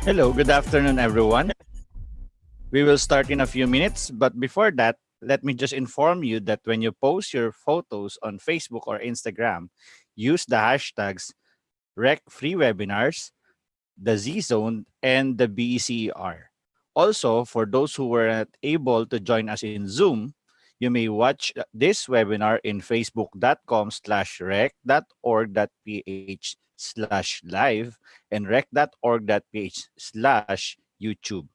Hello, good afternoon, everyone. We will start in a few minutes, but before that, let me just inform you that when you post your photos on Facebook or Instagram, use the hashtags RecFreeWebinars, the Z Zone, and the BECER. Also, for those who were not able to join us in Zoom, you may watch this webinar in facebook.com/rec.org.ph/live and rec.org.ph/YouTube.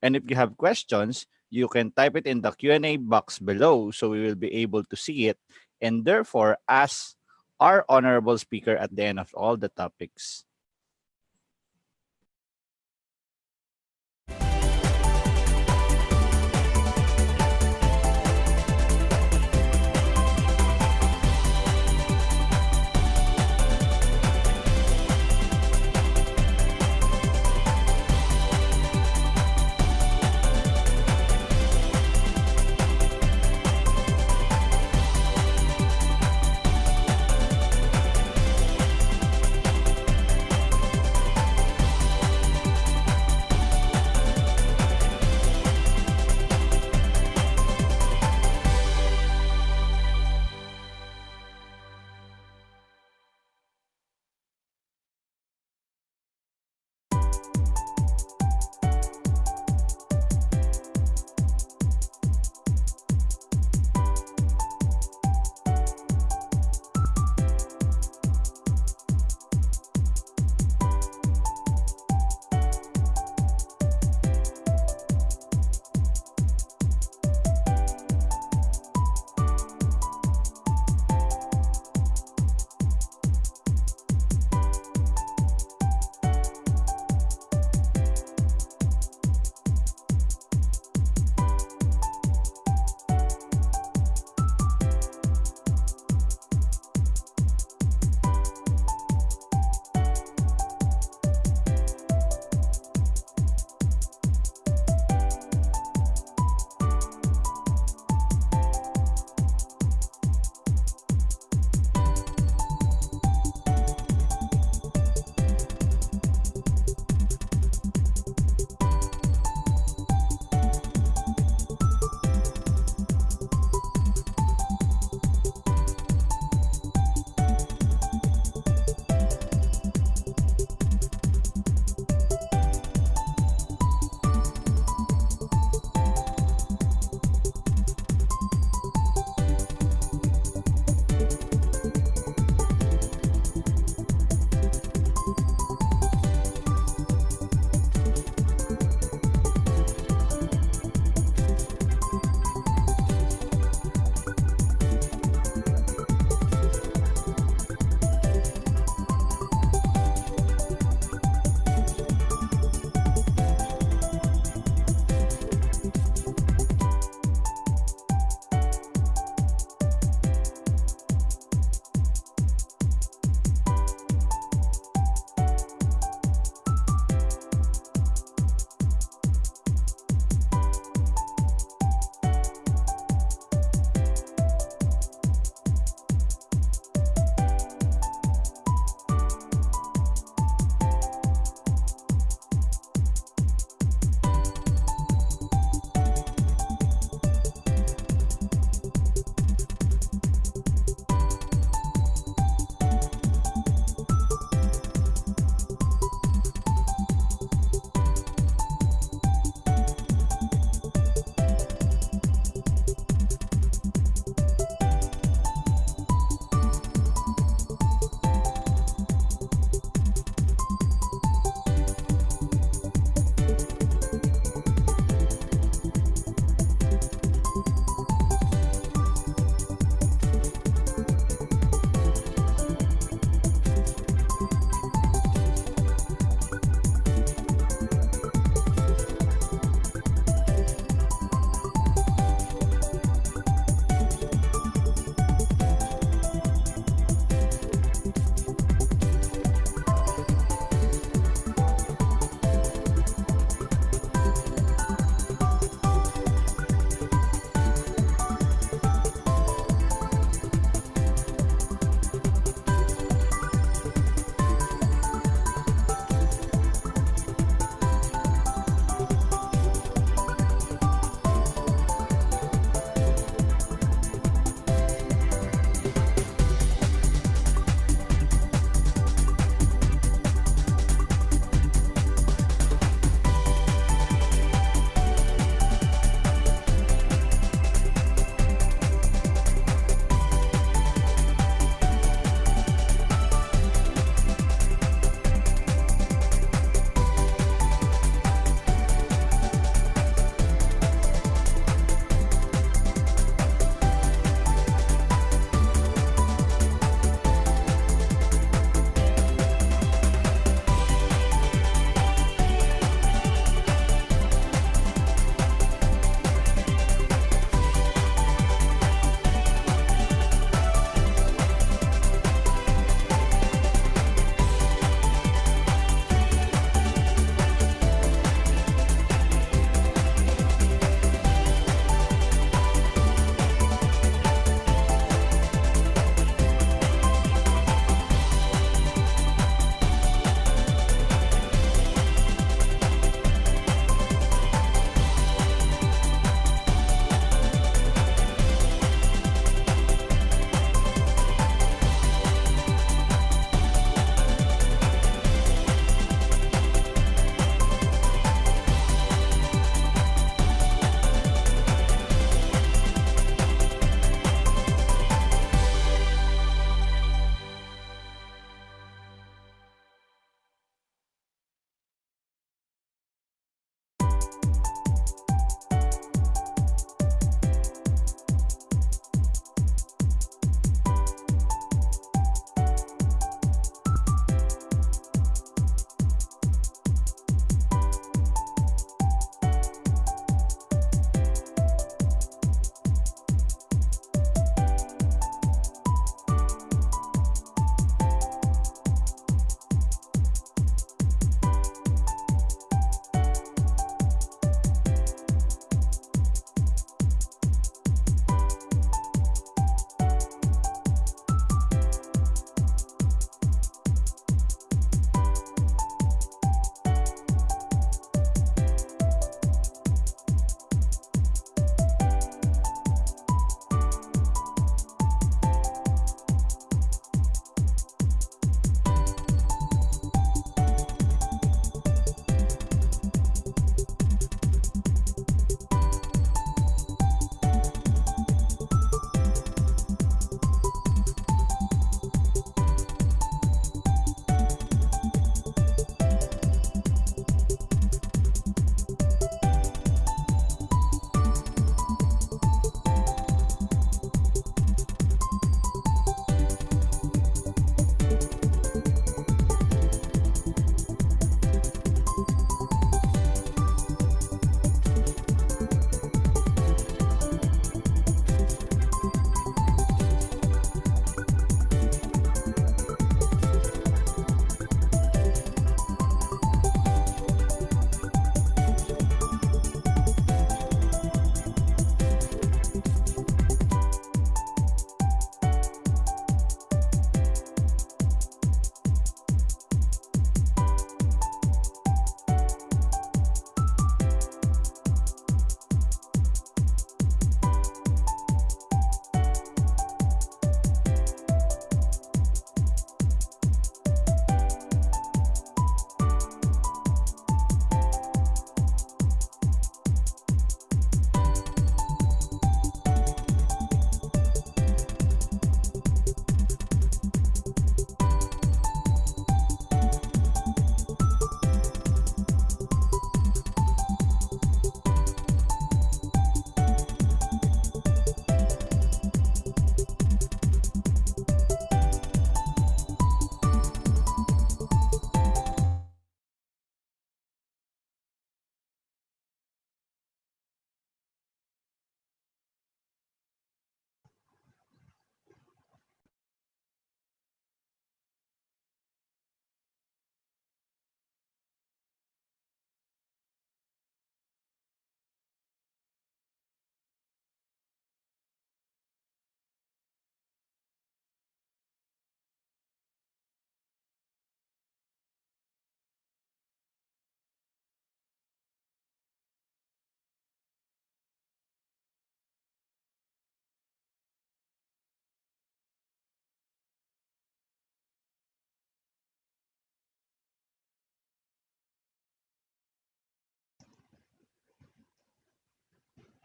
And if you have questions, you can type it in the Q&A box below so we will be able to see it and therefore ask our honorable speaker at the end of all the topics.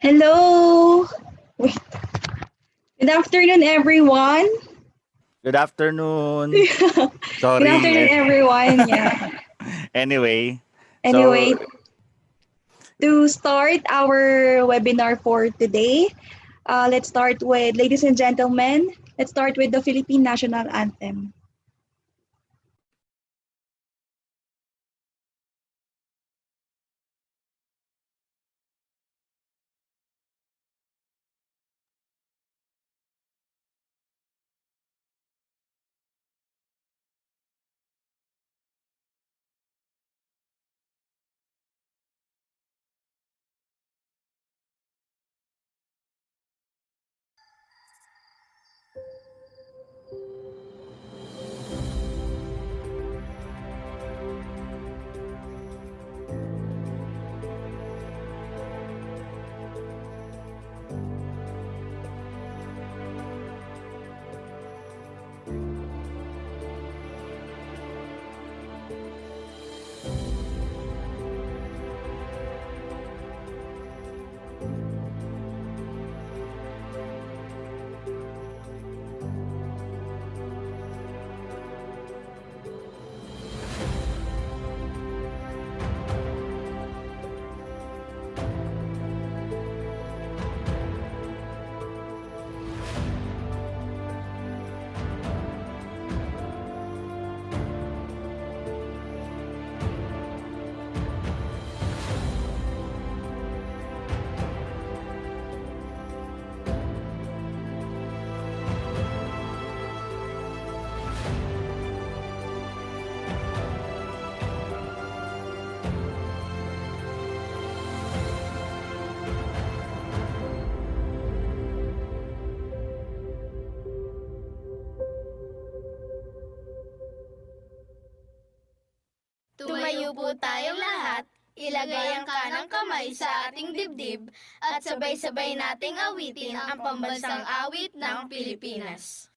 Hello. Wait. Good afternoon, everyone. Good afternoon. Good Sorry. afternoon, everyone. Yeah. Anyway, Anyway, so to start our webinar for today, let's start with, ladies and gentlemen, let's start with the Philippine National Anthem. Tumayo po tayong lahat, ilagay ang kanang kamay sa ating dibdib at sabay-sabay nating awitin ang pambansang awit ng Pilipinas.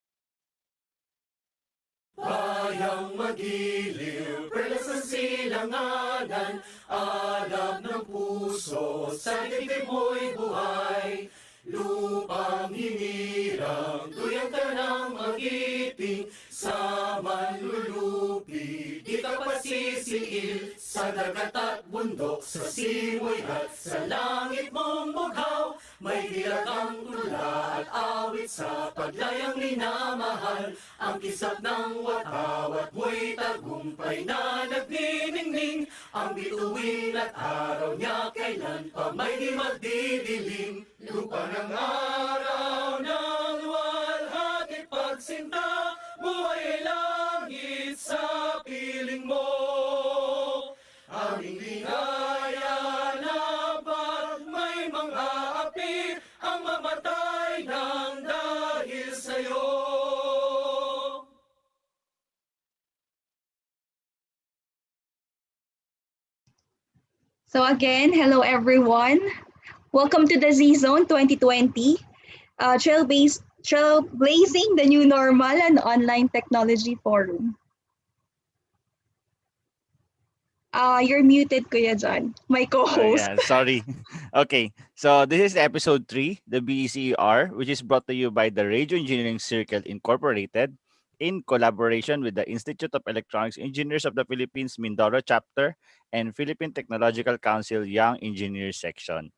Bayang magiliw, perlas ng silanganan, alab ng puso, sa dibdib mo'y buhay. Lupang hinirang, tuyang ka ng magiting, sa manlulupi, di ka pasisiil, sa dagat at bundok, sa simoy at sa langit mong bughaw. May dilag ang tula at awit sa paglayang minamahal, ang kisap ng watawat mo'y tagumpay na nagniningning, ang bituin at araw niya kailan pa may di magdidilim. Lupa ng araw ng walhati pagsinta, buhay langit sa piling mo. Aming ligaya na pag may mga api, ang mamatay ng dahil sa'yo. So again, hello everyone. Welcome to the Z Zone 2020, Trailblazing the New Normal and Online Technology Forum. You're muted, Kuya John, my co-host. yeah, sorry. Okay, so this is episode 3, the BECR, which is brought to you by the Radio Engineering Circle Incorporated in collaboration with the Institute of Electronics Engineers of the Philippines Mindoro chapter and Philippine Technological Council Young Engineers section.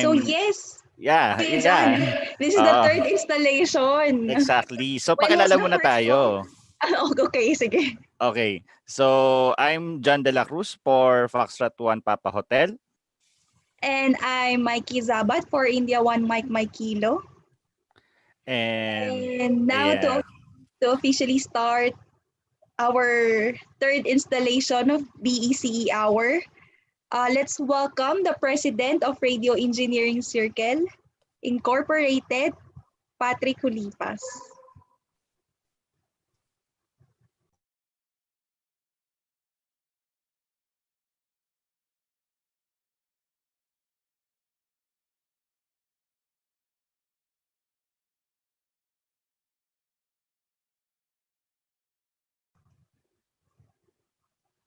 So I'm yes, yeah, Kuya John, yeah. this is the Uh, third installation. exactly. So When was pakilala the muna first one? tayo. Okay, sige. Okay. So I'm John De La Cruz for Foxtrot 1 Papa Hotel. And I'm Mikey Zabat for India 1 Mike Kilo. And And now yeah. to officially start our third installation of BECE Hour, let's welcome the President of Radio Engineering Circle Incorporated, Patrick Hulipas.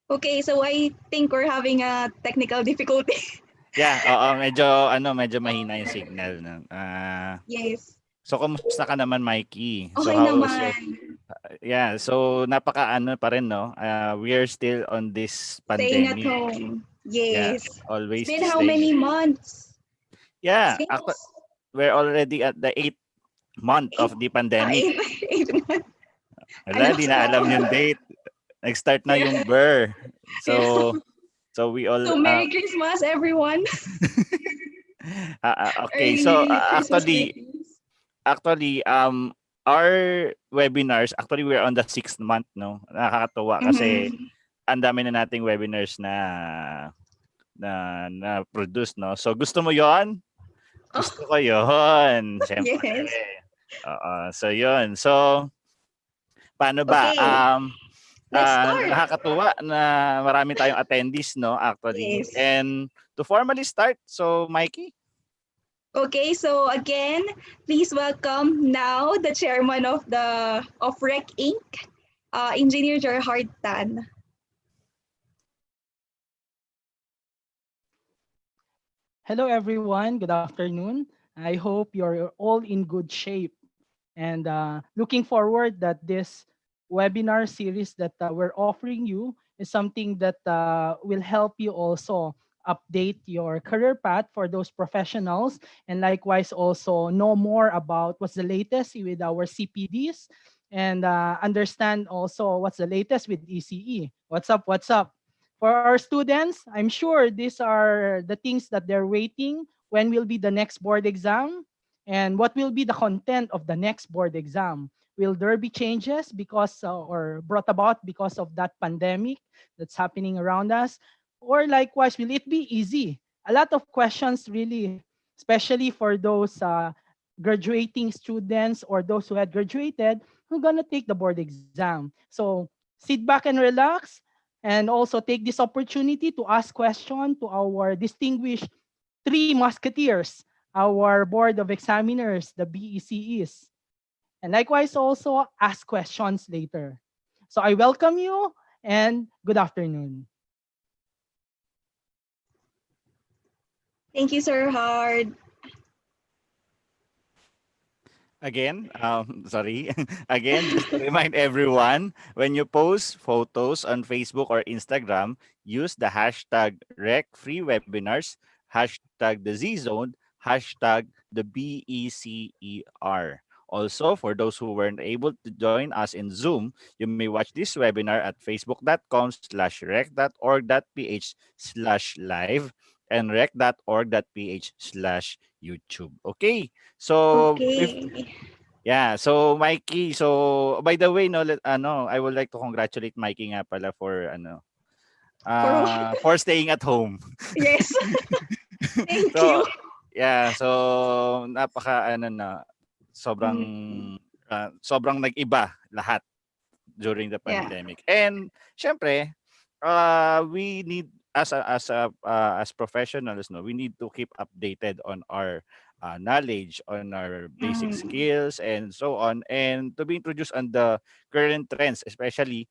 Okay, so I think we're having a technical difficulty. Yeah, oo, medyo mahina yung signal, 'no. Yes. So kumusta ka naman, Mikey? So Okay how was your naman. yeah, so napaka-ano pa rin 'no, we are still on this Staying at pandemic. home. Yeah, Yes. It's always been how staying. many months? Yeah, Since we're already at the 8th month eight, of the pandemic. eight, 8 months. I Wala, di lost na alam count. yung date. Nag-start na Yeah. yung burr. Yeah. So we all So Merry Christmas, everyone. okay. So Early Christmas actually greetings. actually our webinars, actually we're on the 6th month, no. Nakakatuwa kasi Mm-hmm. ang dami na nating webinars na produce, no. So gusto mo 'yon? Oh, Gusto ko 'yon. Siyempre. yes. Oo. So 'yon. So paano ba? Okay, let's start. Nakakatuwa na marami tayong attendees, no, actually. Yes. And to formally start, so Mikey. Okay, so again, please welcome now the chairman of REC Inc., Engineer Gerhard Tan. Hello, everyone. Good afternoon. I hope you're all in good shape and looking forward that this webinar series that we're offering you is something that will help you also update your career path for those professionals and likewise also know more about what's the latest with our CPDs and understand also what's the latest with ECE. What's up? What's up? For our students, I'm sure these are the things that they're waiting. When will be the next board exam? And what will be the content of the next board exam? Will there be changes because or brought about because of that pandemic that's happening around us? Or likewise, will it be easy? A lot of questions really, especially for those graduating students or those who had graduated who are going to take the board exam. So sit back and relax and also take this opportunity to ask questions to our distinguished three musketeers, our board of examiners, the BECEs, and likewise also ask questions later. So I welcome you and good afternoon. Thank you, Sir Hard. Again, sorry. Again, just to remind everyone, when you post photos on Facebook or Instagram, use the hashtag RecFreeWebinars, hashtag the Z-Zone, hashtag the BECER. Also, for those who weren't able to join us in Zoom, you may watch this webinar at facebook.com/rec.org.ph/live and rec.org.ph/YouTube. Okay. So Okay. yeah, so Mikey, so by the way, no, I would like to congratulate Mikey nga pala for For what? for staying at home. Yes. Thank So you. yeah, so sobrang Mm, sobrang nag-iba lahat during the yeah. pandemic. And syempre, we need as professionals, no, we need to keep updated on our knowledge, on our basic Mm, skills and so on, and to be introduced on the current trends, especially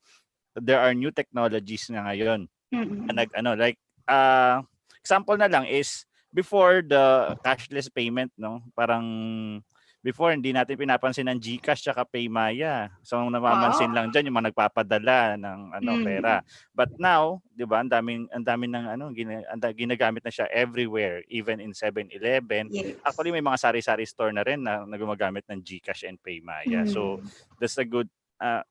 there are new technologies na ngayon mm, na like example na lang is before the cashless payment, no, parang before hindi natin pinapansin ang GCash tsaka Paymaya. So ang namamansin wow. lang diyan yung mga nagpapadala ng Mm, pera. But now, 'di ba, ang daming ng ginagamit na siya everywhere, even in 7-Eleven. yes. Actually may mga sari-sari store na rin na gumagamit ng GCash and Paymaya. So Mm,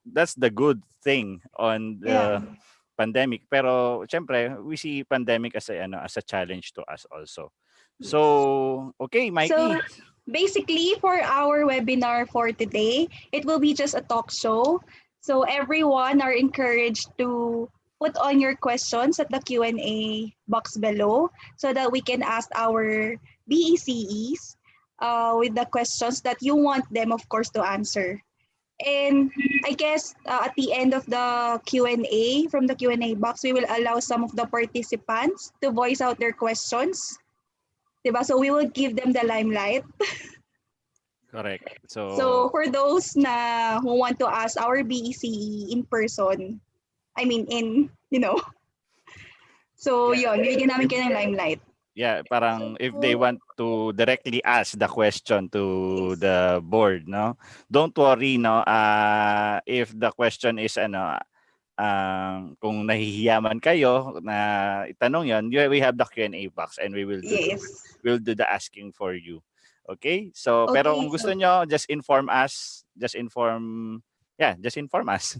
that's the good thing on yeah. the pandemic. Pero syempre, we see pandemic as a challenge to us also. Yes. So, okay, So Mikey. basically, for our webinar for today, it will be just a talk show. So everyone are encouraged to put on your questions at the Q&A box below so that we can ask our BECEs with the questions that you want them, of course, to answer. And I guess at the end of the Q&A, from the Q&A box, we will allow some of the participants to voice out their questions. Diba? So we will give them the limelight. Correct. So So, for those na who want to ask our BECE in person, I mean in, So yeah. yon, bibigyan namin kayo ng limelight. parang if they want to directly ask the question to the board, no? Don't worry, no? If the question is kung nahihiyaman kayo na itanong yon, we have the Q&A box and we will Yes. we'll do the asking for you. Okay? So, pero Okay, kung gusto so nyo, just inform us. Just inform us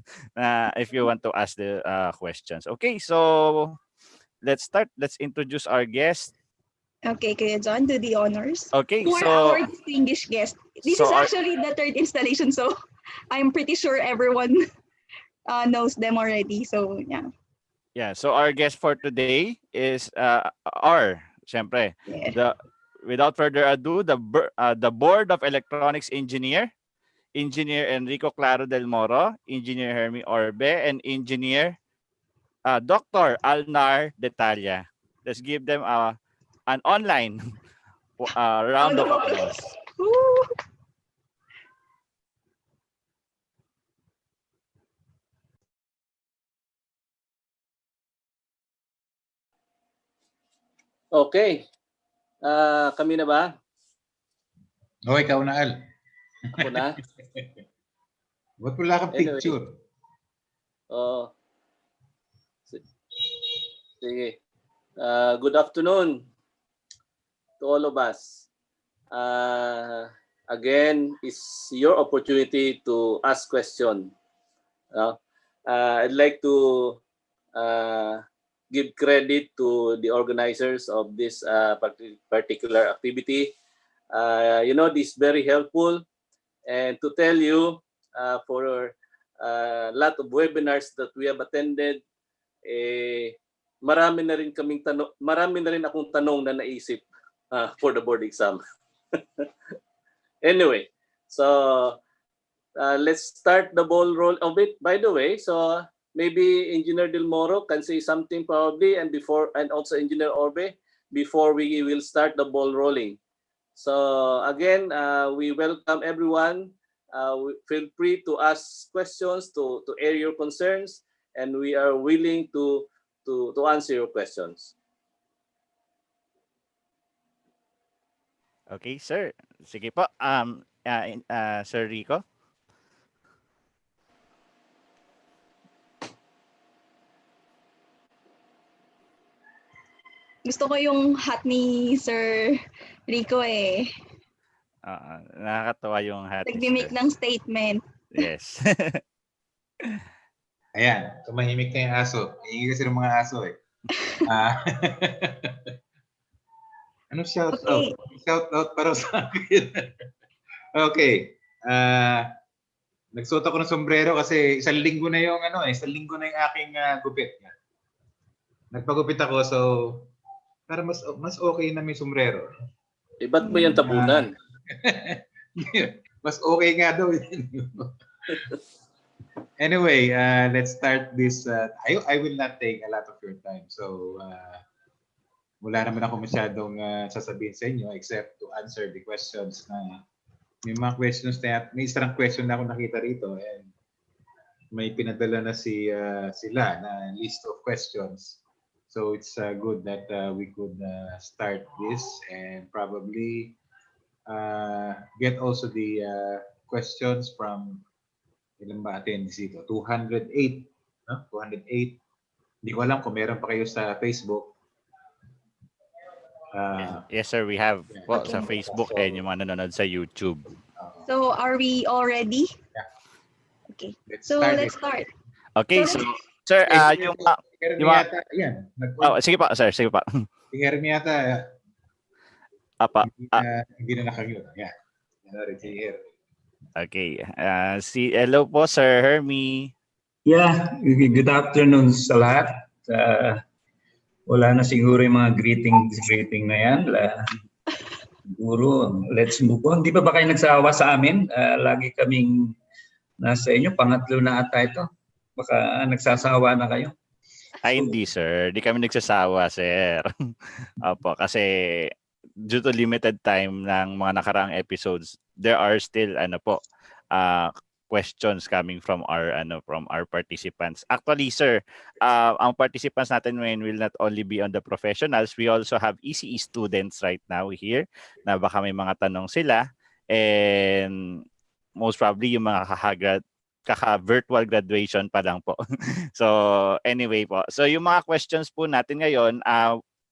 if you want to ask the questions. Okay, so let's start. Let's introduce our guest. okay, Kuya John, do the honors. Okay, Who are so our distinguished guests? This is our actually the third installation, so I'm pretty sure everyone knows them already. So yeah. so our guest for today is syempre, Yeah. the without further ado, the Board of Electronics Engineer Enrico Claro del Moro, Engineer Hermie Orbe, and Engineer Dr. Alnar Detalla. Let's give them an online round Round of of applause. applause. Woo! Okay. Kami na ba? O, ikaw na, Al. Ako na? Ba't wala kang Anyway. picture? Oo. Sige. Good afternoon to all of us. Again, it's your opportunity to ask question. I'd like to give credit to the organizers of this particular activity. This is very helpful, and to tell you for a lot of webinars that we have attended, marami na rin akong tanong na naisip for the board exam. Anyway, so let's start the ball roll of it. By the way, so maybe Engineer Del Moro can say something probably, and also Engineer Orbe, before we will start the ball rolling. So again, we welcome everyone. Feel free to ask questions, to air your concerns, and we are willing to answer your questions. Okay, sir. Sige po. Sir Rico. Gusto ko yung hat ni Sir Rico Nakakatawa yung hat. Nag-make ng statement. Yes. Ayan, tumahimik na yung aso. Hingi kasi ng mga aso eh. Ano shout out? Shout out para sa akin. Okay. Nagsuot ako ng sombrero kasi isang linggo na yung aking gupit. Nagpagupit ako, so para mas okay na may sombrero. Ba't ba yan tabunan? Mas okay nga daw. Anyway, let's start this. I will not take a lot of your time. So, wala naman ako masyadong sasabihin sa inyo except to answer the questions na may mga questions na may isang question na ako nakita rito and may pinadala na sila na list of questions. So it's good that we could start this and probably get also the questions from ilan ba attendees dito? 208. 208. Hindi ko alam kung meron pa kayo sa Facebook. Yes, sir. We have sa Facebook and yung mga nanonood sa YouTube. So, are we all ready? Yeah. Okay. Let's start. Okay, so sir, yung yata, yan. sige pa, sir. Sige pa. Si Hermie yata. Apa. Hindi na nakagyo. Yeah. Si Hermie. Okay. Hello po, Sir Hermie. Yeah, good afternoon sa lahat. Wala na siguro yung mga greeting na yan. Siguro, let's move on. Di ba kayo nagsawa sa amin? Lagi kaming nasa inyo. Pangatlo na ata ito. Baka nagsasawa na kayo. Ay, hindi, sir. Di kami nagsasawa, sir. Opo, kasi due to limited time ng mga nakaraang episodes, there are still, questions coming from our participants. Actually, sir, ang participants natin ngayon will not only be on the professionals, we also have ECE students right now here na baka may mga tanong sila, and most probably yung mga kaka-virtual graduation pa lang po. So anyway po. So yung mga questions po natin ngayon,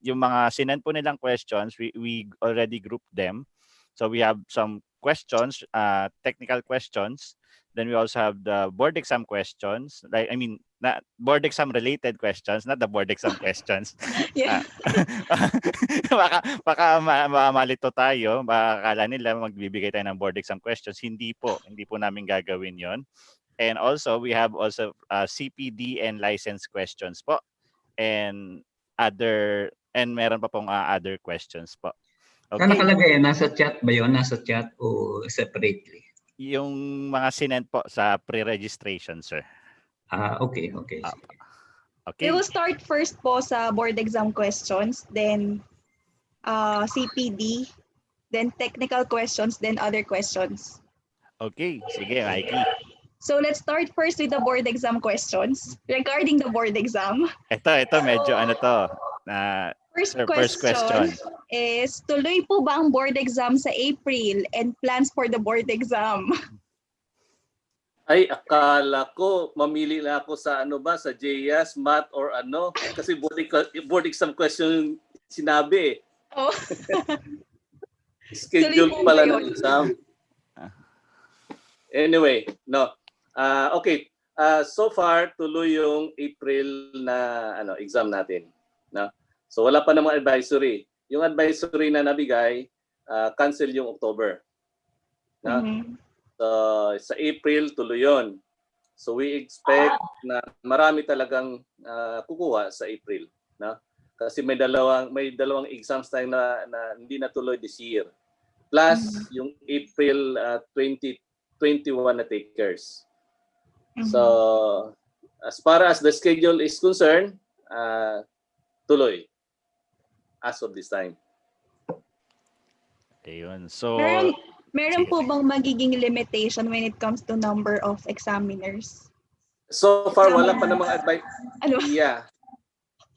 yung mga sinend po nilang questions, we already grouped them. So we have some questions, technical questions. Then we also have the board exam questions. Not board exam related questions, not the board exam questions. Yeah. Baka malito tayo. Baka akala nila magbibigay tayo ng board exam questions. Hindi po namin gagawin yon. And also, we have also CPD and license questions po. And meron pa pong other questions po. Saan Okay. nakalagay? Nasa chat ba yun? Nasa chat o separately? Yung mga sinend po sa pre-registration, sir. Okay. Okay. We will start first po sa board exam questions, then CPD, then technical questions, then other questions. Okay. Sige, Mikey. So let's start first with the board exam questions. Regarding the board exam, Ito medyo first first question. is, tuloy po ba ang board exam sa April and plans for the board exam? Ay, akala ko mamili na ako sa sa JS, math or kasi board exam question yung sinabi. Oh. Schedule Tuloy po pala ba ng yun? exam. Anyway, no. Okay. So far tuloy yung April na exam natin, no? So wala pa namang advisory. Yung advisory na nabigay, cancel yung October. No? Mhm. So sa April tuloy yon. So we expect na marami talagang kukuha sa April, no? Kasi may dalawang exams tayo na hindi natuloy this year. Plus yung April 2021 na takers. So as far as the schedule is concerned, tuloy as of this time. Ayun. So Meron po bang magiging limitation when it comes to number of examiners? So far wala pa namang advice. Ano? Yeah.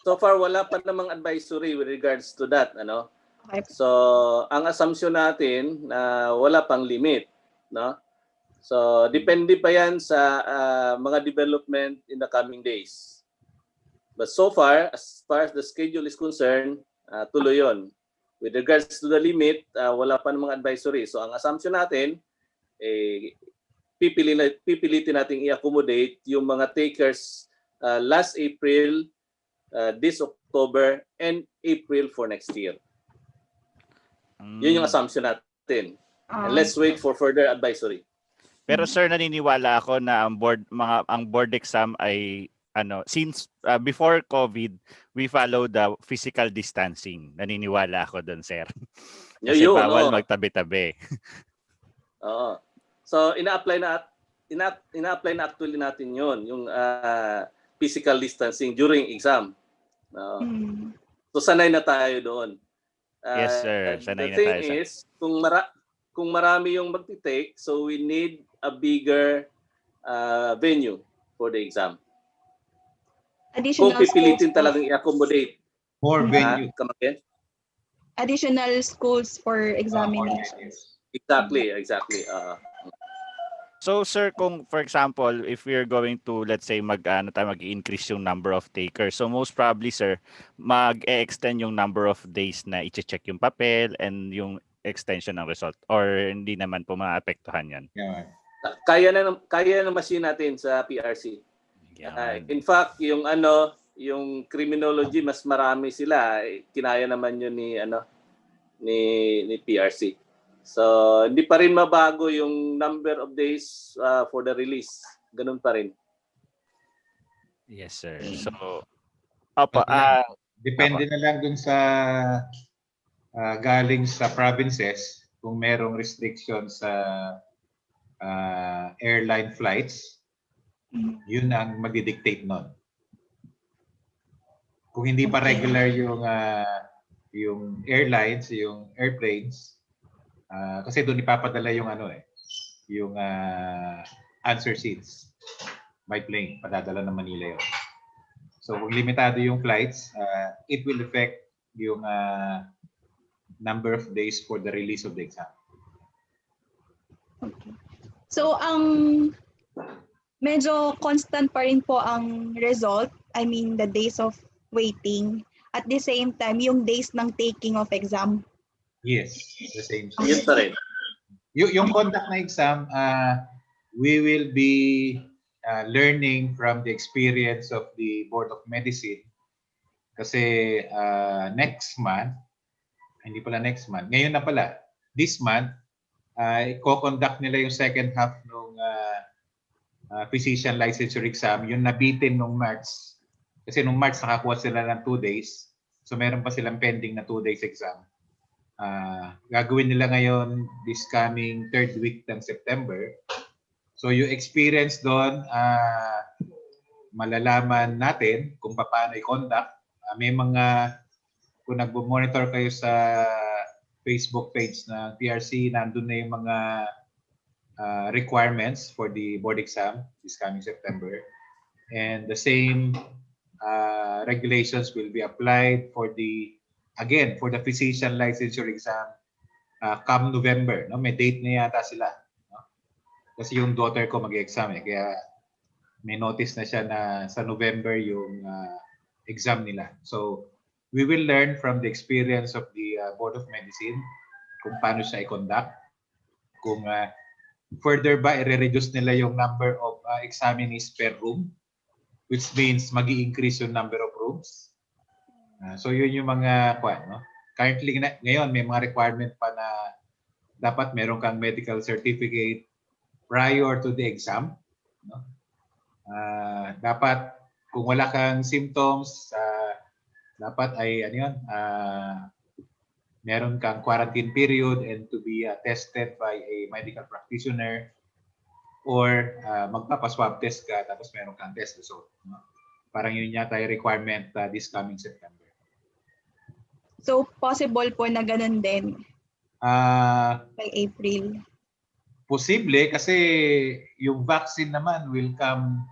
So far wala pa namang advisory with regards to that, Okay. So ang assumption natin na wala pang limit, no? So depende pa 'yan sa mga development in the coming days. But so far as the schedule is concerned, tuloy 'yon. With regards to the limit, wala pa namang advisory. So ang assumption natin, pipilitin nating i-accommodate yung mga takers last April, this October, and April for next year. Yun yung assumption natin. And let's wait for further advisory. Pero sir, naniniwala ako na ang board exam ay since before COVID, we follow the physical distancing. Naniniwala ako doon, sir. Kasi bawal magtabi-tabi. Oo. So ina-apply na actually natin 'yon, yung physical distancing during exam. So sanay na tayo doon. Yes, sir. Sanay na the thing tayo. is, kung marami yung magti-take, so we need a bigger venue for the exam. Additional Kung pipilitin schools talagang i-accommodate. More venue. Additional schools for examinations. Exactly. So sir, kung for example, if we're going to, let's say mag-increase yung number of takers, so most probably sir, mag-extend yung number of days na i-check yung papel and yung extension ng result, or hindi naman po maapektuhan yan? Yeah. Kaya na machine natin sa PRC. In fact, yung criminology, mas marami sila. Kinaya naman yun ni PRC. So, hindi pa rin mabago yung number of days for the release. Ganun pa rin. Yes, sir. So, depende na lang dun sa galing sa provinces kung merong restrictions sa airline flights, yun ang magdi-dictate nun. Kung hindi pa regular yung airlines, yung airplanes, kasi doon ipapadala yung yung answer sheets by plane. Padadala ng Manila yun. So kung limitado yung flights, it will affect yung number of days for the release of the exam. Okay. So, medyo constant pa rin po ang result. I mean, the days of waiting. At the same time, yung days ng taking of exam. Yes, the same. Yun pa rin. Yung conduct na exam, we will be learning from the experience of the Board of Medicine. Kasi next month, hindi pala next month, ngayon na pala, this month, i-conduct nila yung second half ng physician licensure exam, yung nabitin nung March. Kasi nung March, nakakuha sila ng 2 days. So meron pa silang pending na 2 days exam. Gagawin nila ngayon this coming 3rd week ng September. So yung experience doon, malalaman natin kung paano i-conduct. May mga, kung nagbo-monitor kayo sa Facebook page ng PRC, nandun na yung mga requirements for the board exam this coming September. And the same regulations will be applied for the, again, for the physician licensure exam come November. No? May date na yata sila. No? Kasi yung daughter ko mag-exam kaya may notice na siya na sa November yung exam nila. So we will learn from the experience of the Board of Medicine kung paano siya i-conduct. Kung further ba, i-reduce nila yung number of examinees per room, which means mag-i-increase yung number of rooms. So yun yung mga no? Currently, ngayon may mga requirement pa na dapat meron kang medical certificate prior to the exam. No? Dapat kung wala kang symptoms, dapat ay meron kang quarantine period and to be tested by a medical practitioner or magpapaswab test ka tapos meron kang test result. No? Parang yun yata yung requirement this coming September. So, possible po na ganun din by April. Posible kasi yung vaccine naman will come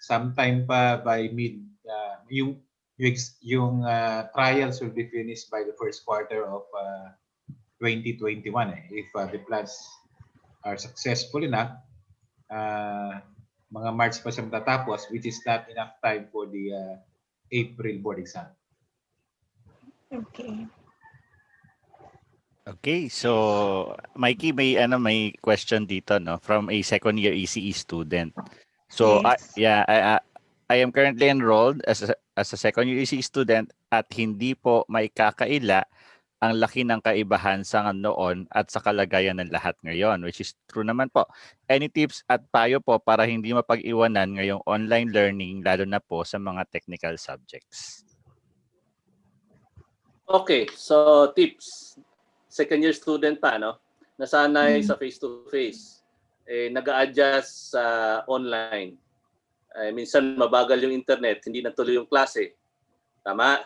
sometime pa by mid, yung trials will be finished by the first quarter of 2021. If the plans are successful enough, mga March pa siya matatapos, which is not enough time for the April board exam. Okay. Okay, so Mikey, may question dito no from a second year ECE student. So Yes. I am currently enrolled as a second year ECE student at hindi po may kakaila ang laki ng kaibahan sa noon at sa kalagayan ng lahat ngayon, which is true naman po. Any tips at payo po para hindi mapag-iwanan ngayong online learning lalo na po sa mga technical subjects? Okay, so tips. Second year student pa, no? Nasanay sa face-to-face. Nag-a-adjust sa online. Minsan mabagal yung internet, hindi natuloy yung klase. Tama?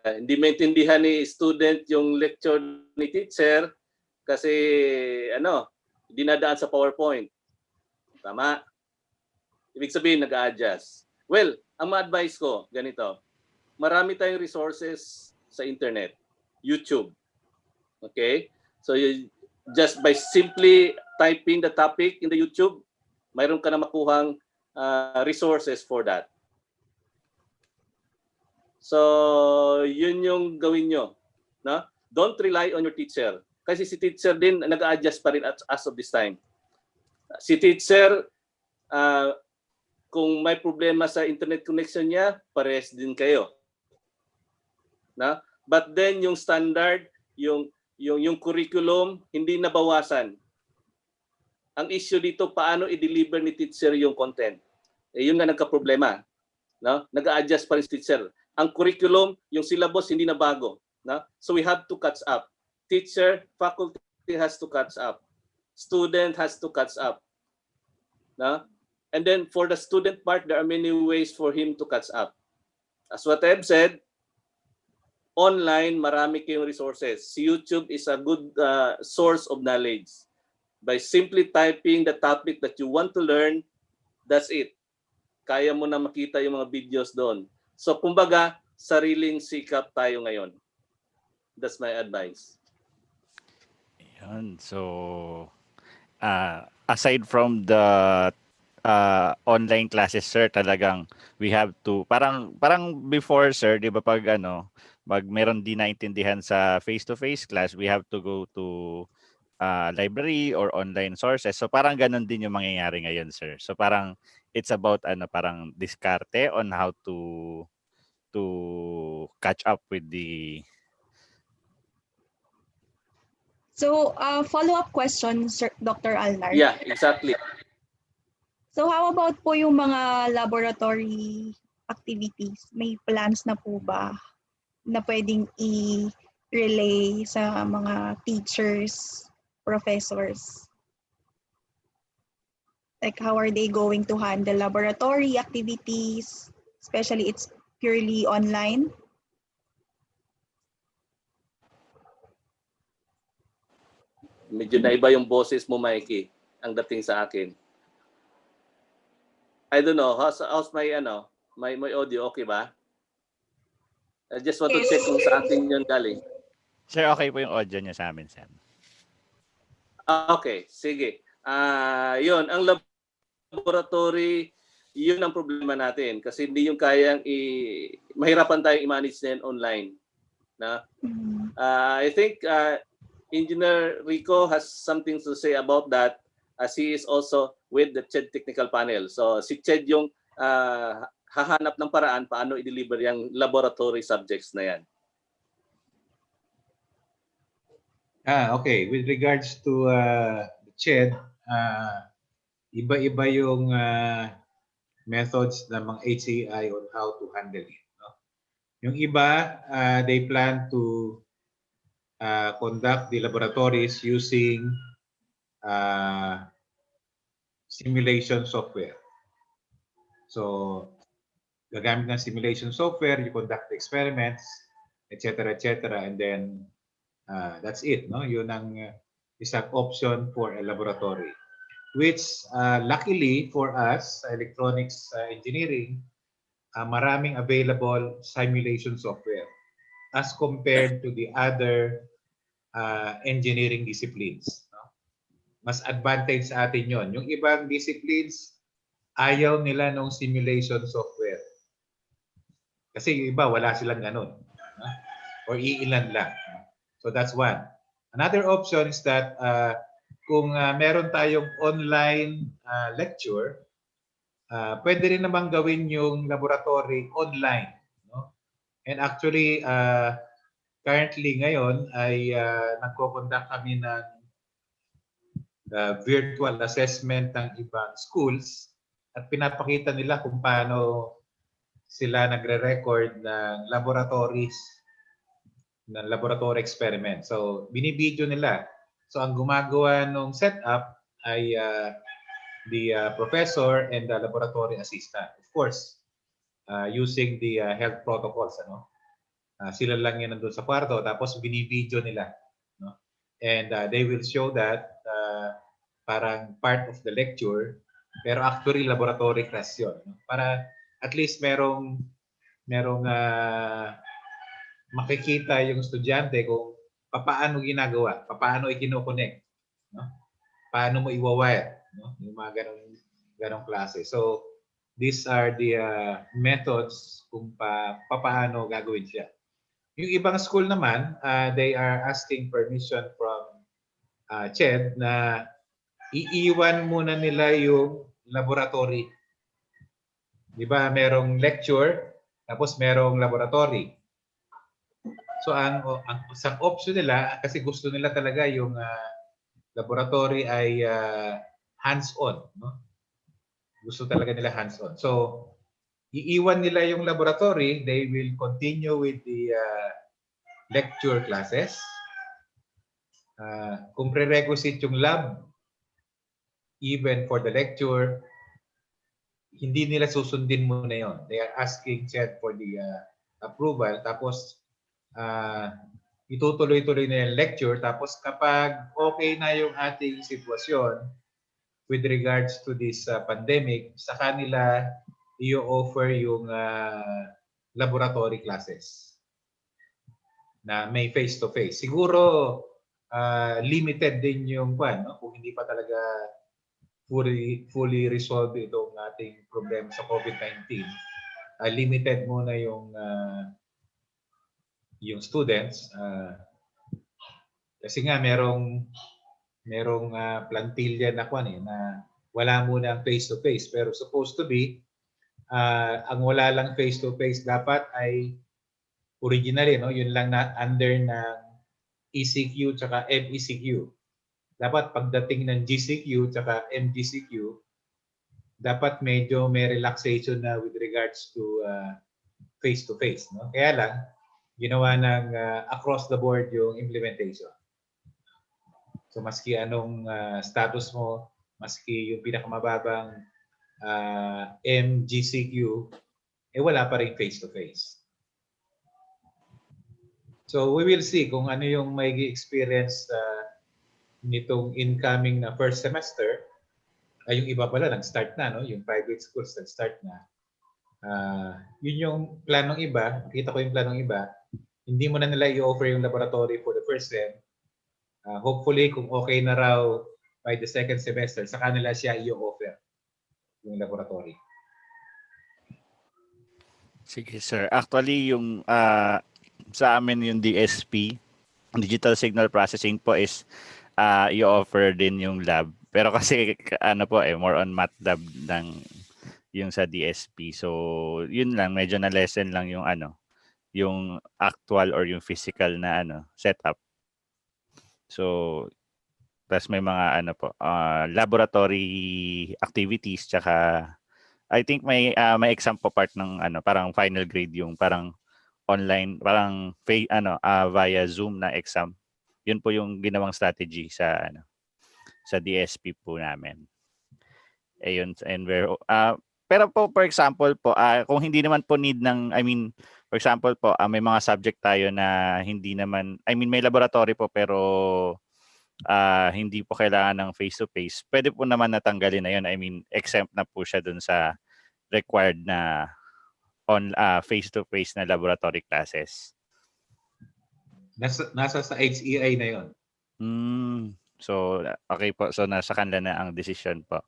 Hindi maintindihan ni student yung lecture ni teacher kasi dinadaan sa PowerPoint. Tama? Ibig sabihin, nag-a-adjust. Well, ang ma-advise ko, ganito. Marami tayong resources sa internet. YouTube. Okay? So you, just by simply typing the topic in the YouTube, mayroon ka na makuhang resources for that. So yun yung gawin nyo. No? Don't rely on your teacher. Kasi si teacher din nag-a-adjust pa rin as of this time. Si teacher, kung may problema sa internet connection niya, pares din kayo. Na? But then yung standard, yung curriculum hindi nabawasan. Ang issue dito paano i-deliver ni teacher yung content. Yun nga nagka-problema. No? Nag-a-adjust pa rin si teacher. Ang curriculum, yung syllabus hindi na bago, no? So we have to catch up. Teacher, faculty has to catch up. Student has to catch up. No? And then for the student part, there are many ways for him to catch up. As what I've said, online, marami kayong resources. Si YouTube is a good source of knowledge. By simply typing the topic that you want to learn, that's it. Kaya mo na makita yung mga videos doon. So kumbaga, sariling sikap tayo ngayon. That's my advice. Yan. So, aside from the online classes, sir, talagang we have to, parang before, sir, di ba pag meron di naintindihan sa face-to-face class, we have to go to library or online sources. So parang ganun din yung mangyayari ngayon, sir. So parang it's about parang diskarte on how to catch up with the. So, follow-up question, Sir, Dr. Alnar. Yeah, exactly. So, how about po yung mga laboratory activities? May plans na po ba na pwedeng i-relay sa mga teachers, professors? Like, how are they going to handle laboratory activities, especially it's purely online? Medyo naiba yung boses mo, Mikey, ang dating sa akin. I don't know, how's my audio, okay ba? I just want to check kung sa atin yun galing. Sir, okay po yung audio niya sa amin, sir. Okay, sige. Yun, ang laboratory, yun ang problema natin kasi hindi yung kayang mahirapan tayong i-manage na online. Na? I think Engineer Rico has something to say about that as he is also with the CHED technical panel. So si CHED yung hahanap ng paraan paano i-deliver yung laboratory subjects na yan. Okay. With regards to the CHED, iba-iba yung methods ng mga HCI on how to handle it. No? Yung iba, they plan to conduct the laboratories using simulation software. So, gagamit ng simulation software, you conduct the experiments, etc., and then that's it. No? Yun ang isang option for a laboratory. Which, luckily for us, electronics engineering, maraming available simulation software as compared to the other engineering disciplines. No? Mas advantage sa atin yon. Yung ibang disciplines, ayaw nila ng simulation software. Kasi yung iba, wala silang ganun. Or iilan lang. So that's one. Another option is that kung meron tayong online lecture, pwede rin namang gawin yung laboratory online. No? And actually, currently ngayon ay nagko-conduct kami ng virtual assessment ng ibang schools at pinapakita nila kung paano sila nagre-record ng laboratory experiment. So, binibideo nila. So, ang gumagawa ng setup ay the professor and the laboratory assistant. Of course, using the health protocols. Sila lang yan nandun sa kwarto, tapos binibideo nila. No? And they will show that parang part of the lecture, pero actually laboratory class yun. No? Para at least merong makikita yung estudyante kung paano ginagawa, paano i-connect, no? Paano mo i-wire, no? Yung mga ganong klase. So, these are the methods kung paano gagawin siya. Yung ibang school naman, they are asking permission from CHED na iiwan muna nila yung laboratory. Di ba? Merong lecture, tapos merong laboratory. So, ang isang option nila, kasi gusto nila talaga yung laboratory ay hands-on. No? Gusto talaga nila hands-on. So, iiwan nila yung laboratory, they will continue with the lecture classes. Kung prerequisite yung lab, even for the lecture, hindi nila susundin muna yon. They are asking CHED for the approval. Tapos, itutuloy-tuloy na yung lecture. Tapos kapag okay na yung ating sitwasyon with regards to this pandemic, sa kanila i-offer yung laboratory classes na may face-to-face. Siguro limited din yung no? Kung hindi pa talaga fully resolved itong ating problema sa COVID-19. Limited muna yung students kasi nga merong plantilla na na wala muna ang face to face, pero supposed to be ang wala lang face to face dapat ay originally yun lang na under ng ECQ tsaka MECQ. Dapat pagdating ng GCQ tsaka MGCQ, dapat medyo may relaxation na with regards to face to face, no? Kaya lang ginawa ng across the board yung implementation. So maski anong status mo, maski yung pinakamababang MGCQ, wala pa rin face to face. So we will see kung ano yung may experience nitong incoming na first semester. Yung iba pala nag-start na, no? Yung private schools nag-start na. Yun yung planong iba, nakita ko yung planong iba, hindi mo na nila i-offer yung laboratory for the first sem. Hopefully, kung okay na raw by the second semester, sa kanila siya i-offer yung laboratory. Sige sir. Actually, yung sa amin yung DSP, Digital Signal Processing po is i-offer din yung lab. Pero kasi more on math lab ng yung sa DSP. So, yun lang, medyo na lesson lang yung yung actual or yung physical na setup. So, plus may mga laboratory activities tsaka I think may exam po part ng parang final grade yung parang online, parang via Zoom na exam. Yun po yung ginawang strategy sa sa DSP po namin. Ayun, and pero po for example po kung hindi naman po need ng for example po may mga subject tayo na hindi naman may laboratory po pero hindi po kailangan ng face to face. Pwede po naman natanggalin na yun. Exempt na po siya dun sa required na on face to face na laboratory classes. Nasa sa HEI na yun. So, okay po. So, nasa kanila na ang decision po.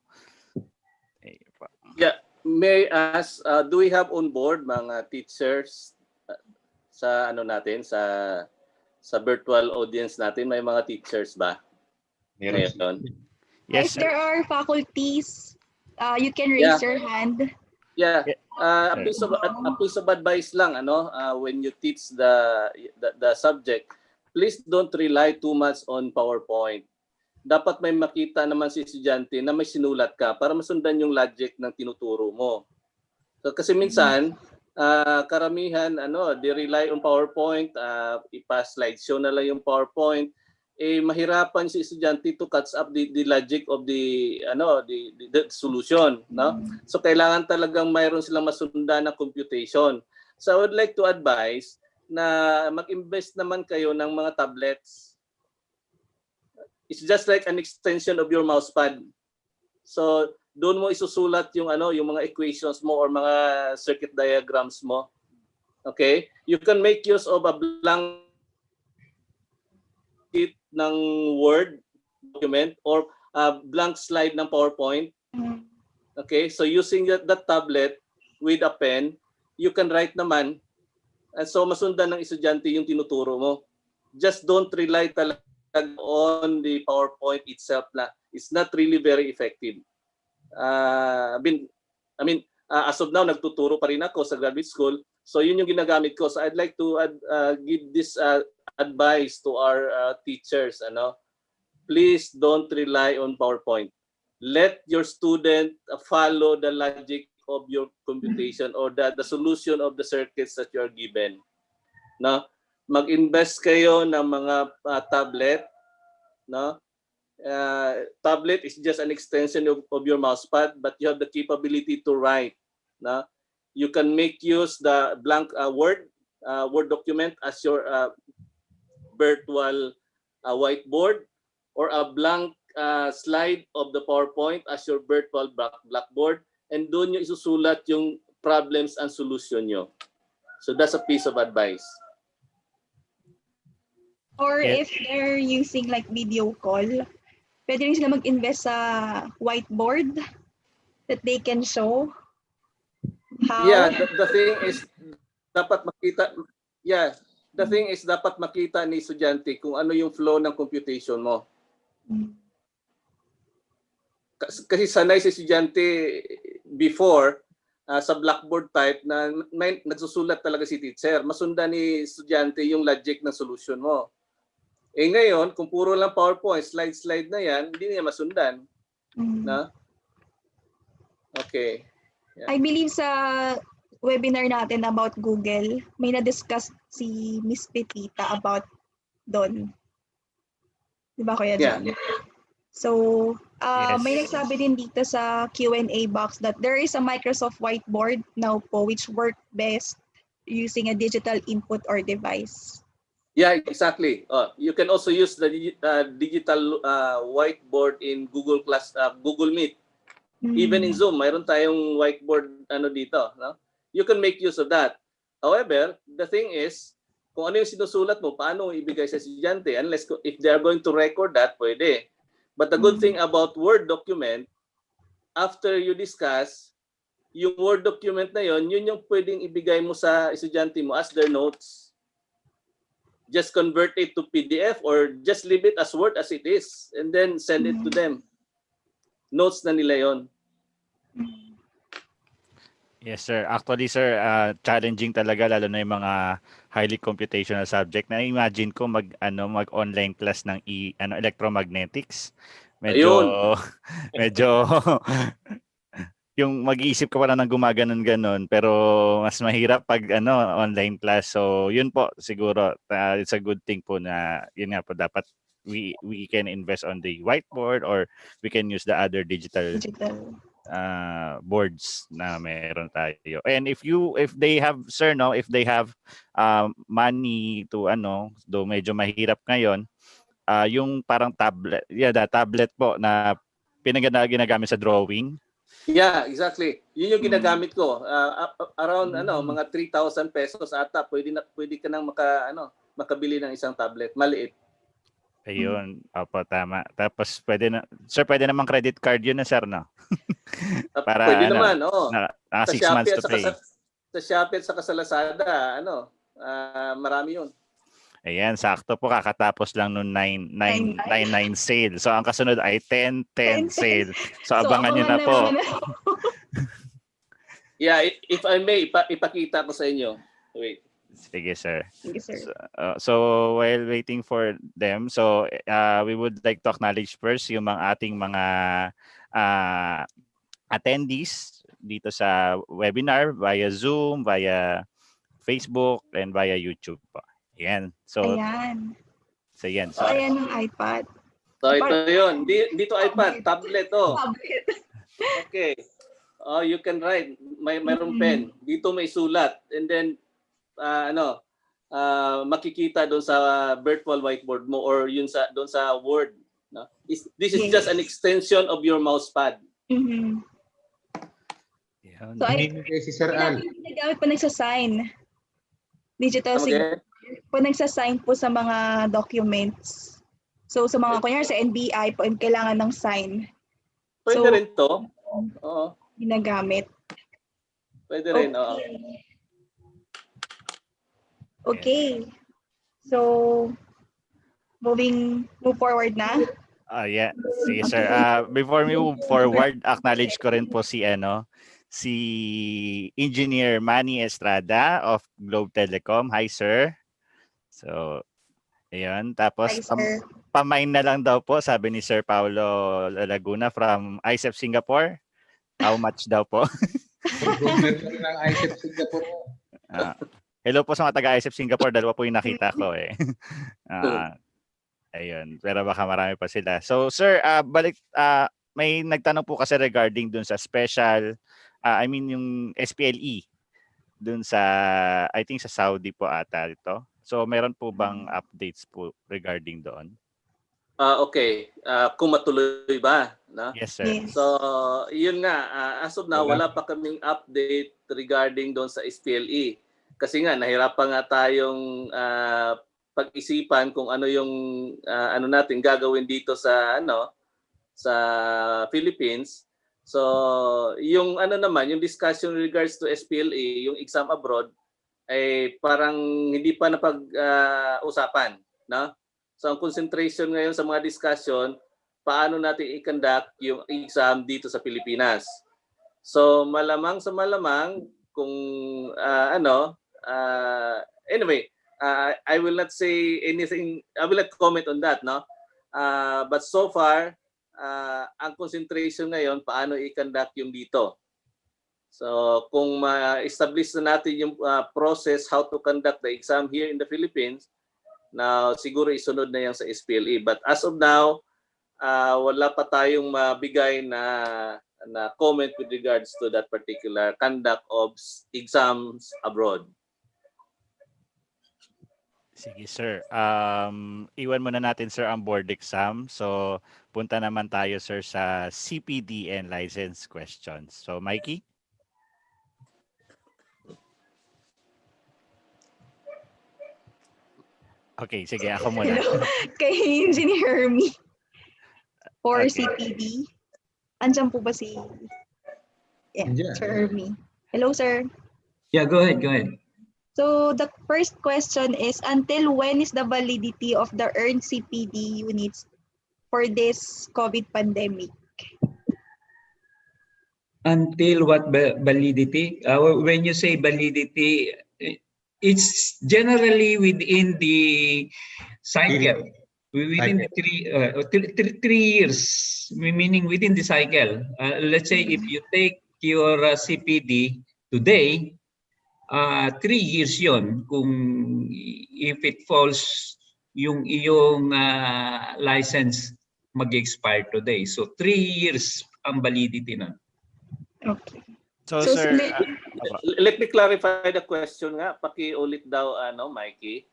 Okay po. Yeah, may I ask, do we have on board mga teachers sa natin, sa virtual audience natin? May mga teachers ba? Meron. Yes, If there are faculties, you can raise your hand. Yeah. A piece of advice lang, when you teach the subject, please don't rely too much on PowerPoint. Dapat may makita naman si estudyante na may sinulat ka para masundan yung logic ng tinuturo mo. So, kasi minsan, karamihan, they rely on PowerPoint, ipa-slideshow na lang yung PowerPoint, mahirapan si estudyante to catch up the logic of the solution, no? So kailangan talagang mayroon silang masundan na computation. So I would like to advise na mag-invest naman kayo ng mga tablets. It's just like an extension of your mousepad. So doon mo isusulat yung yung mga equations mo or mga circuit diagrams mo. Okay? You can make use of a blank sheet ng Word document or a blank slide ng PowerPoint. Okay? So using that tablet with a pen, you can write naman. And so masundan ng estudyante yung tinuturo mo. Just don't rely talaga on the PowerPoint itself na it's not really very effective. As of now, nagtuturo pa rin ako sa graduate school. So yun yung ginagamit ko. So I'd like to give this advice to our teachers. Please don't rely on PowerPoint. Let your student follow the logic of your computation or the solution of the circuits that you are given. No? Mag-invest kayo ng mga tablet. No? Tablet is just an extension of your mousepad, but you have the capability to write. No? You can make use the blank Word document as your virtual whiteboard or a blank slide of the PowerPoint as your virtual blackboard, and doon nyo isusulat yung problems and solution nyo. So that's a piece of advice. Or Yeah. if they're using like video call, pwede rin sila mag-invest sa whiteboard that they can show how. Yeah, the thing is dapat makita the thing is dapat makita ni estudyante kung ano yung flow ng computation mo. Kasi sanay si estudyante before sa blackboard type na may nagsusulat talaga si teacher. Masundan ni estudyante yung logic ng solution mo. Eh ngayon, kung puro lang PowerPoint, slide na yan, hindi niya masundan. Na? Okay. Yeah. I believe sa webinar natin about Google, may na-discuss si Miss Pepita about doon. Di ba, Kuya John? Yeah. So, Yes. may nagsabi din dito sa Q&A box that there is a Microsoft Whiteboard now po which work best using a digital input or device. Yeah, exactly. You can also use the digital whiteboard in Google Meet. Even in Zoom, mayroon tayong whiteboard dito, no? You can make use of that. However, the thing is, kung ano yung sinusulat mo, paano ibigay sa estudyante? Unless if they are going to record that, pwede. But the good thing about Word document, after you discuss, yung Word document na yon, yun yung pwedeng ibigay mo sa estudyante mo as their notes. Just convert it to PDF or just leave it as Word as it is and then send it to them. Notes na nila yon. Yes, sir. Actually, sir, challenging talaga lalo na yung mga highly computational subject. Na imagine ko mag-online class ng electromagnetics. Medyo yung mag-iisip ka pala ng gumaganon-ganon pero mas mahirap pag online class. So, yun po siguro it's a good thing po na yun nga po dapat we can invest on the whiteboard or we can use the other digital boards na meron tayo. And if they have money to though medyo mahirap ngayon, yung parang tablet, tablet po na ginagamit sa drawing. Yeah, exactly. Yun yung ginagamit ko. Around mga 3,000 pesos ata pwede ka nang makabili ng isang tablet, maliit. Ayun, opo, tama. Tapos pwede namang credit card yun na, sir, no? Para pwede naman, oo. Naka 6 months to pay. Sa Shopee at sa Lazada, marami yun. Ayan, sakto po kakatapos lang nung 9.99 sale. So ang kasunod ay 10.10 sale. So abangan niyo na po. Yeah, if I may ipakita ko sa inyo. Wait. Sige, sir. Sige, sir. So while waiting for them, so we would like to acknowledge first yung ating mga attendees dito sa webinar via Zoom, via Facebook, and via YouTube po. Ayan. So ayan. So yan. So ayan yung iPad. So ito yun. Dito iPad, tablet oh. Tablet. Okay. You can write. Mayroong pen. Dito may sulat. And then makikita doon sa virtual whiteboard mo or yun doon sa Word. No? This is just an extension of your mousepad. Mm-hmm. So si Sir Al. Ginagamit pa nagsasign. Digital signature. Po nagsasign po sa mga documents. So sa mga kunyari sa NBI po kailangan ng sign. Pwede rin to. Oo. Ginagamit. Pwede rin, oo. Okay. So move forward na. Yeah. Sige, sir. Before we move forward, acknowledge ko rin po si Engineer Manny Estrada of Globe Telecom. Hi, sir. So, ayun. Tapos, pamain na lang daw po, sabi ni Sir Paulo Laguna from ICEP Singapore. How much daw po? ng ICEP Singapore. Hello po sa mga taga-ICEP Singapore. Dalawa po yung nakita ko eh. Ayun. Pero baka marami pa sila. So, sir, may nagtanong po kasi regarding dun sa special, yung SPLE dun sa, I think sa Saudi po ata ito. So meron po bang updates po regarding doon? Okay. Kung matuloy ba? No? Yes, sir. Yes. So, yun nga. As of now, Wala. wala pa kaming update regarding doon sa SPLE. Kasi nga, nahirapan nga tayong pag-isipan kung ano yung ano natin gagawin dito sa sa Philippines. So, yung ano naman, yung discussion regards to SPLE, yung exam abroad, ay parang hindi pa napag-usapan, no? So ang concentration ngayon sa mga discussion, paano natin i-conduct yung exam dito sa Pilipinas. So malamang sa malamang kung anyway, I will not say anything, I will not comment on that, no? But so far, ang concentration ngayon paano i-conduct yung dito. So kung ma-establish na natin yung process how to conduct the exam here in the Philippines, now siguro isunod na yan sa SPLE. But as of now, wala pa tayong mabigay na comment with regards to that particular conduct of exams abroad. Sige, sir. Iwan muna natin, sir, ang board exam. So punta naman tayo, sir, sa CPD and license questions. So Mikey? Okay, sige, ako muna. Hello, kay Engineer Hermie. For Okay. CPD. Andiyan po ba si Andiyan. Sir Hermie? Hello, sir. Yeah, go ahead, go ahead. So the first question is, until when is the validity of the earned CPD units for this COVID pandemic? Until what validity? When you say validity, it's generally within the cycle. Within the 3 years, meaning within the cycle. Let's say if you take your CPD today, 3 years yon kung if it falls yung iyong license mag-expire today. So 3 years ang validity nun. Okay. So, So, sir, Let me clarify the question nga. Paki-ulit daw, Mikey.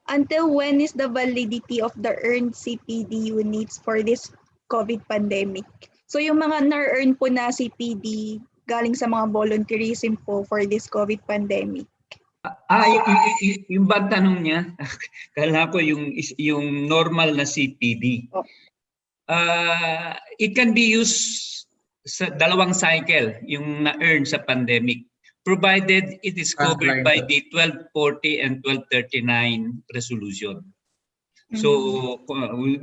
until when is the validity of the earned CPD units for this COVID pandemic? So yung mga na-earn po na CPD galing sa mga volunteerism po for this COVID pandemic. Yung bang tanong niya, kala ko yung normal na CPD. Oh. It can be used sa dalawang cycle, yung na-earn sa pandemic, provided it is covered by the 1240 and 1239 resolution. So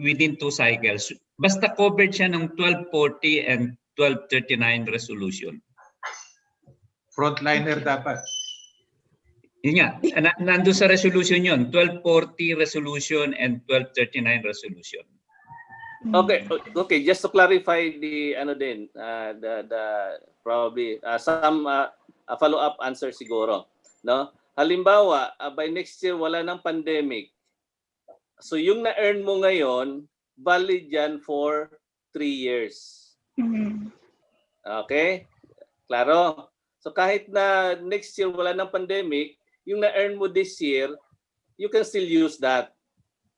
within 2 cycles, basta covered siya ng 1240 and 1239 resolution. Frontliner dapat. Yun nga, nandun sa resolution yun, 1240 resolution and 1239 resolution. Okay, just to clarify the the probably some follow-up answer siguro, no? Halimbawa, by next year wala nang pandemic. So yung na-earn mo ngayon, valid yan for 3 years. Okay? Klaro? So kahit na next year wala nang pandemic, yung na-earn mo this year, you can still use that.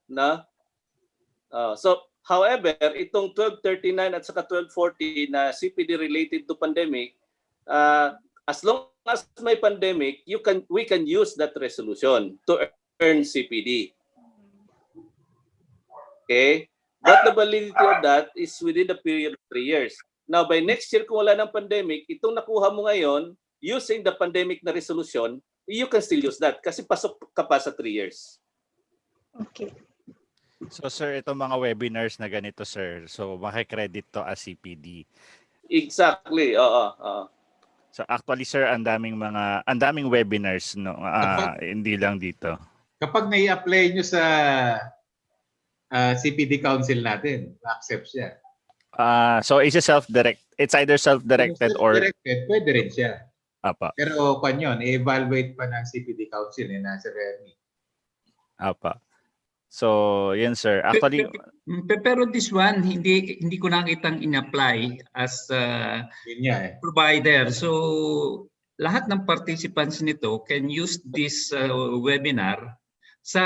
No? So however, itong 1239 at saka 1240 na CPD related to pandemic, as long as may pandemic, we can use that resolution to earn CPD. Okay? But the validity of that is within the period of 3 years. Now, by next year, kung wala ng pandemic, itong nakuha mo ngayon, using the pandemic na resolution, you can still use that kasi pasok ka pa sa 3 years. Okay. So sir, itong mga webinars na ganito, sir, so maki-credit to as CPD. Exactly. Oo. So actually, sir, ang daming webinars, no, hindi lang dito. Kapag nai-apply nyo sa CPD Council natin, accept siya. So it's either self-directed or pwede rin siya. apa. Pero kung yun, i-evaluate pa ng CPD Council nasa Remy. Apa. So, yan sir. Actually, pero this one hindi ko nakitang in-apply as provider. So lahat ng participants nito can use this webinar sa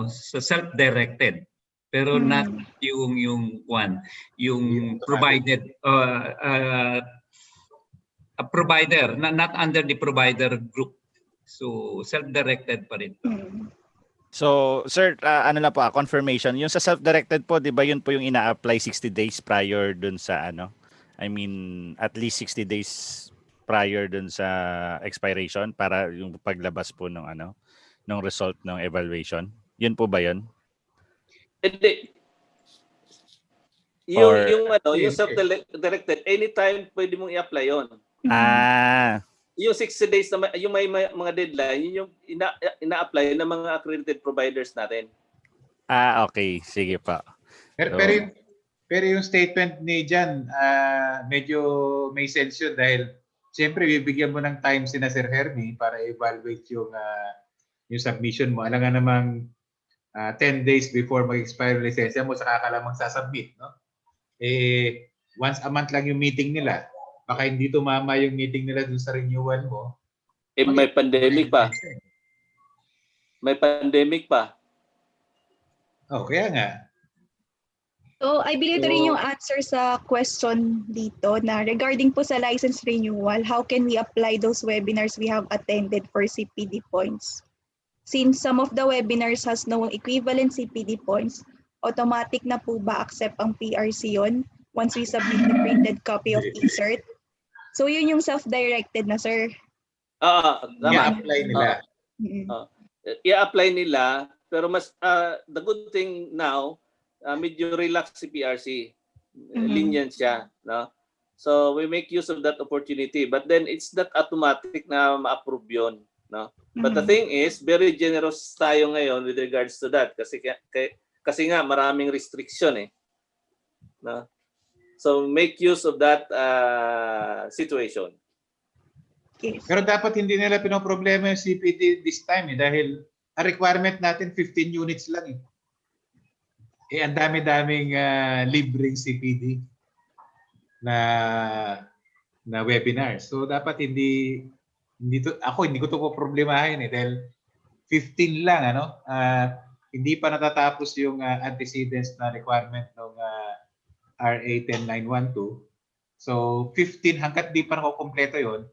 sa self-directed. Pero not yung provided a provider, not under the provider group. So self-directed pa rin. So, sir, ano na po, confirmation. Yung sa self-directed po, 'di ba yun po yung ina-apply 60 days prior dun sa ano? I mean, at least 60 days prior dun sa expiration para yung paglabas po ng ano, ng result ng evaluation. Yun po ba yun? Hindi. Or Yung self-directed, anytime pwede mong i-apply yon. Yung 60 days na yung may mga deadline, yun yung ina-apply ng mga accredited providers natin. Okay. Sige pa. Pero yung statement ni Jan, medyo may sense yun dahil siyempre bibigyan mo ng time si Sir Hermie para evaluate yung submission mo. Alam nga namang 10 days before mag-expire yung lisensya mo, saka ka lang magsasubmit, no? Once a month lang yung meeting nila. Baka hindi tumama yung meeting nila dun sa renewal mo. May pandemic pa. May pandemic pa. Oh, kaya nga. So, I believe rin yung answer sa question dito na regarding po sa license renewal, how can we apply those webinars we have attended for CPD points? Since some of the webinars has no equivalent CPD points, automatic na po ba accept ang PRC yon once we submit the printed copy of e-cert? So, yun yung self-directed na, sir. I-apply nila. I-apply nila, pero mas the good thing now, medyo relax si PRC. Lenient siya, no? So we make use of that opportunity, but then it's not automatic na ma-approve 'yon, no? But the thing is, very generous tayo ngayon with regards to that kasi nga maraming restriction no? So make use of that situation. Yes. Pero dapat hindi nila pinoproblema yung CPD this time dahil ang requirement natin 15 units lang ang dami-daming libreng CPD na webinar. So dapat hindi ko to problemahin dahil 15 lang hindi pa natatapos yung antecedents na requirement ng RA 10912. So 15 hangga't di pa nakukumpleto yon,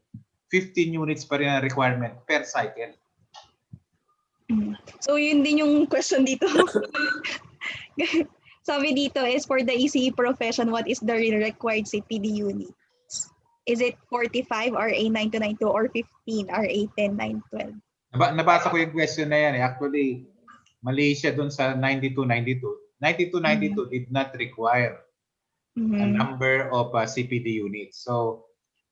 15 units pa rin ang requirement per cycle. So yun din yung question dito. Sabi dito is for the ECE profession, what is the required CPD units? Is it 45 RA 9292 or 15 RA 10912? Nabasa ko yung question na yan. Actually, mali siya dun sa 9292. 9292 did not require a number of CPD units. So,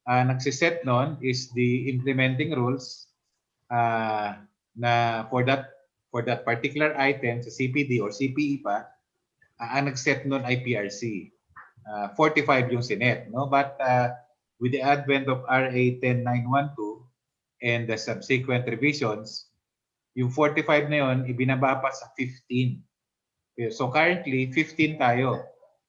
nagsiset nun is the implementing rules na for that particular item sa CPD or CPE pa, ang nag-set nun ay PRC. 45 yung sinet, no? But with the advent of RA 10912 and the subsequent revisions, yung 45 na yun, ibinaba pa sa 15. So currently, 15 tayo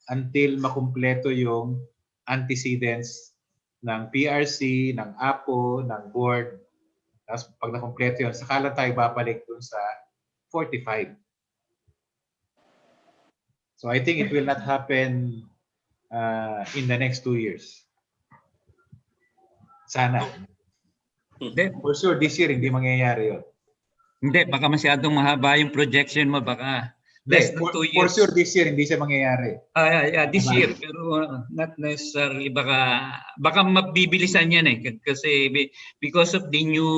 until makumpleto yung antecedents ng PRC, ng APO, ng board. Tapos pag nakumpleto yun, saka lang tayo babalik dun sa 45. So I think it will not happen in the next 2 years. Sana. For sure, this year hindi mangyayari yun. Hindi, baka masyadong mahaba yung projection mo, baka less than 2 years. For sure, this year hindi siya mangyayari. This year, pero not necessarily. Baka mabibilisan yan kasi because of the new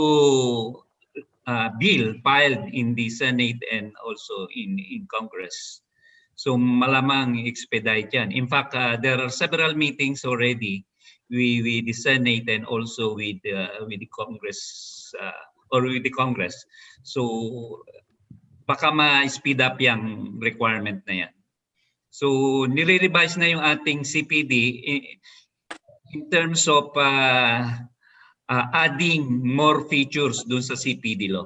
bill filed in the Senate and also in Congress. So malamang expedite yan. In fact, there are several meetings already with the Senate and also with the Congress or with the Congress. So baka ma-speed up yung requirement na yan. So nire-revise na yung ating CPD in terms of adding more features dun sa CPD law.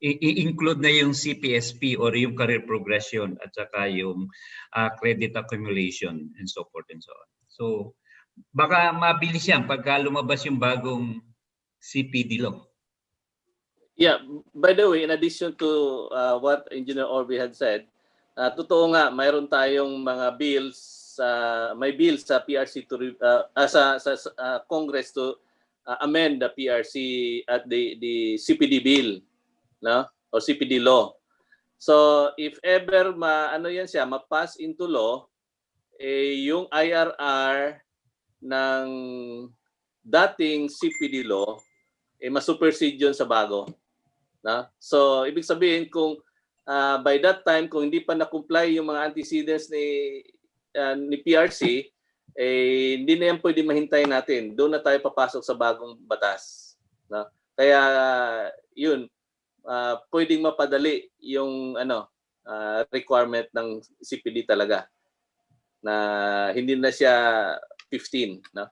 I-include na yung CPSP or yung career progression at saka yung credit accumulation and so forth and so on. So baka mabilis yan pagka lumabas yung bagong CPD law. Yeah, by the way, in addition to what Engineer Orby had said, totoo nga, mayroon tayong mga bills, may bills sa PRC sa Congress to amend the PRC at the CPD bill, no? Or CPD law. So if ever ano yan siya, ma-pass into law, yung IRR ng dating CPD law, ma-supersede yun sa bago. Na? So, ibig sabihin kung by that time, kung hindi pa na-comply yung mga antecedents ni PRC, hindi na yan pwede mahintay natin. Doon na tayo papasok sa bagong batas. Na? Kaya, yun, pwedeng mapadali yung requirement ng CPD talaga na hindi na siya 15. No?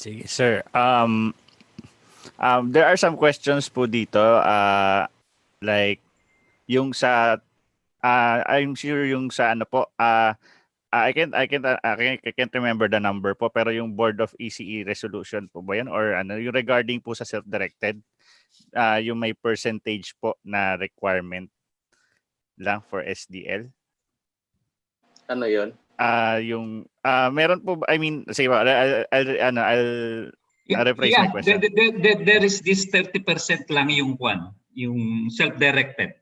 Sige, sir. There are some questions po dito. Like, yung sa, I'm sure yung sa ano po, I can't remember the number po, pero yung Board of ECE resolution po ba yan? Or ano, yung regarding po sa self-directed, yung may percentage po na requirement lang for SDL? Ano yun? Yung meron po I mean say I'll rephrase my Yeah, question. there is this 30% lang yung yung self-directed.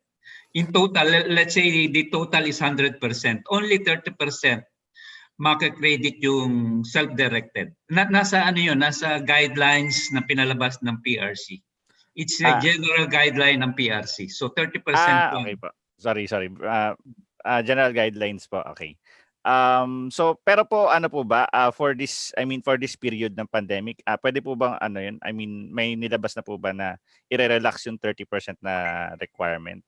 In total, let's say the total is 100%. Only 30% maka-credit yung self-directed. Nasa ano yun, nasa guidelines na pinalabas ng PRC. It's a general guideline ng PRC. So 30% lang. Okay po. Sorry. General guidelines po. Okay. So pero po ano po ba for this period ng pandemic, pwede po bang ano yun? I mean, may nilabas na po ba na i-relax yung 30% na requirement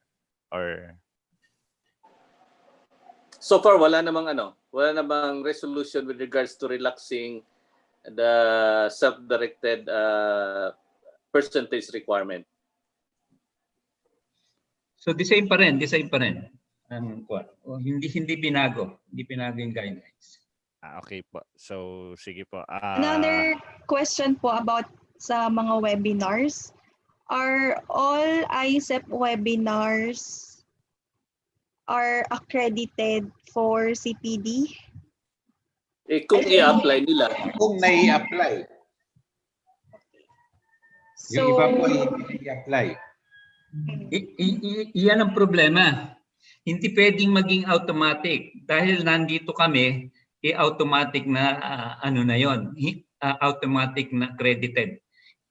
or so far wala namang resolution with regards to relaxing the self-directed percentage requirement. So the same pa rin. Hindi binago yung guidelines. Okay po. So sige po. Another question po about sa mga webinars. Are all ICEP webinars are accredited for CPD? Kung i-apply nila. Kung nai-apply. Yung iba po hindi i-apply. Iyan ang problema. Hindi pwedeng maging automatic dahil nandito kami, automatic na na yon, automatic na credited.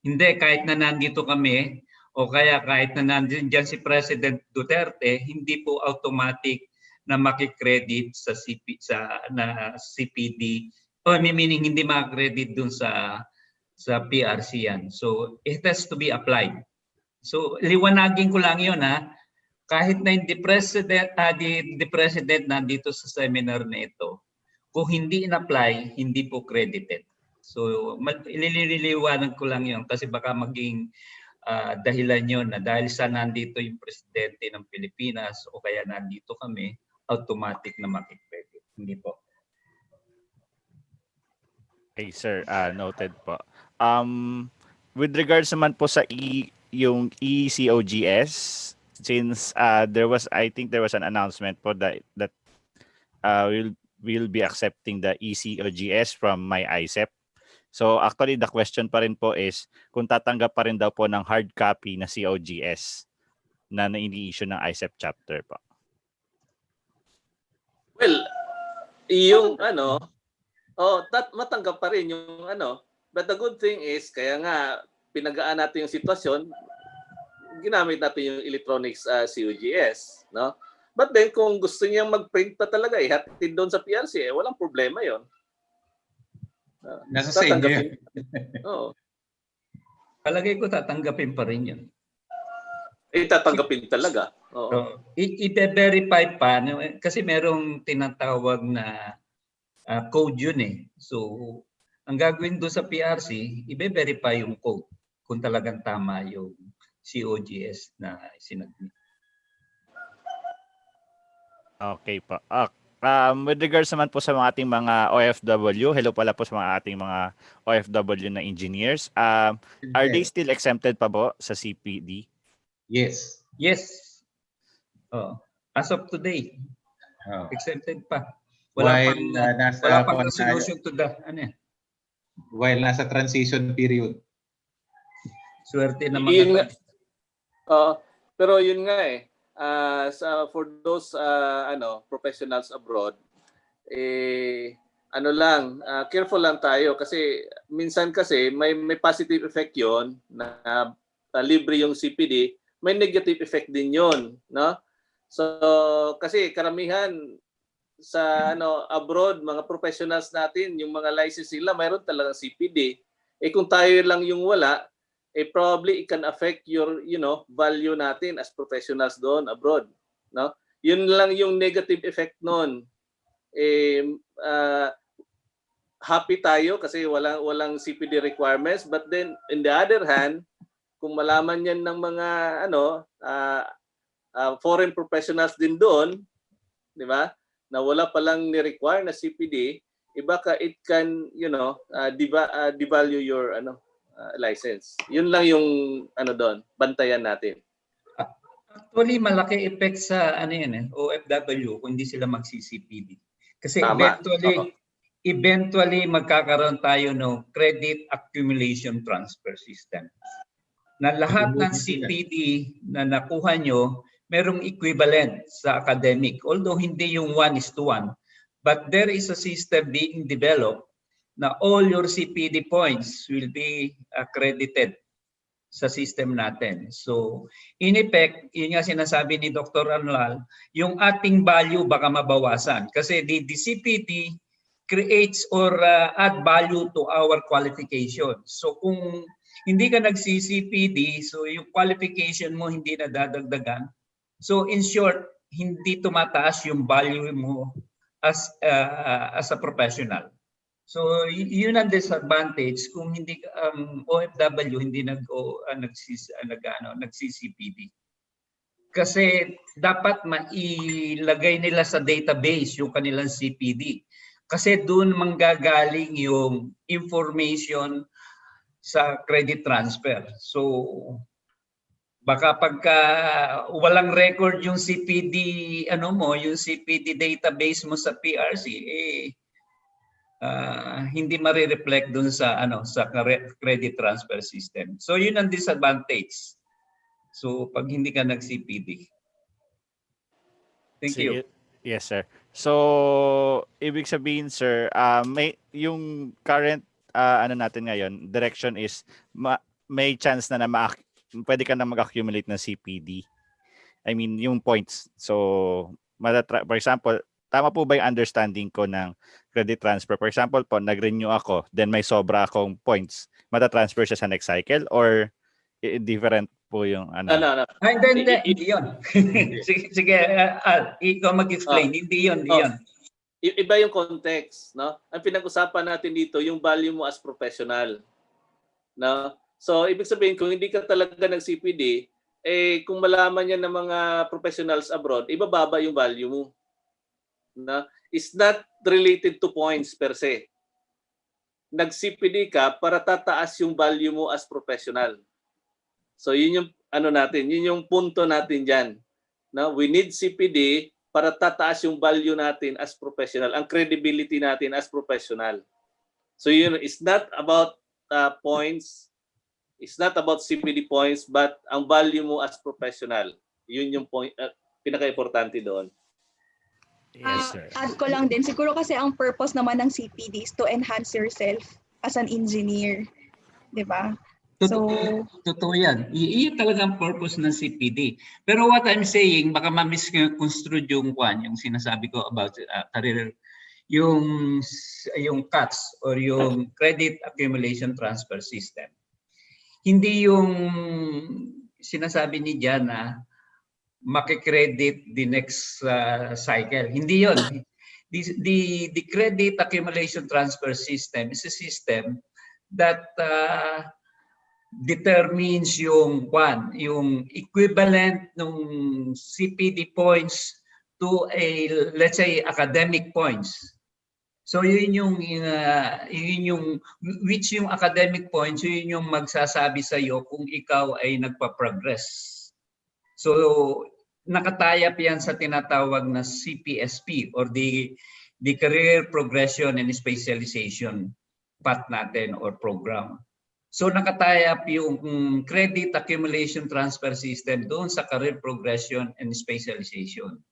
Hindi, kahit na nandito kami o kaya kahit na nandiyan si President Duterte, hindi po automatic na makikredit sa CPD o meaning hindi makakredit dun sa PRC yan. So it has to be applied. So liwanagin ko lang yun kahit na the president nandito sa seminar na ito, kung hindi in-apply, hindi po credited. So ililiwanag ko lang yun kasi baka maging dahilan yun na dahil sa nandito yung presidente ng Pilipinas o kaya nandito kami, automatic na makikredit. Hindi po. Okay, sir. Noted po. With regards naman po sa yung ECOGS, since I think there was an announcement po that we'll be accepting the ECOGS from my ICEP. So actually the question pa rin po is kung tatanggap pa rin daw po ng hard copy na COGS na ini-issue ng ICEP chapter po. Well, yung matanggap pa rin yung but the good thing is kaya nga pinagaan natin yung sitwasyon, ginamit natin yung electronics COGS, no? But then kung gusto niyang mag-print pa talaga hatid doon sa PRC, walang problema 'yon. Nasa sa inyo yun. Oo. Palagay ko tatanggapin pa rin yun. Tatanggapin talaga. Oo. So, i-verify pa kasi merong tinatawag na code yun So, ang gagawin doon sa PRC, i-verify yung code kung talagang tama yung COGS na sinagmi. Okay po. With regards naman po sa mga ating mga OFW, hello pala po sa mga ating mga OFW na engineers. Are they still exempted pa po sa CPD? Yes. Yes. Oh, as of today, Oh. exempted pa. While Wala pang resolution to the while nasa transition period. Swerte na Yun nga. mga Pero yun nga for those professionals abroad, careful lang tayo kasi minsan kasi may positive effect yon na libre yung CPD, may negative effect din yon, no? So kasi karamihan sa abroad, mga professionals natin, yung mga license nila mayroon talagang CPD. Kung tayo lang yung wala, probably it can affect your value natin as professionals doon abroad, no? Yun lang yung negative effect noon. Happy tayo kasi walang CPD requirements, but then in the other hand, kung malaman yan ng mga foreign professionals din doon, di ba, na wala palang ni-require na CPD, baka it can devalue your license. Yun lang yung doon, bantayan natin. Actually, malaki effect sa OFW kung hindi sila magsi-CPD. Kasi Tama. eventually magkakaroon tayo ng credit accumulation transfer system. Na lahat ng CPD na nakuha nyo, merong equivalent sa academic. Although hindi yung 1:1, but there is a system being developed na all your CPD points will be accredited sa system natin. So, in effect, yun nga sinasabi ni Dr. Anlal, yung ating value baka mabawasan. Kasi the CPD creates or add value to our qualification. So, kung hindi ka nagsi-CPD, so yung qualification mo hindi na dadagdagan. So, in short, hindi tumataas yung value mo as a professional. So yun ang disadvantage kung hindi OFW hindi nagsi-CPD. Kasi dapat mailagay nila sa database yung kanilang CPD. Kasi doon manggagaling yung information sa credit transfer. So baka pagka walang record yung CPD yung CPD database mo sa PRC hindi ma-reflect dun sa sa credit transfer system. So yun ang disadvantage. So pag hindi ka nag-CPD. Thank you. Yes, sir. So ibig sabihin, sir, may yung current natin ngayon, direction is may chance na pwede ka na mag-accumulate ng CPD. I mean, yung points. So for example, tama po ba yung understanding ko ng credit transfer? For example po, nag-renew ako, then may sobra akong points. Matatransfer siya sa next cycle or different po yung No. Hindi yun. Sige, ikaw mag-explain. Hindi yun. Iba yung context, no? Ang pinag-usapan natin dito, yung value mo as professional. No? So, ibig sabihin, kung hindi ka talaga nag-CPD, kung malaman yan ng mga professionals abroad, ibababa yung value mo. No? It's not related to points per se. Nag-CPD ka para tataas yung value mo as professional. So yun yung yun yung punto natin diyan. No? We need CPD para tataas yung value natin as professional, ang credibility natin as professional. So yun, it's not about points, it's not about CPD points, but ang value mo as professional. Yun yung point, pinaka-importante doon. Yes, sir. Add ko lang din, siguro kasi ang purpose naman ng CPD is to enhance yourself as an engineer. Diba? Totoo yan. Iyon talaga ang purpose ng CPD. Pero what I'm saying, baka ma-misconstrue yung sinasabi ko about career, yung CATS or yung Credit Accumulation Transfer System. Hindi yung sinasabi ni Jan na makikredit the next cycle. Hindi yun. The Credit Accumulation Transfer System is a system that determines yung equivalent ng CPD points to a, let's say, academic points. So yun yung which yung academic points, yun yung magsasabi sa iyo kung ikaw ay nagpa-progress. So nakatayap yan sa tinatawag na CPSP or the Career Progression and Specialization path natin or program. So nakatayap yung credit accumulation transfer system doon sa career progression and specialization.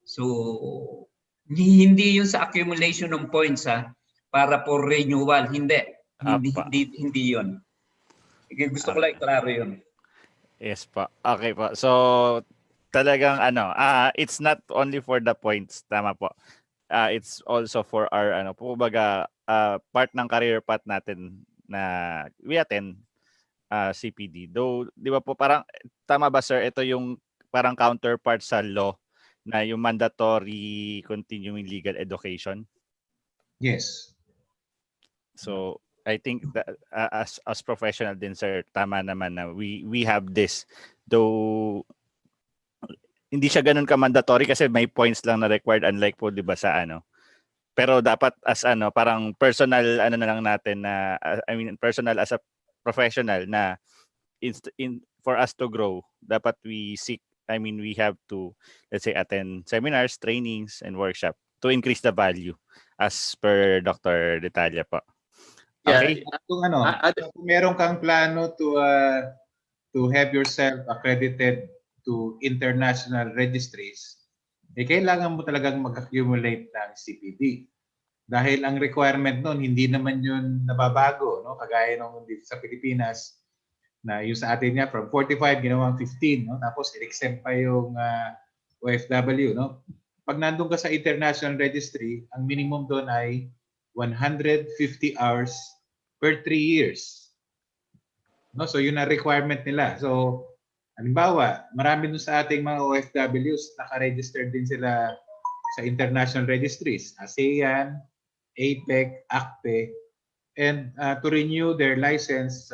So hindi yun sa accumulation ng points para for renewal, hindi yun. Gusto ko lang iklaro yun. Yes pa. Okay po. So talagang it's not only for the points, tama po. It's also for our kumbaga part ng career path natin na we attend CPD. Though, di ba po parang tama ba sir, ito yung parang counterpart sa law na yung mandatory continuing legal education? Yes. So I think that as professional din sir, tama naman na we have this, though hindi siya ganun ka mandatory kasi may points lang na required, unlike po 'di ba sa pero dapat as parang personal na lang natin na personal as a professional na for us to grow, dapat we have to, let's say, attend seminars, trainings, and workshop to increase the value as per Dr. Detalya po. Okay? Kung kung meron kang plano to have yourself accredited to international registries, kailangan mo talagang mag-accumulate ng CPD. Dahil ang requirement noon, hindi naman yun nababago, no? Kagaya nung dito sa Pilipinas, na yung sa atin niya, from 45, ginawang 15, no? Tapos i-exempt pa yung OFW, no? Pag nandun ka sa international registry, ang minimum doon ay 150 hours per 3 years. No? So yun ang requirement nila. So, halimbawa, marami dun sa ating mga OFWs, naka-register din sila sa international registries, ASEAN, APEC, ACPE, and to renew their license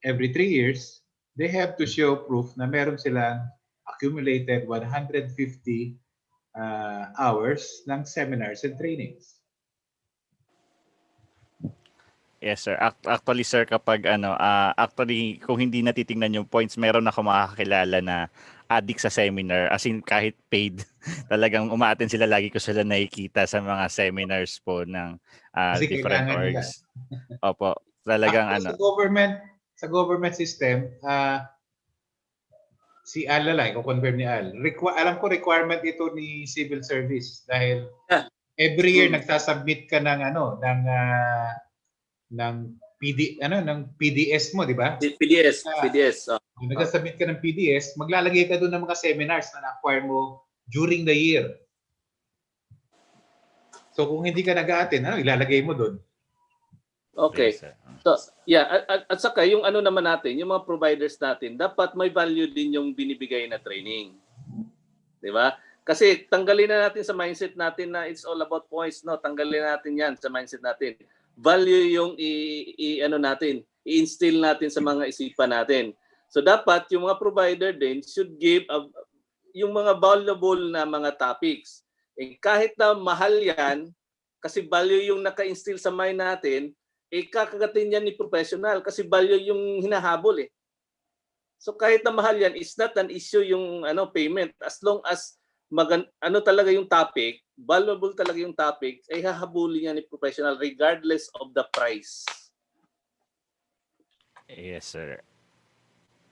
every 3 years, they have to show proof na meron silang accumulated 150 hours ng seminars and trainings. Yes sir. Actually sir, kapag actually kung hindi natitingnan yung points, meron ako makakakilala na addict sa seminar, as in kahit paid. Talagang umaattend sila, lagi ko sila nakikita sa mga seminars po ng different orgs. Opo, talagang sa government system, si Al na lang, i-confirm ni Al. Alam ko requirement ito ni civil service dahil every year nagsasubmit ka ng ng PDS mo, di ba? PDS. Nagsasubmit ka ng PDS, maglalagay ka doon ng mga seminars na na-acquire mo during the year. So kung hindi ka nag-a-attend, ilalagay mo doon. Okay. So, yeah, at saka yung naman natin, yung mga providers natin, dapat may value din yung binibigay na training. 'Di ba? Kasi tanggalin na natin sa mindset natin na it's all about points, no? Tanggalin natin 'yan sa mindset natin. Value yung i-instill natin sa mga isipan natin. So dapat yung mga provider din should give yung mga valuable na mga topics. Kahit na mahal 'yan, kasi value yung naka-instill sa mind natin, kakagatin yan ni professional kasi value yung hinahabol eh. So kahit na mahal yan, it's not an issue yung payment, as long as talaga yung topic, valuable talaga yung topic, ay hahabulin yan ni professional regardless of the price. Yes sir.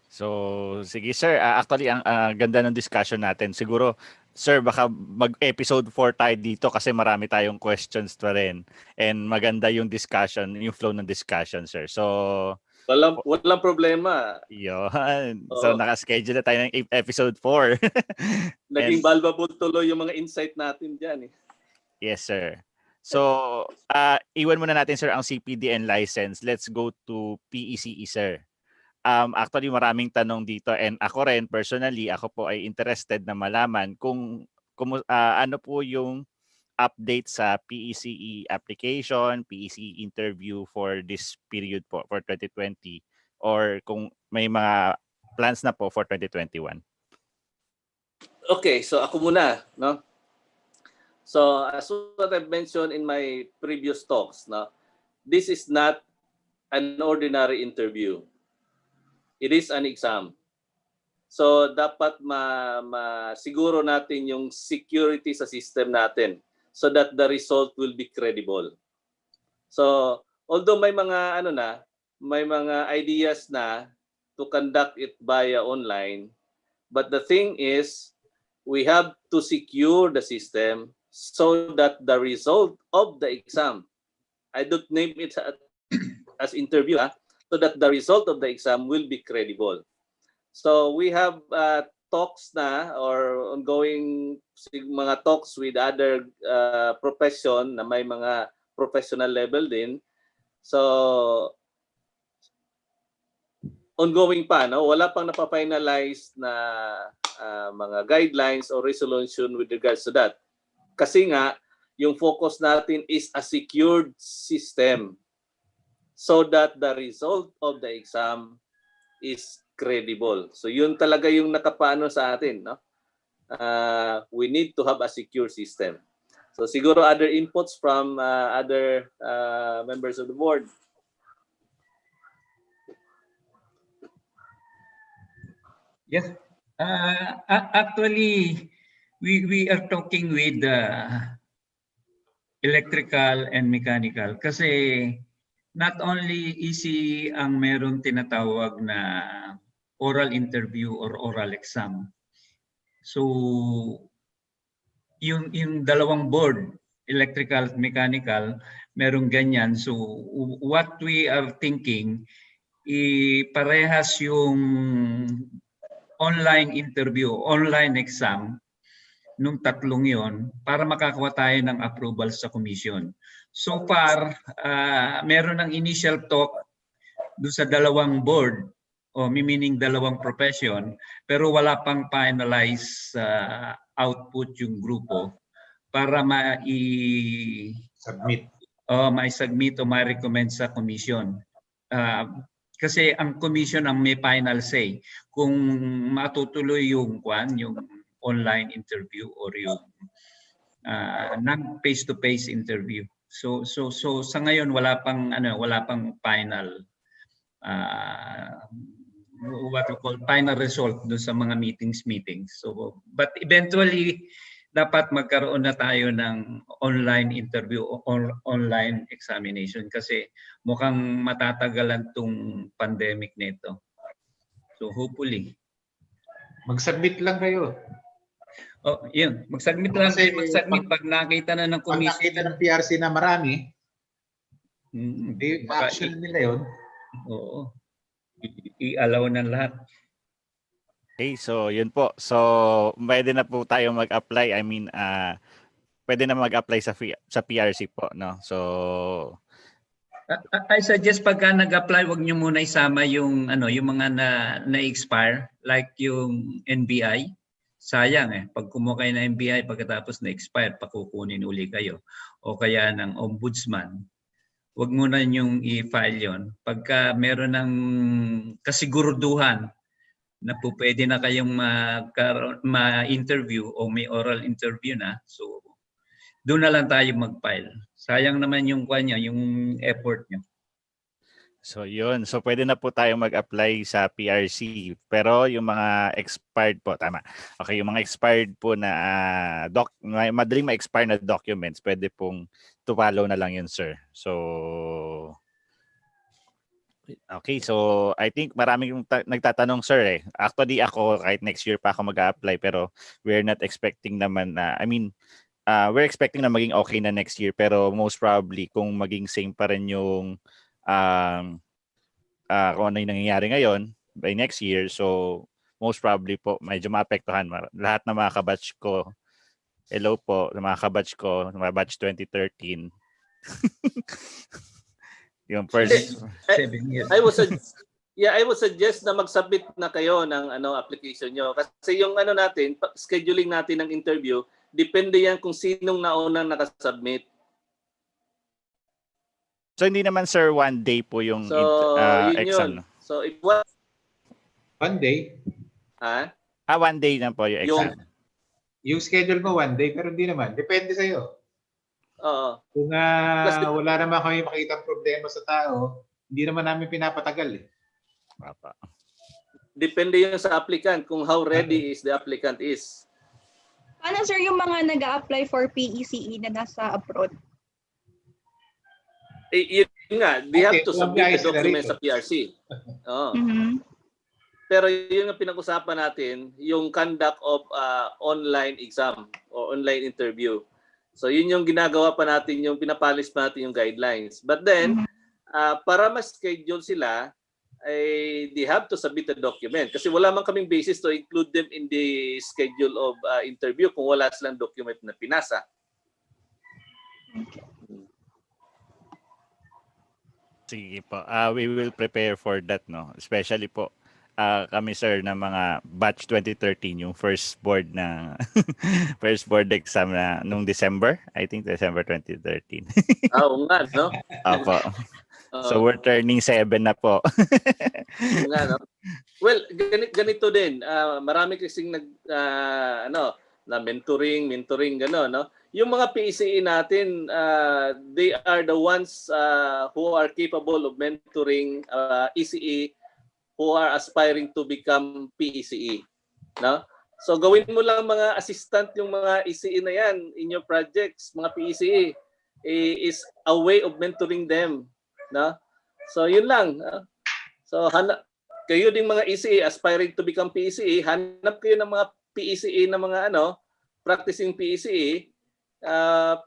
So sige sir, actually ang ganda ng discussion natin. Siguro sir, baka mag-episode 4 tayo dito kasi marami tayong questions pa rin. And maganda yung discussion, yung flow ng discussion, sir. So, walang problema. Yun. So, naka-schedule na tayo ng episode 4. Naging valuable tuloy yung mga insight natin dyan. Yes, sir. So, iwan muna natin, sir, ang CPD and license. Let's go to PECE, sir. Actually maraming tanong dito, and ako rin personally, ako po ay interested na malaman kung ano po yung update sa PECE application, PECE interview for this period po for 2020, or kung may mga plans na po for 2021. Okay, so ako muna, no? So as what I've mentioned in my previous talks, no, this is not an ordinary interview. It is an exam. So dapat siguro natin yung security sa system natin so that the result will be credible. So although may mga ideas na to conduct it via online, but the thing is we have to secure the system so that the result of the exam, I don't name it as interview, so that the result of the exam will be credible. So we have talks na or ongoing mga talks with other profession na may mga professional level din. So ongoing pa, no? Wala pang napafinalize na mga guidelines or resolution with regards to that. Kasi nga, yung focus natin is a secured system so that the result of the exam is credible. So yun talaga yung nakapaano sa atin, no? We need to have a secure system. So siguro other inputs from other members of the board. Yes. Actually, we are talking with electrical and mechanical kasi not only ECE ang meron tinatawag na oral interview or oral exam. So, yung dalawang board, electrical at mechanical, merong ganyan. So, what we are thinking, parehas yung online interview, online exam, nung tatlong yon para makakuha tayo ng approval sa commission. So far, meron ng initial talk doon sa dalawang board, o meaning dalawang profession, pero wala pang finalize output yung grupo para Submit. mai-submit o mai-recommend sa commission. Kasi ang commission ang may final say kung matutuloy yung online interview or yung non face-to-face interview. So sa ngayon wala pang final what we call final result do sa mga meetings. So but eventually dapat magkaroon na tayo ng online interview or online examination kasi mukhang matatagalan tong pandemic nito. So hopefully. Mag-submit lang kayo. Oh, yun. Mag-submit lang kayo. Mag-submit pag nakita na ng commission. Pag nakita ng PRC na marami, action nila yun. Oo. I-allow ng lahat. Okay, so yun po. So pwede na po tayo mag-apply. I mean, pwede na mag-apply sa PRC po, no? So I suggest pagka nag-apply, wag niyo muna isama yung yung mga na-expire like yung NBI. Sayang pag kumuha kayo ng NBI pagkatapos na-expire, pakukunin uli kayo. O kaya ng ombudsman. Wag muna yung i-file yon. Pagka meron ng kasiguruduhan na po pwede na kayong ma-interview o may oral interview na, so doon na lang tayo mag-file. Sayang naman yung yung effort nyo. so yun. So pwede na po tayo mag-apply sa PRC. Pero yung mga expired po, tama. Okay, yung mga expired po na madaling ma-expire na documents, pwede pong to follow na lang yun, sir. So okay, so I think maraming nagtatanong, sir Actually ako kahit next year pa ako mag-a-apply pero we're not expecting naman na we're expecting na maging okay na next year pero most probably kung maging same pa rin yung kung ano yung nangyayari ngayon by next year, so most probably po medyo maapektuhan lahat ng mga kabatch ko. Hello po sa mga kabatch ko, mga batch 2013. Yung first 7 years. I would suggest na mag-submit na kayo ng application nyo kasi yung natin, scheduling natin ng interview, depende yan kung sinong naunang nakasubmit. So hindi naman, sir, one day po yung exam. Yun. So if one day. Ha? One day na po yung exam. Yung schedule mo one day, pero hindi naman. Depende sa'yo. Oo. Kung Kasi wala naman kami makita problema sa tao, hindi naman namin pinapatagal eh. Apa. depende yun sa applicant kung how ready is the applicant is. Paano sir yung mga nag-a-apply for PECE na nasa abroad? Yun nga, they have Okay, to kung submit apply the sila documents rito. sa PRC. Oo. Mhm. Pero yun ang pinag-usapan natin, yung conduct of online exam or online interview. So yun yung ginagawa pa natin, yung pinapalis pa natin yung guidelines. But then, para ma-schedule sila, they have to submit a document. Kasi wala man kaming basis to include them in the schedule of interview kung wala silang document na pinasa. Okay. Sige po. We will prepare for that, no? Especially po kami sir na mga batch 2013 yung first board na first board exam na nung December, I think December 2013. Oo nga, no? Apo. So we're turning 7 na po. Oo nga, no? Well, ganito din. Marami kasing na mentoring gano'n, no? Yung mga PECE natin, they are the ones who are capable of mentoring ECE who are aspiring to become PECE, no? So gawin mo lang mga assistant yung mga ECE na yan in your projects, mga PECE is a way of mentoring them, no? So yun lang. So kayo ding mga ECE aspiring to become PECE, hanap kayo ng mga PECE na mga practicing PECE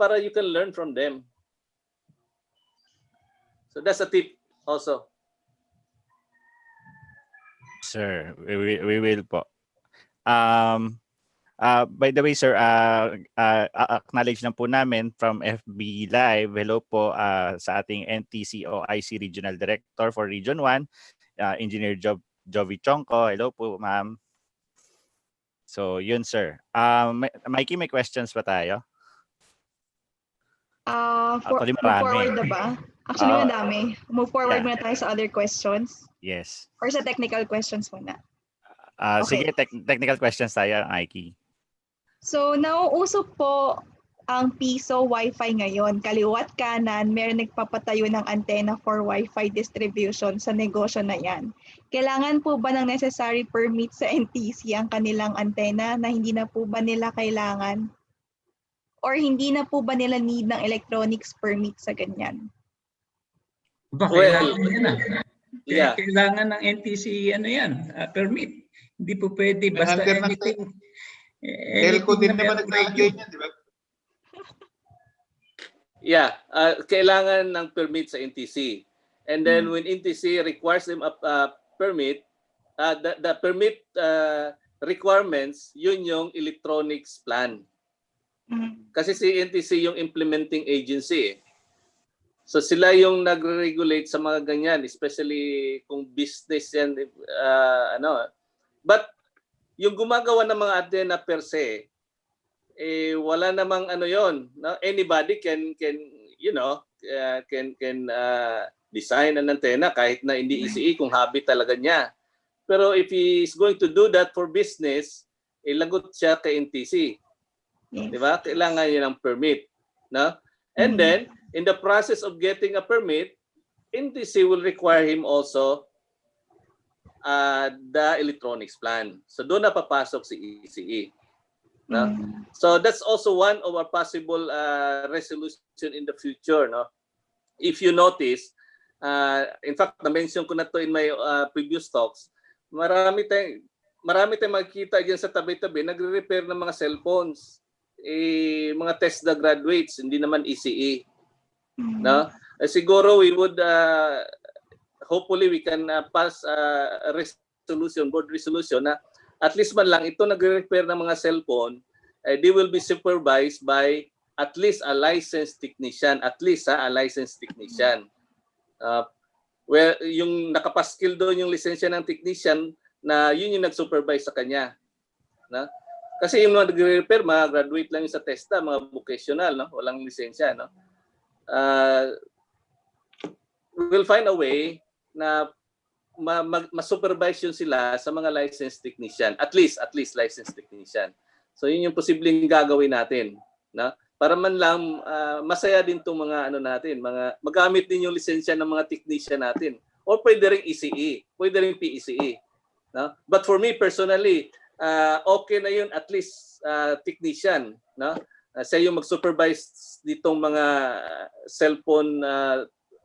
para you can learn from them. So that's a tip also. Sir, we will po. By the way, sir, acknowledge na po namin from FB Live. Hello po sa ating NTC OIC Regional Director for Region 1, Engineer Jovi Chongko. Hello po, ma'am. So, yun, sir. Mikey, may questions pa tayo? Actually, Move marami. forward na ba? Actually, madami. Move forward muna tayo sa other questions. Yes. Or sa technical questions muna. Sige, technical questions tayo, Mikey. So, nauuso po ang piso Wi-Fi ngayon. Kaliwat kanan, meron nagpapatayo ng antenna for Wi-Fi distribution sa negosyo na yan. Kailangan po ba ng necessary permit sa NTC ang kanilang antenna na hindi na po ba nila kailangan? Or hindi na po ba nila need ng electronics permit sa ganyan? Kailangan yan Yeah. Kailangan ng NTC permit. Hindi po pwede basta anything. Telco din naman nag-radio niyan, di ba? Yeah, kailangan ng permit sa NTC. And then when NTC requires them a permit, the permit requirements, yun yung electronics plan. Kasi si NTC yung implementing agency. So sila yung nagre-regulate sa mga ganyan, especially kung business yan, But yung gumagawa ng mga antenna per se, wala namang yon. No? Anybody can design an antenna kahit na hindi ECE kung hobby talaga niya. Pero if he is going to do that for business, lagot siya kay NTC. Yes. Di ba? Kailangan niya ng permit, no? And then in the process of getting a permit, NTC will require him also the electronics plan. So doon na papasok si ECE. No? So that's also one of our possible resolution in the future. No? If you notice, in fact, na-mention ko na to in my previous talks, marami tayong makikita dyan sa tabi-tabi, nagre-repair ng mga cellphones. Mga TESDA graduates, hindi naman ECE. No? Siguro we would hopefully we can pass a board resolution na at least man lang ito nagre-repair ng mga cellphone, they will be supervised by at least a licensed technician, where yung nakapaskil doon yung lisensya ng technician na yun yung nag-supervise sa kanya. No? Kasi yung mga nagre-repair, mga graduate lang yung sa TESDA, mga vocational, no? Walang lisensya. No? We'll find a way na ma-supervise yun sila sa mga licensed technician. At least licensed technician. So yun yung posibleng gagawin natin, no? Para man lang masaya din tong mga ano natin, mga magamit din yung lisensya ng mga technician natin. O pwede ring ECE, pwede ring PECE, no? But for me personally, okay na yun at least technician, no? Siya yung mag-supervise ditong mga cellphone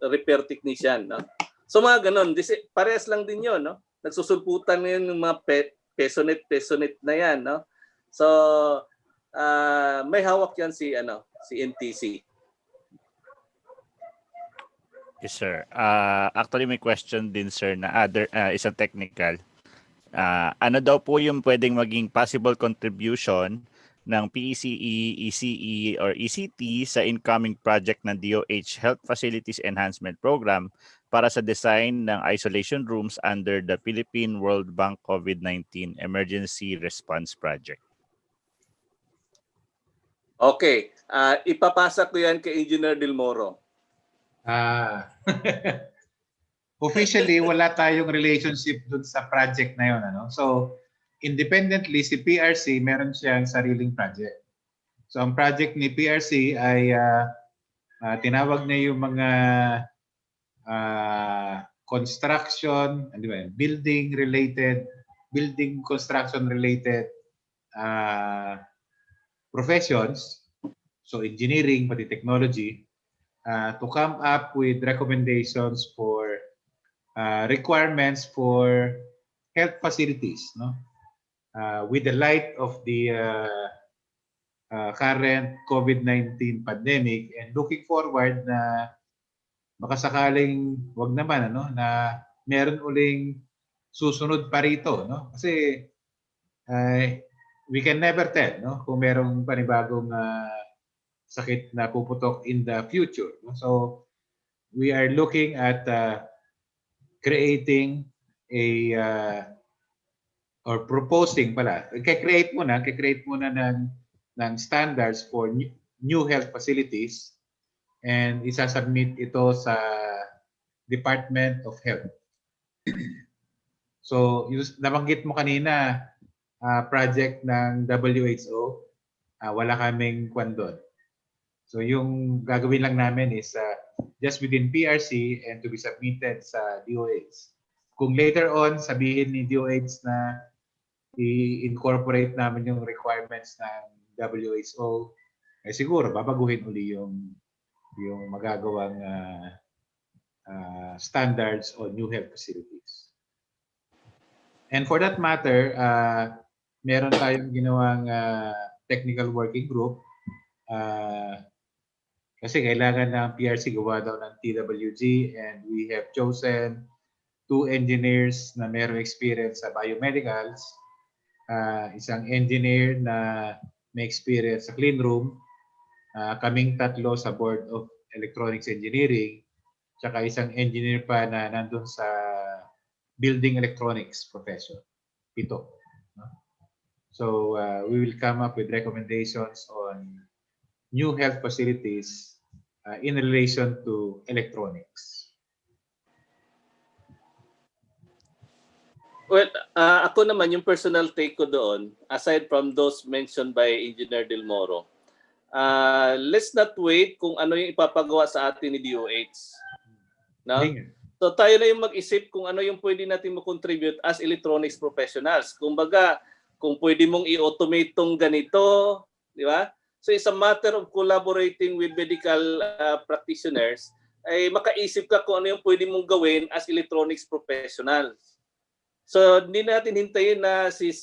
repair technician, no? So mga ganun, parehas lang din yun, no? Nagsusulputan na yun yung mga pesonet na yan, no? So may hawak yan si NTC. Yes, sir. Actually, may question din, sir, na isang technical. Ano daw po yung pwedeng maging possible contribution ng PECE, ECE, or ECT sa incoming project ng DOH Health Facilities Enhancement Program para sa design ng isolation rooms under the Philippine World Bank COVID-19 Emergency Response Project? Okay. Ipapasa ko yan kay Engineer Del Moro. Officially, wala tayong relationship dun sa project na yun. So, independently, si PRC, meron siyang sariling project. So, ang project ni PRC ay tinawag niya yung mga construction, building construction related professions, so engineering, pati technology, to come up with recommendations for requirements for health facilities, no? With the light of the current COVID-19 pandemic, and looking forward na baka sakaling wag naman na meron uling susunod pa rito, no? Kasi we can never tell, no, kung merong panibagong sakit na puputok in the future, no? So we are looking at creating or proposing pala. Kikreate muna ng standards for new health facilities, and isasubmit ito sa Department of Health. So, nabanggit mo kanina, project ng WHO, wala kaming kwan doon. So, yung gagawin lang namin is just within PRC and to be submitted sa DOH. Kung later on, sabihin ni DOH na i-incorporate namin yung requirements ng WHO, siguro babaguhin uli yung magagawang standards on new health facilities. And for that matter, meron tayong ginawang technical working group kasi kailangan ng PRC gawa daw ng TWG, and we have chosen 2 engineers na merong experience sa biomedicals, isang engineer na may experience sa clean room, kaming 3 sa Board of Electronics Engineering, tsaka isang engineer pa na nandun sa building electronics profession. 7. So we will come up with recommendations on new health facilities in relation to electronics. Well, ako naman, yung personal take ko doon, aside from those mentioned by Engineer Del Moro, let's not wait kung ano yung ipapagawa sa atin ni DOH. No? So tayo na yung mag-isip kung ano yung pwede natin mag-contribute as electronics professionals. Kumbaga, kung pwede mong i-automate tong ganito, di ba? So it's a matter of collaborating with medical practitioners, ay makaisip ka kung ano yung pwede mong gawin as electronics professionals. So hindi natin hintayin na si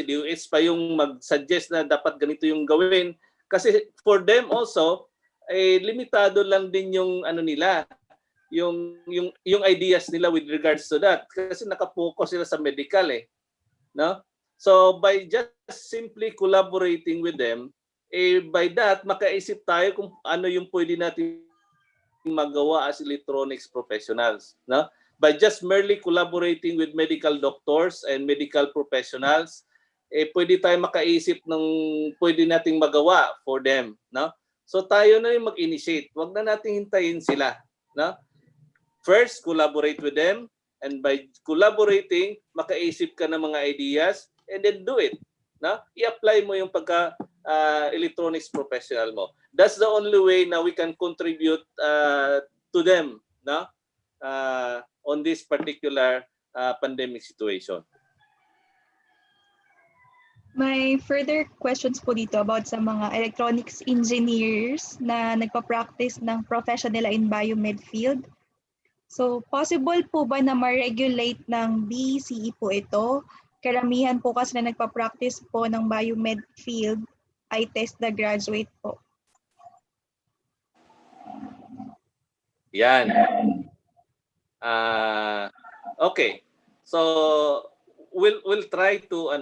DOH pa yung mag-suggest na dapat ganito yung gawin, kasi for them also limitado lang din yung nila, yung ideas nila with regards to that, kasi nakapokus sila sa medical no? So by just simply collaborating with them, by that makaisip tayo kung ano yung pwede natin magawa as electronics professionals, no? By just merely collaborating with medical doctors and medical professionals, pwede tayo makaisip ng pwede nating magawa for them, no? So tayo na yung mag-initiate. Wag na nating hintayin sila, no? First, collaborate with them, and by collaborating, makaisip ka ng mga ideas and then do it, na i-apply mo yung pagka electronics professional mo. That's the only way na we can contribute to them, no? On this particular pandemic situation. May further questions po dito about sa mga electronics engineers na nagpa-practice ng profession nila in biomed field. So, possible po ba na ma-regulate ng BECE po ito? Karamihan po kasi na nagpa-practice po ng biomed field ay test the graduate po. Yan. Okay. So we'll try to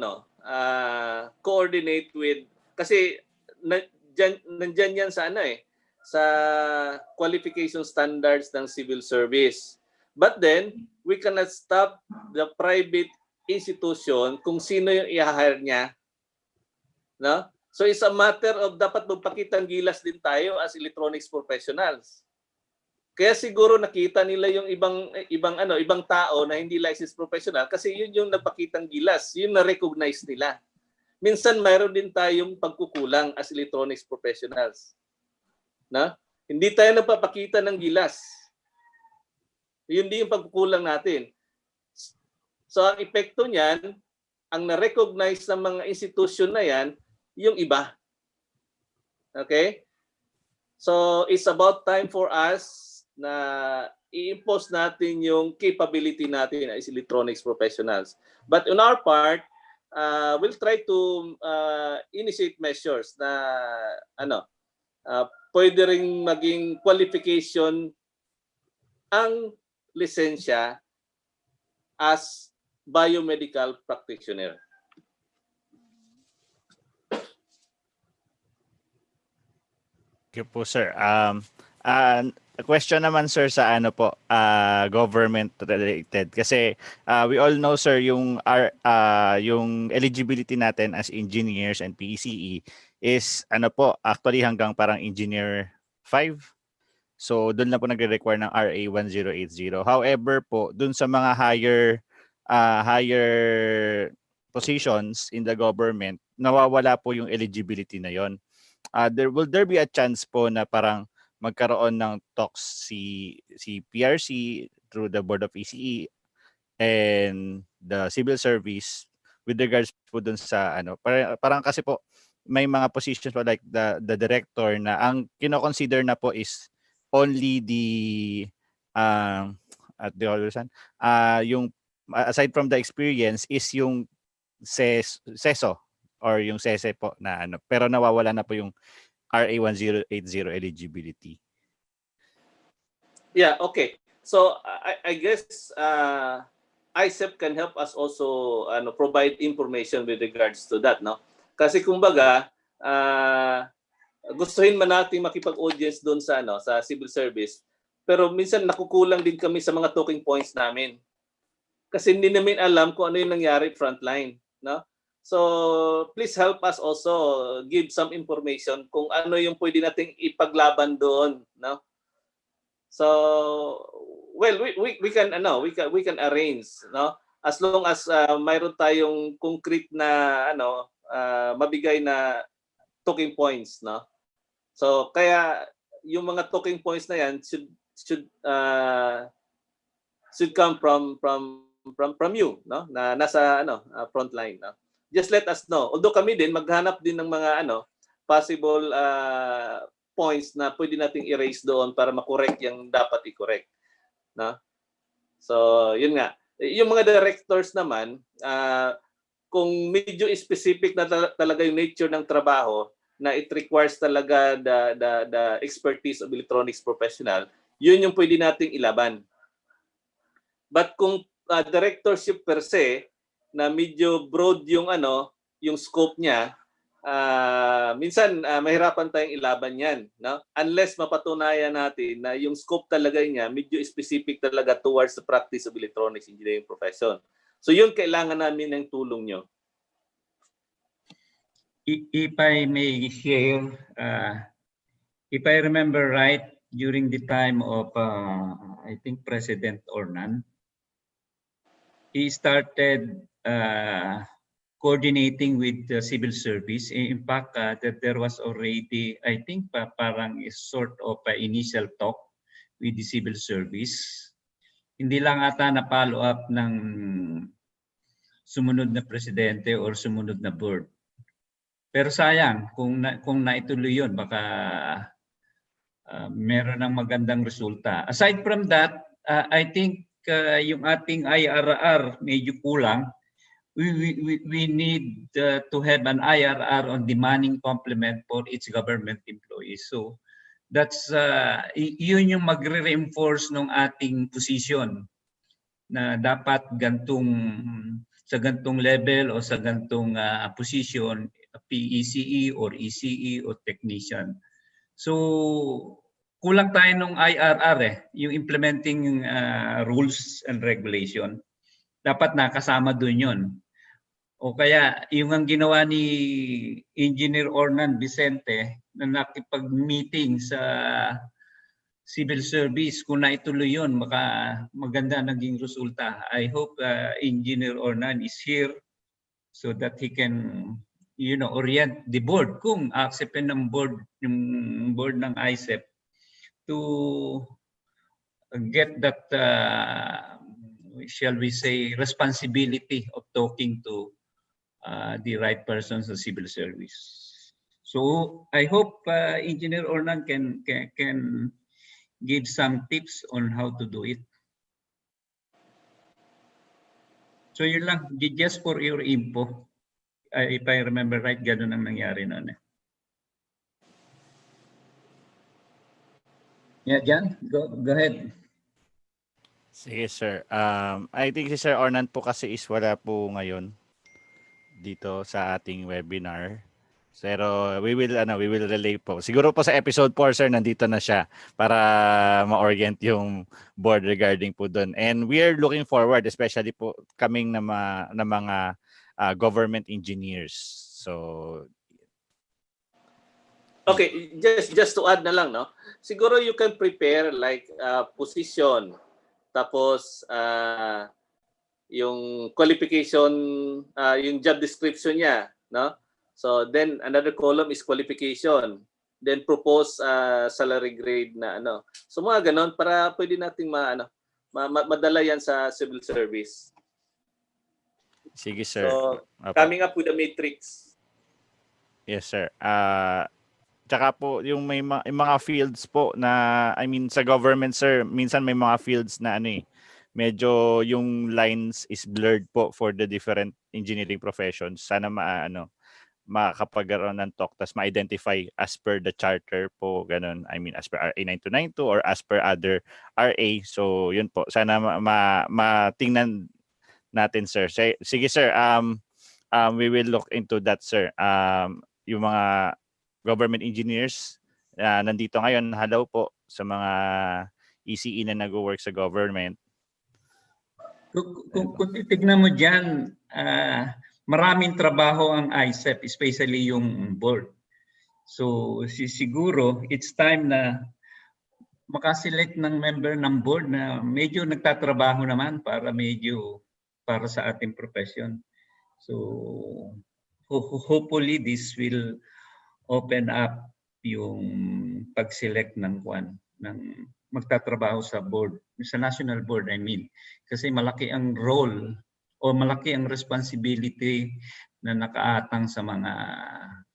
coordinate with, kasi nandiyan yan sa sa qualification standards ng civil service. But then we cannot stop the private institution kung sino yung i-hire niya. No? So it's a matter of dapat magpakitang gilas din tayo as electronics professionals. Kaya siguro nakita nila yung ibang tao na hindi licensed professional kasi yun yung nagpakitang gilas, yun na recognize nila. Minsan mayroon din tayong pagkukulang as electronics professionals. Na? Hindi tayo nagpapakita ng gilas. Yun din yung pagkukulang natin. So ang epekto niyan, ang na-recognize ng mga institusyon na yan, yung iba. Okay? So it's about time for us na i-impose natin yung capability natin as electronics professionals. But on our part, we'll try to initiate measures na pwede ring maging qualification ang lisensya as biomedical practitioner. Thank you po, sir. Question naman, sir, sa government related, kasi we all know, sir, yung eligibility natin as engineers and PECE is actually hanggang parang engineer 5. So doon na po nagre-require ng RA 1080. However po, doon sa mga higher positions in the government, nawawala po yung eligibility na yon. Will there be a chance po na parang magkaroon ng talks si PRC through the Board of ECE and the civil service with regards po dun sa parang kasi po may mga positions po like the director na ang kino-consider na po is only the yung aside from the experience is yung seso or yung sese po na pero nawawala na po yung RA 1080 eligibility. Yeah, okay. So I guess ICEP can help us also provide information with regards to that, no? Kasi kumbaga gustuhin man natin makipag-audience doon sa sa civil service, pero minsan nakukulang din kami sa mga talking points namin. Kasi hindi namin alam kung ano yung nangyari frontline, no? So please help us also give some information kung ano yung pwede nating ipaglaban doon, no? So well, we can arrange, no? As long as mayroon tayong concrete na mabigay na talking points, no? So kaya yung mga talking points na yan should come from you, no? Na nasa front line, no? Just let us know. Although kami din maghanap din ng mga possible points na pwede nating erase doon para ma-correct yung dapat i-correct, no? So, yun nga. Yung mga directors naman, kung medyo specific na talaga yung nature ng trabaho na it requires talaga the expertise of electronics professional, yun yung pwede nating ilaban. But kung directorship per se na medyo broad yung yung scope niya, minsan mahirapan tayong ilaban yan, no? Unless mapatunayan natin na yung scope talaga niya medyo specific talaga towards the practice of electronics engineering profession. So yun kailangan namin ng tulong nyo. If I may share, if I remember right, during the time of I think President Ornan, he started coordinating with the civil service. In fact, that there was already, I think, parang a sort of initial talk with the civil service. Hindi lang ata na follow up ng sumunod na presidente or sumunod na board. Pero sayang, kung naituloy yun, baka meron ng magandang resulta. Aside from that, I think yung ating IRR medyo kulang. We need to have an IRR on demanding complement for each government employees. So that's yun yung magre-reinforce ng ating position na dapat sa gantong level o sa gantong position, PECE or ECE or technician. So kulang tayo ng IRR yung implementing rules and regulation. Dapat nakasama doon yun. O kaya yung ang ginawa ni Engineer Ornan Vicente na nakipag-meeting sa civil service, kung naituloy yun, maganda naging resulta. I hope Engineer Ornan is here so that he can orient the board kung acceptin ng board, yung board ng ICEP to get that shall we say responsibility of talking to the right persons in civil service. So I hope Engineer Ornan can give some tips on how to do it. So yun lang, just for your info. If I remember right, ganun ang nangyari noon. Yeah, Jan, go ahead. Sige, sir. I think si Sir Ornan po kasi is wala po ngayon dito sa ating webinar. Pero we will relay po. Siguro po sa episode 4, sir, nandito na siya para ma-orient yung board regarding po doon. And we are looking forward, especially po kaming na mga government engineers. So Okay, just to add na lang, no? Siguro you can prepare like position, tapos yung qualification, yung job description niya, no? So then another column is qualification, then propose salary grade na ano. So mga ganon para pwede nating madala yan sa civil service. sige, sir. So coming up with a matrix. Yes, sir. Tsaka po yung may mga fields po na sa government, sir, minsan may mga fields na medyo yung lines is blurred po for the different engineering professions. Sana makakapagkaroon ng talk tas ma-identify as per the charter po, ganun. As per RA 9292 or as per other RA. So yun po. Sana matingnan natin, sir. Sige, sir. We will look into that, sir. Yung mga government engineers nandito ngayon, hello po sa mga ECE na nag-work sa government. Kung titignan mo dyan, maraming trabaho ang ICEP, especially yung board. So siguro, it's time na makaselect ng member ng board na medyo nagtatrabaho naman para sa ating profession. So hopefully this will open up yung pag-select ng magtatrabaho sa board, sa national board, kasi malaki ang role o malaki ang responsibility na nakaatang sa mga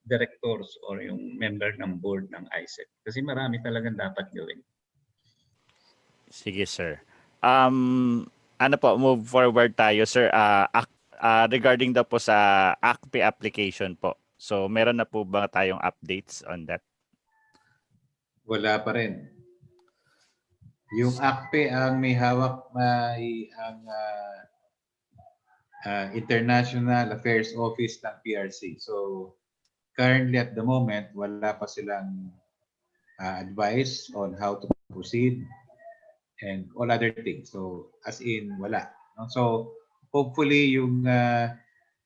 directors or yung member ng board ng ICEP. Kasi marami talagang dapat gawin. Sige, sir. Move forward tayo, sir. Regarding daw po sa ACPE application po. So, meron na po ba tayong updates on that? Wala pa rin. Yung ACPE ang may hawak ang International Affairs Office ng PRC. So, currently at the moment, wala pa silang advice on how to proceed and all other things. So, as in, wala. So, hopefully, yung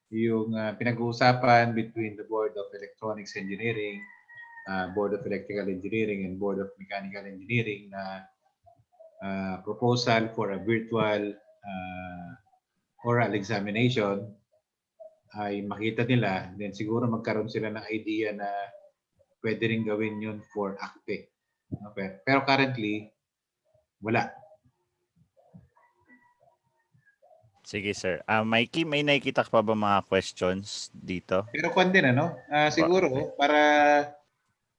pinag-uusapan between the Board of Electronics Engineering, Board of Electrical Engineering, and Board of Mechanical Engineering na proposal for a virtual oral examination ay makita nila, then siguro magkaroon sila ng idea na pwede rin gawin yun for ACPE. Okay. Pero currently, wala. Sige, sir. Mikey, may nakikita ka pa ba mga questions dito? Pero kwan din, ano? Siguro, para,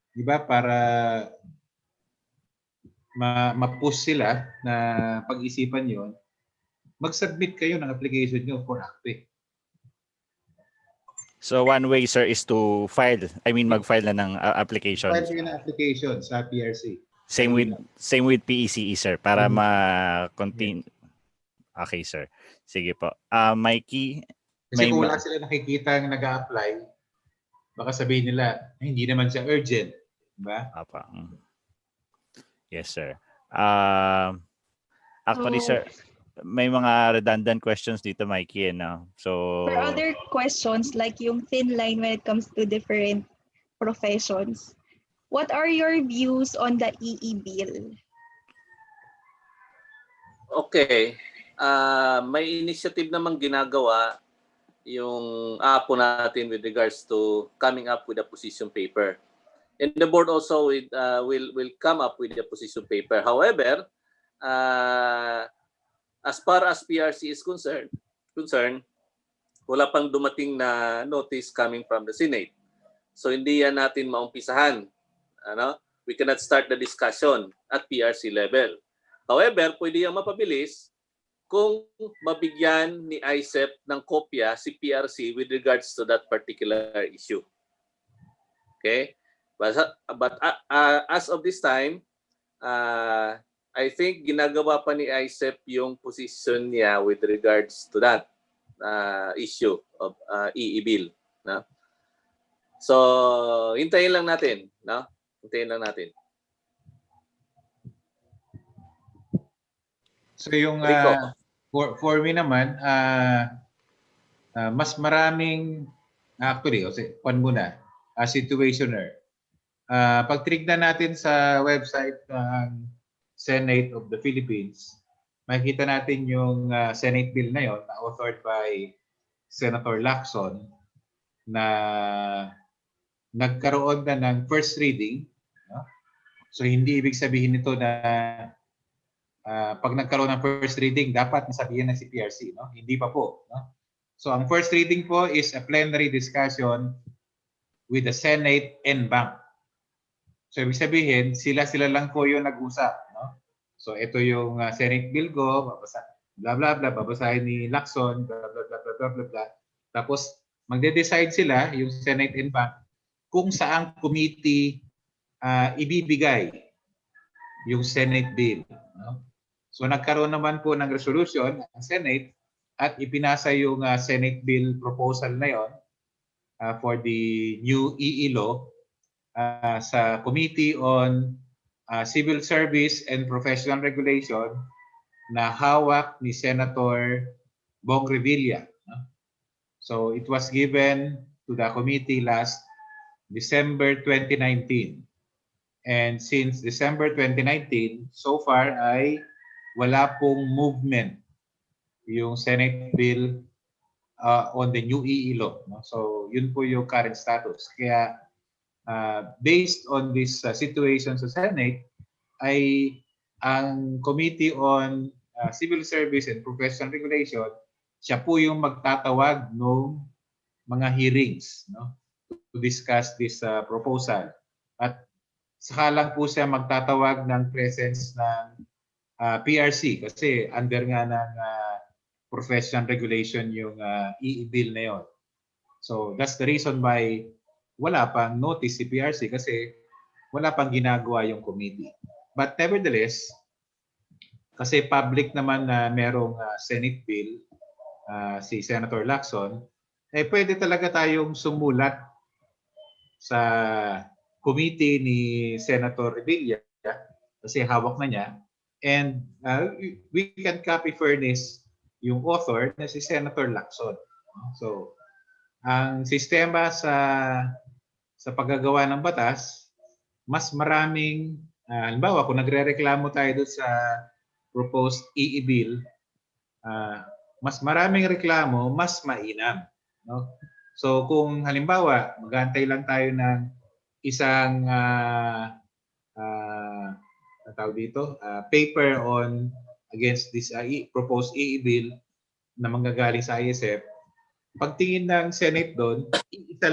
di ba, para ma-push sila na pag-isipan yon, mag-submit kayo ng application nyo for ACPE. So one way, sir, is to file. I mean, mag-file na ng application. File kayo ng application sa PRC. Same with PECE, sir, para ma-continue. Okay, sir. Sige po. Mikey, Kasi kung wala sila nakikita ang nag-a-apply, baka sabihin nila, hindi naman siya urgent. Diba? Apa. Yes, sir. Actually, sir, may mga redundant questions dito, Mikey. So, for other questions, like yung thin line when it comes to different professions, what are your views on the EE bill? Okay. May initiative namang ginagawa yung apo natin with regards to coming up with a position paper. And the board also will come up with a position paper. However, as far as PRC is concerned, wala pang dumating na notice coming from the Senate. So hindi yan natin maumpisahan. We cannot start the discussion at PRC level. However, pwede yung mapabilis kung mabigyan ni ICEP ng kopya si PRC with regards to that particular issue. Okay? But as of this time, I think ginagawa pa ni ICEP yung position niya with regards to that issue of EE bill. No? So, hintayin lang natin. No? Hintayin lang natin. So yung for me naman, mas maraming actually, kasi kwan muna, situationer. Pag tinignan natin sa website ng Senate of the Philippines, makikita natin yung Senate bill na yon na authored by Senator Lacson na nagkaroon na ng first reading. No? So hindi ibig sabihin nito na pag nagkaroon ng first reading, dapat nasabihin na si PRC. No? Hindi pa po. No? So ang first reading po is a plenary discussion with the Senate and Bank. So ibig sabihin, sila lang po yung nag-usap. No? So ito yung Senate bill ko, bla bla bla, babasahin ni Lacson, bla bla bla bla bla bla bla. Tapos magde-decide sila, yung Senate and Bank, kung saang committee ibibigay yung Senate bill. No? So nagkaroon naman po ng resolution ang Senate at ipinasa yung Senate bill proposal na yon for the new EE law sa Committee on Civil Service and Professional Regulation na hawak ni Senator Bong Revilla. So it was given to the committee last December 2019. And since December 2019, so far ay wala pong movement yung Senate bill on the new EE law. No? So yun po yung current status. Kaya based on this situation sa Senate, ay ang Committee on Civil Service and Professional Regulation, siya po yung magtatawag ng mga hearings, no, to discuss this proposal. At saka lang po siya magtatawag ng presence ng PRC kasi under nga ng professional regulation yung EE bill na yon. So that's the reason why wala pang notice si PRC kasi wala pang ginagawa yung committee. But nevertheless, kasi public naman na merong Senate bill, si Senator Lacson, pwede talaga tayong sumulat sa committee ni Senator Revilla kasi hawak na niya. And we can copy furnish yung author na si Senator Lacson. So, ang sistema sa paggagawa ng batas, mas maraming, halimbawa kung nagre-reklamo tayo doon sa proposed EE bill, mas maraming reklamo, mas mainam. no? So kung halimbawa, mag-aantay lang tayo ng isang tawag dito, paper on against this proposed EE bill na manggagaling sa ISF, pagtingin ng Senate doon, iisa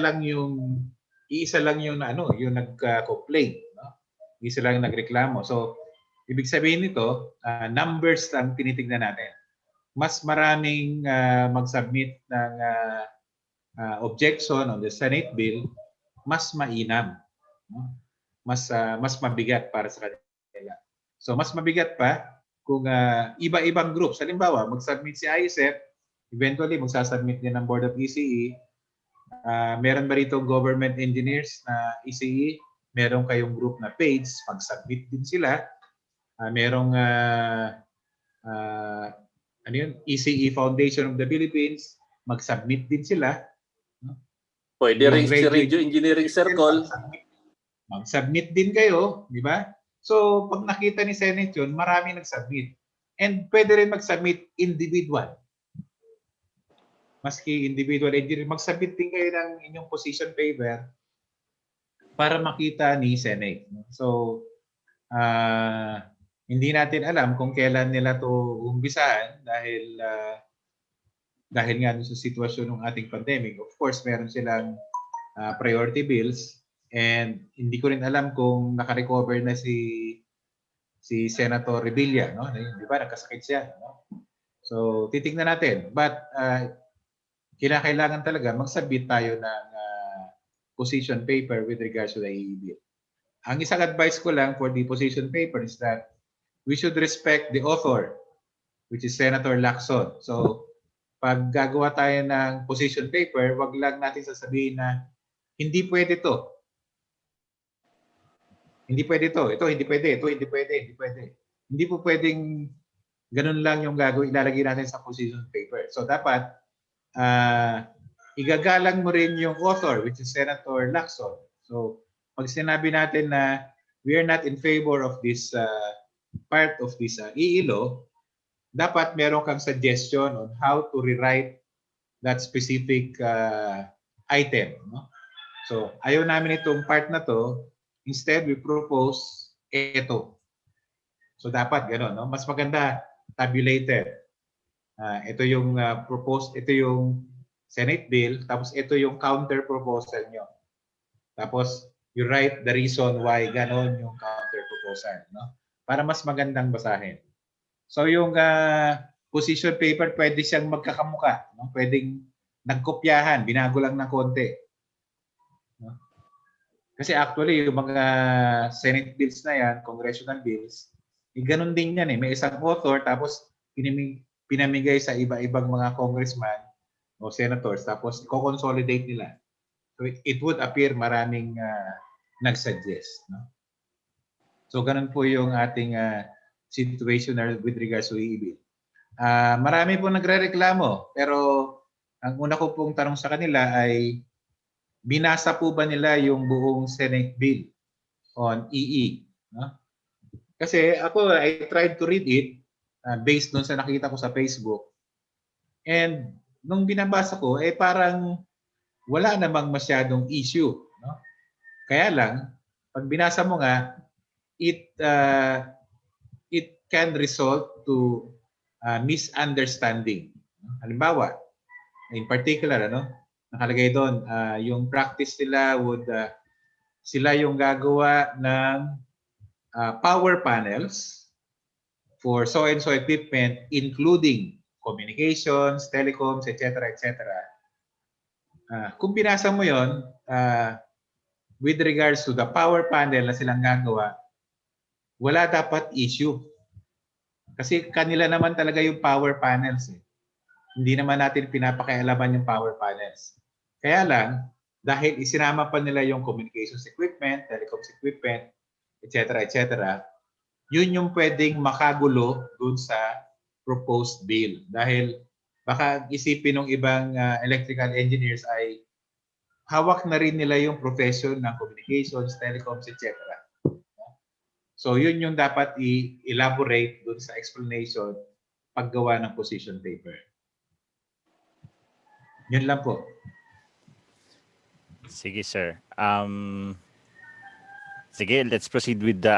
lang yung ano, yung nagka-complain, no? Isa lang yung nagreklamo. So, ibig sabihin nito, numbers lang tinitingnan natin. Mas maraming mag-submit ng objection on the Senate bill, mas mainam, no? Mas mabigat para sa kanila. So, mas mabigat pa kung iba-ibang groups. Halimbawa, mag-submit si ISF, eventually magsasubmit din ng Board of ECE. Meron ba rito government engineers na ECE? Meron kayong group na page, mag-submit din sila. Merong ano yun? ECE Foundation of the Philippines, mag-submit din sila. Pwede rin si Radio Engineering Circle. Mag-submit din kayo, di ba? So, pag nakita ni Senate yun, marami nag-submit. And pwede rin mag-submit individual. Maski individual engineer, mag-submit din kayo ng inyong position paper para makita ni Senate. So, hindi natin alam kung kailan nila to umpisaan dahil nga sa sitwasyon ng ating pandemic. Of course, meron silang priority bills. And hindi ko rin alam kung naka-recover na si Senator Revilla, no? Di ba nagkasakit siya, no? So titingnan natin. But kailangan talaga mag-submit tayo ng position paper with regards to the EE bill. Ang isang advice ko lang for the position paper is that we should respect the author, which is Senator Lacson. So pag gagawa tayo ng position paper, wag lang natin sasabihin na hindi pwede to. Hindi pwede to. Ito hindi pwede. Ito hindi pwede. Hindi pwede. Hindi po pwedeng ganun lang yung gagawin, ilalagay natin sa position paper. So dapat igagalang mo rin yung author, which is Senator Lacson. So pag sinabi natin na we are not in favor of this part of this EE law, dapat meron kang suggestion on how to rewrite that specific item. No? So ayaw namin itong part na to. Instead, we propose ito. So dapat gano'n, no? Mas maganda tabulated. Ito yung proposed, ito yung Senate bill, tapos ito yung counter proposal nyo. Tapos you write the reason why gano'n yung counter proposal, no? Para mas magandang basahin. So yung position paper, pwede siyang magkakamuka, no? Pwedeng nagkopyahan, binago lang ng konti. No? Kasi actually, yung mga Senate bills na yan, congressional bills, ganun din yan eh. May isang author, tapos pinamigay sa iba-ibang mga congressman o senators, tapos i-consolidate nila. So it would appear maraming nag-suggest. No? So ganun po yung ating situation with regards to EE bill. Marami po nagre-reklamo, pero ang una ko pong tanong sa kanila ay, binasa po ba nila yung buong Senate bill on EE? No? Kasi ako, I tried to read it based doon sa nakita ko sa Facebook. And nung binabasa ko, parang wala namang masyadong issue. No? Kaya lang, pag binasa mo nga, it can result to misunderstanding. Halimbawa, in particular, nakalagay doon, yung practice nila would sila yung gagawa ng power panels for so and so equipment, including communications, telecoms, etc. etc. Kung binasa mo yon, with regards to the power panel na silang gagawa, wala dapat issue. Kasi kanila naman talaga yung power panels. Hindi naman natin pinapakialaman yung power panels. Kaya lang, dahil isinama pa nila yung communications equipment, telecoms equipment, etc. etc., yun yung pwedeng makagulo dun sa proposed bill. Dahil baka isipin ng ibang electrical engineers ay hawak na rin nila yung profession ng communications, telecoms, etc. So yun yung dapat i-elaborate dun sa explanation paggawa ng position paper. Yun lang po. Sige, sir. Sige, let's proceed with the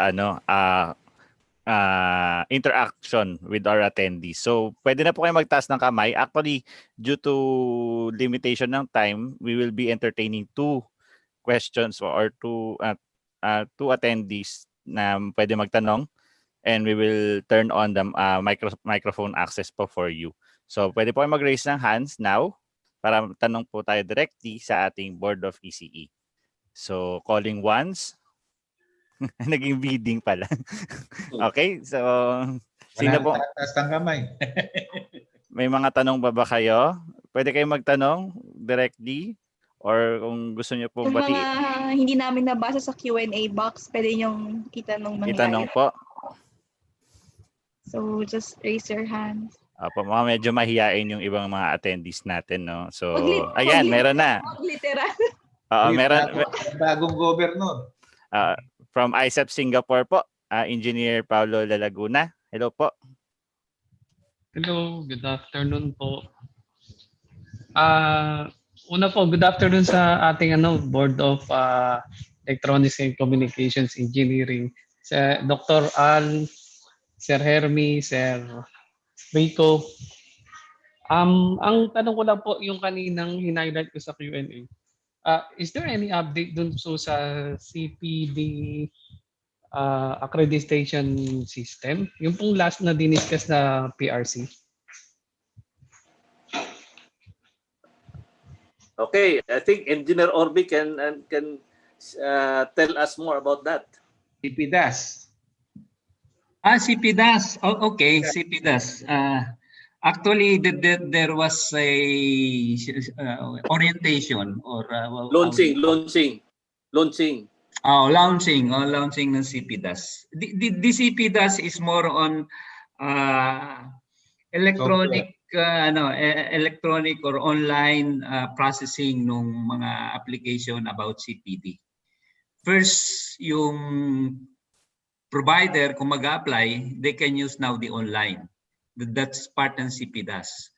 interaction with our attendees. So, pwede na po kayo magtaas ng kamay. Actually, due to limitation ng time, we will be entertaining 2 questions or 2 attendees na pwede magtanong, and we will turn on the microphone access po for you. So, pwede po kayo mag-raise ng hands now para tanong po tayo directly sa ating Board of ECE. So, calling once. Naging bidding pala. Okay, so sino po? Taas ng kamay. May mga tanong ba kayo? Pwede kayo magtanong directly or kung gusto niyo po Yung bati mga hindi namin nabasa sa Q&A box, pwede niyong itanong itanong mangyayari. po. So, just raise your hands. Opo, medyo mahiyain yung ibang mga attendees natin, no? So, Wag ayan, meron na. literal. Oo, meron. Bagong governor. From ICEP Singapore po, Engineer Paulo Lalaguna. Hello po. Hello, good afternoon po. Una po, good afternoon sa ating Board of Electronics and Communications Engineering. Sa Dr. Al, Sir Hermie, Sir Rico. Ang tanong ko lang po yung kaninang hinighlight ko sa Q&A. Is there any update dun sa CPD accreditation system? Yung pong last na diniscuss na PRC. Okay, I think Engineer Orby can tell us more about that. CPDAS. CPDAS. Oh, okay, CPDAS. Actually, there was a orientation or Launching. Launching ng CPDAS. The CPDAS is more on electronic electronic or online processing ng mga application about CPD. First, yung provider kung mag-apply, they can use now the online. That's part ng CPDAS.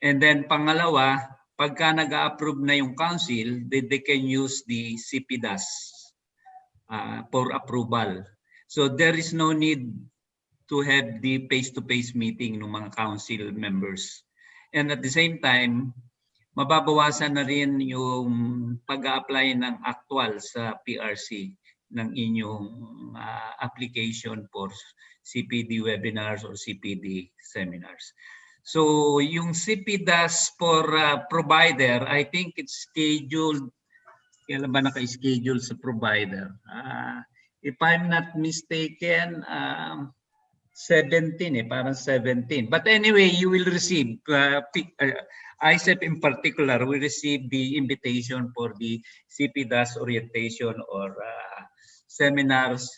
And then pangalawa, pagka nag-approve na yung council, they can use the CPDAS for approval. So there is no need to have the face-to-face meeting ng mga council members. And at the same time, mababawasan na rin yung pag-a-apply ng actual sa PRC ng inyong application for CPD webinars or CPD seminars. So yung CPDAS for provider, I think it's scheduled, kailan ba naka-schedule sa provider? If I'm not mistaken, 17 parang 17. But anyway, you will receive, ICEP in particular, will receive the invitation for the CPDAS orientation or seminars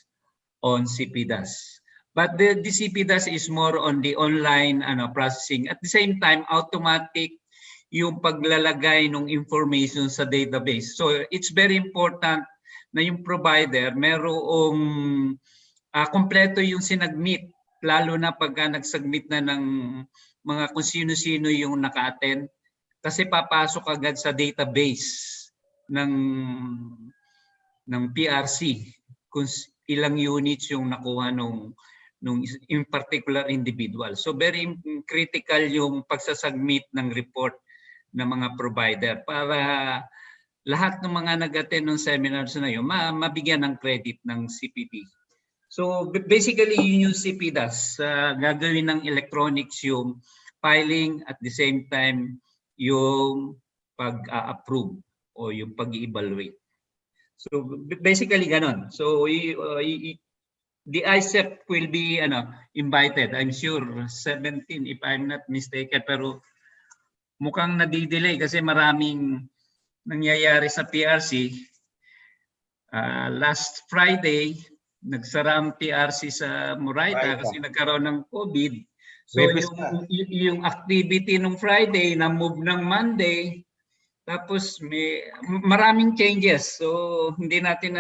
on CPDAS. But the CPDAS is more on the online processing. At the same time, automatic yung paglalagay ng information sa database. So it's very important na yung provider merong kompleto yung sinagmit, lalo na pagka nag-submit na ng mga kung sino-sino yung naka-attend, kasi papasok agad sa database ng PRC kung ilang units yung nakuha nung in particular individual. So very critical yung pagsasubmit ng report ng mga provider para lahat ng mga nag-attend ng seminars na yun mabigyan ng credit ng CPD. So basically yun yung CPDAS, gagawin ng electronics yung filing at the same time yung pag-approve o yung pag-evaluate. So basically ganon. So the ICEP will be invited. I'm sure 17 if I'm not mistaken, pero mukhang nadidelay kasi maraming nangyayari sa PRC. Last Friday, nagsara ang PRC sa Moraita kasi nagkaroon ng COVID. So yung activity nung Friday na-move ng Monday, tapos maraming changes. So hindi natin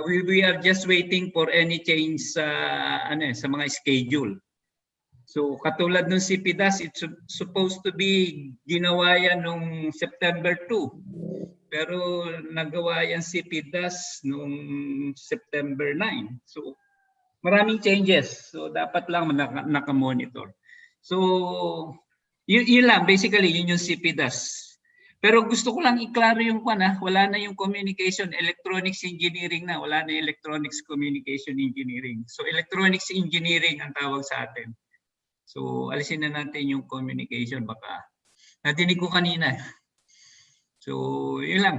we are just waiting for any change sa sa mga schedule. So katulad ng CPDAS, it's supposed to be ginawa yan nung September 2. Pero nagawa yan CPDAS nung September 9. So maraming changes. So dapat lang naka-monitor. So yun lang, basically yun yung CPDAS. Pero gusto ko lang i-klaro yung wala na yung communication, electronics engineering na, wala na yung electronics communication engineering. So electronics engineering ang tawag sa atin. So alisin na natin yung communication, baka nadinig ko kanina. So yun lang.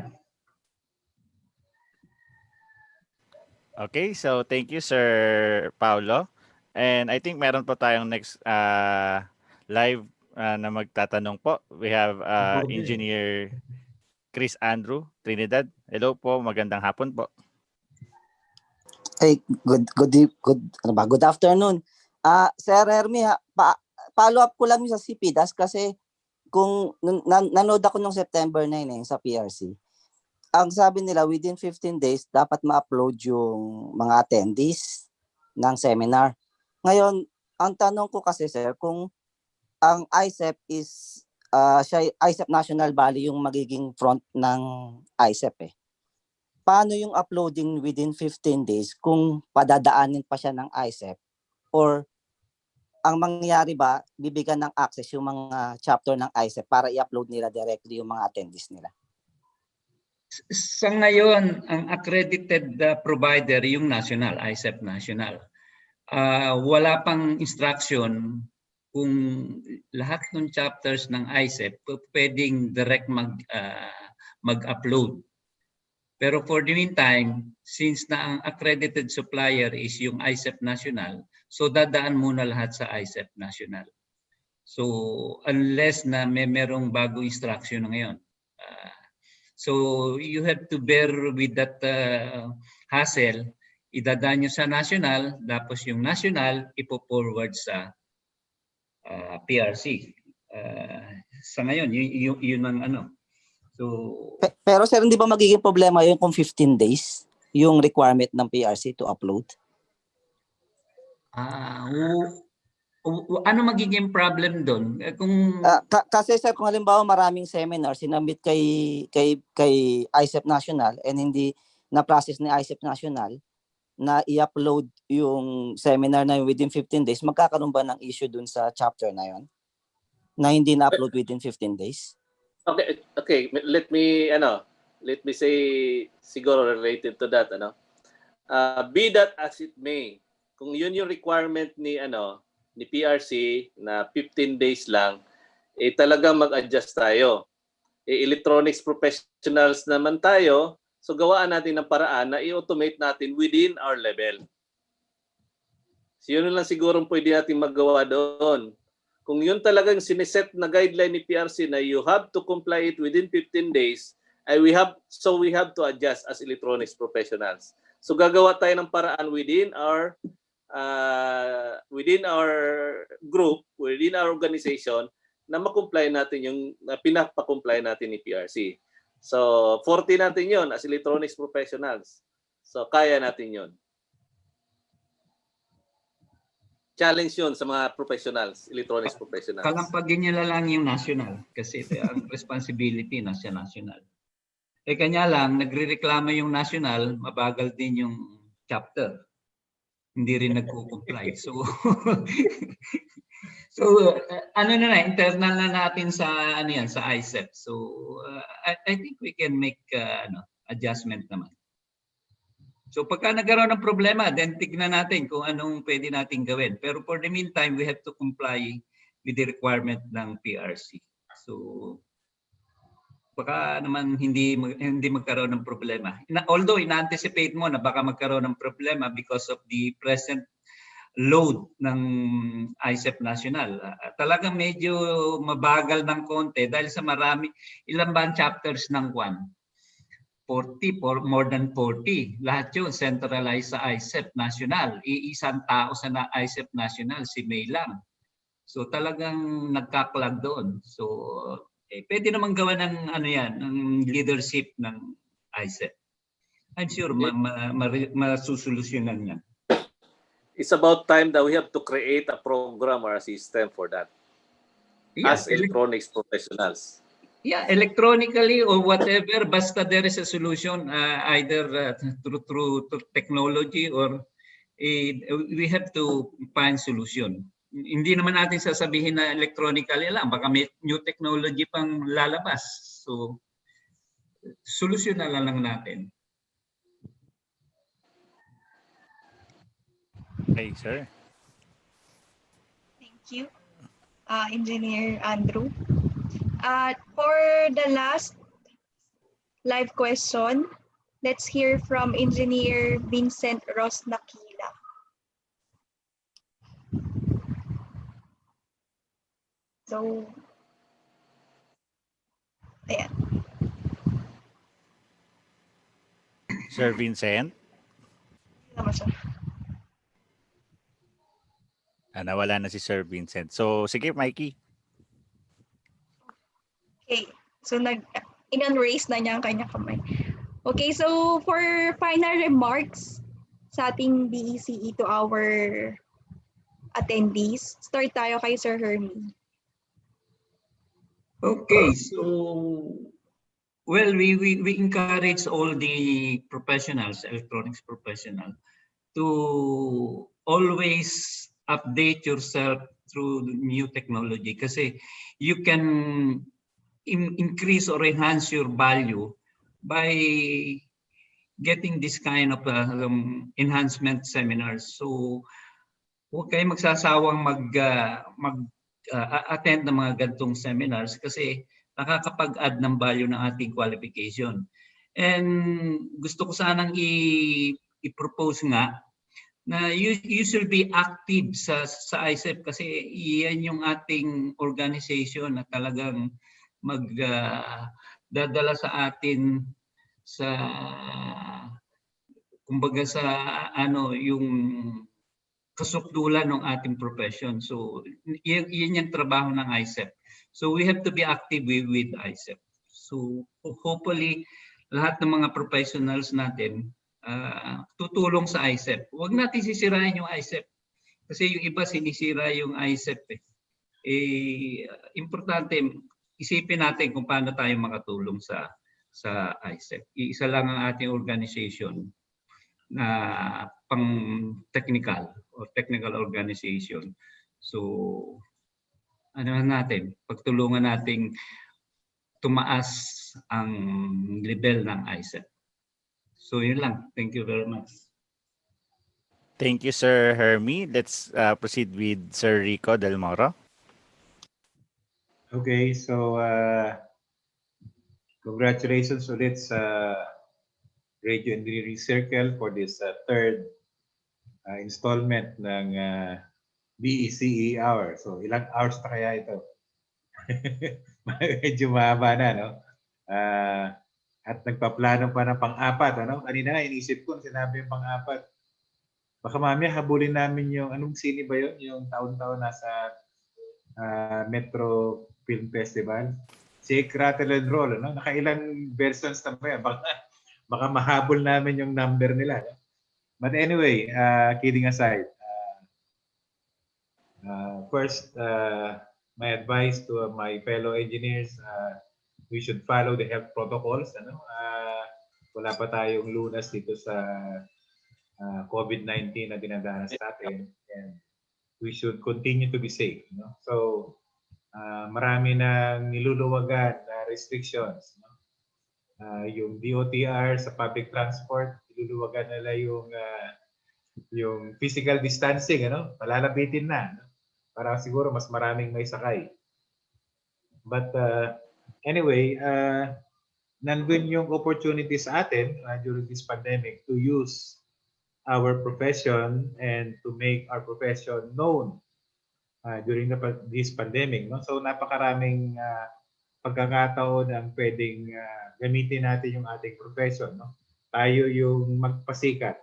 Okay, so thank you, Sir Paulo. And I think meron po tayong next live na magtatanong po. We have Engineer Chris Andrew Trinidad. Hello po, magandang hapon po. Hey, good afternoon. Sir Hermie, follow up ko lang sa CPDAS kasi kung nanood ako nung September 9 sa PRC. Ang sabi nila within 15 days dapat ma-upload yung mga attendees ng seminar. Ngayon, ang tanong ko kasi sir, kung ang ICEP is ICEP National Bali yung magiging front ng ICEP paano yung uploading within 15 days kung padadaanin pa siya ng ICEP or ang mangyayari ba bibigyan ng access yung mga chapter ng ICEP para i-upload nila directly yung mga attendees nila? Sa ngayon, ang accredited provider yung national, ICEP National. Wala pang instruction kung lahat ng chapters ng ICEP pwedeng direct mag-upload. Pero for the meantime, since na ang accredited supplier is yung ICEP National, so dadaan muna lahat sa ICEP National. So unless na merong bagong instruction na ngayon. So you have to bear with that hassle. Idadaan nyo sa national, tapos yung national ipo-forward sa PRC. Sa ngayon, yun ang ano. So, pero sir, hindi ba magiging problema yun kung 15 days yung requirement ng PRC to upload? Ano magiging problem doon? Kung kasi sir, kung halimbawa maraming seminar sinabit kay ICEP National and hindi na process ni ICEP National na i-upload yung seminar na within 15 days, magkakaroon ba ng issue dun sa chapter na yon na hindi na-upload within 15 days? Okay. Let me say siguro related to that be that as it may, kung yun yung requirement ni PRC na 15 days lang, talagang mag-adjust tayo. Electronics professionals naman tayo, so gawaan natin ng paraan na i-automate natin within our level. So yun lang siguro pwede natin magawa doon. Kung yun talagang sineset na guideline ni PRC na you have to comply it within 15 days, we have to adjust as electronics professionals. So gagawa tayo ng paraan within our group, within our organization, na ma-comply natin yung pinapa-comply natin ni PRC. So 40 natin yon as electronics professionals. So kaya natin yon. Challenge yun sa mga professionals, electronics professionals. Kalampagin niya lang yung national kasi ang responsibility nasa national. Kanya lang, nagre-reklamo yung national, mabagal din yung chapter. Hindi rin nagko-comply. So, internal na natin sa sa ICEP. So, I think we can make adjustment naman. So pagka nagkaroon ng problema, then tignan natin kung anong pwede natin gawin. Pero for the meantime, we have to comply with the requirement ng PRC. So baka naman hindi magkaroon ng problema. Although in-anticipate mo na baka magkaroon ng problema because of the present load ng ICEP National. Talagang medyo mabagal ng konti dahil sa ilan ba ang chapters ng 40, more than 40. Lahat yun centralized sa ICEP National. Iisang tao sa ICEP National, si May lang. So talagang nagkaklag doon. So pwede naman gawa ng ng leadership ng ICEP. I'm sure masusolusyonan yan. it's about time that we have to create a program or a system for that Yeah, as electronics professionals. yeah, electronically or whatever, basta there is a solution, either through technology or we have to find solution. Hindi naman natin sasabihin na electronically lang, baka may new technology pang lalabas. So, solusyon na lang natin. Okay, sir. Thank you, Engineer Andrew. For the last live question, let's hear from Engineer Vincent Ross Nakila. So, ayan. Sir Vincent. Naman siya. Nawala na si Sir Vincent. So, sige, Mikey. Okay. So, in-unraise na niya ang kanyang kamay. Okay, so for final remarks sa ating BECE to our attendees, start tayo kay Sir Hermie. Okay, so well, we encourage all the professionals, electronics professional, to always update yourself through new technology kasi you can increase or enhance your value by getting this kind of enhancement seminars. So huwag kayong magsasawang attend ng mga ganitong seminars kasi nakakapag-add ng value ng ating qualification. And gusto ko sanang i-propose nga na you should be active sa ISEP kasi iyan yung ating organization na talagang magdadala sa atin sa kumbaga sa yung kasukdulan ng ating profession. So yan yung trabaho ng ISEP. So we have to be active with ISEP. So hopefully lahat ng mga professionals natin tutulong sa ISEP. Huwag natin sisirain yung ISEP. Kasi yung iba sinisira yung ISEP. Importante, isipin natin kung paano tayo makatulong sa ISEP. Isa lang ang ating organization na pang technical or technical organization. So, pagtulungan nating tumaas ang level ng ISEP. So yun lang. Thank you very much. Thank you, Sir Hermie. Let's proceed with Sir Rico Del Moro. Okay, so congratulations ulit sa Radio Engineering Circle for this third installment ng BECE Hour. So ilang hours na kaya ito? Medyo mahaba na, no? At nagpaplano pa ng pang-apat, ano? Kanina nga inisip ko, sinabi yung pang-apat. Baka mamaya habulin namin yung, anong sine ba yun? Yung taon-taon nasa Metro Film Festival. Shake, Rattle and Roll, ano? Nakailang versions na ba yan? Baka mahabol namin yung number nila. No? But anyway, kidding aside, first, my advice to my fellow engineers, we should follow the health protocols. Ano? Wala pa tayong lunas dito sa COVID-19 na dinadanas natin. And we should continue to be safe. No? So, marami na niluluwagan na restrictions. No? Yung DOTR sa public transport, niluluwagan nila yung physical distancing. Ano? Palalabitin na. No? Para siguro mas maraming may sakay. But anyway, nandun yung opportunity sa atin during this pandemic to use our profession and to make our profession known during this pandemic. No? So napakaraming pagkakataon ang pwedeng gamitin natin yung ating profession. No? Tayo yung magpasikat.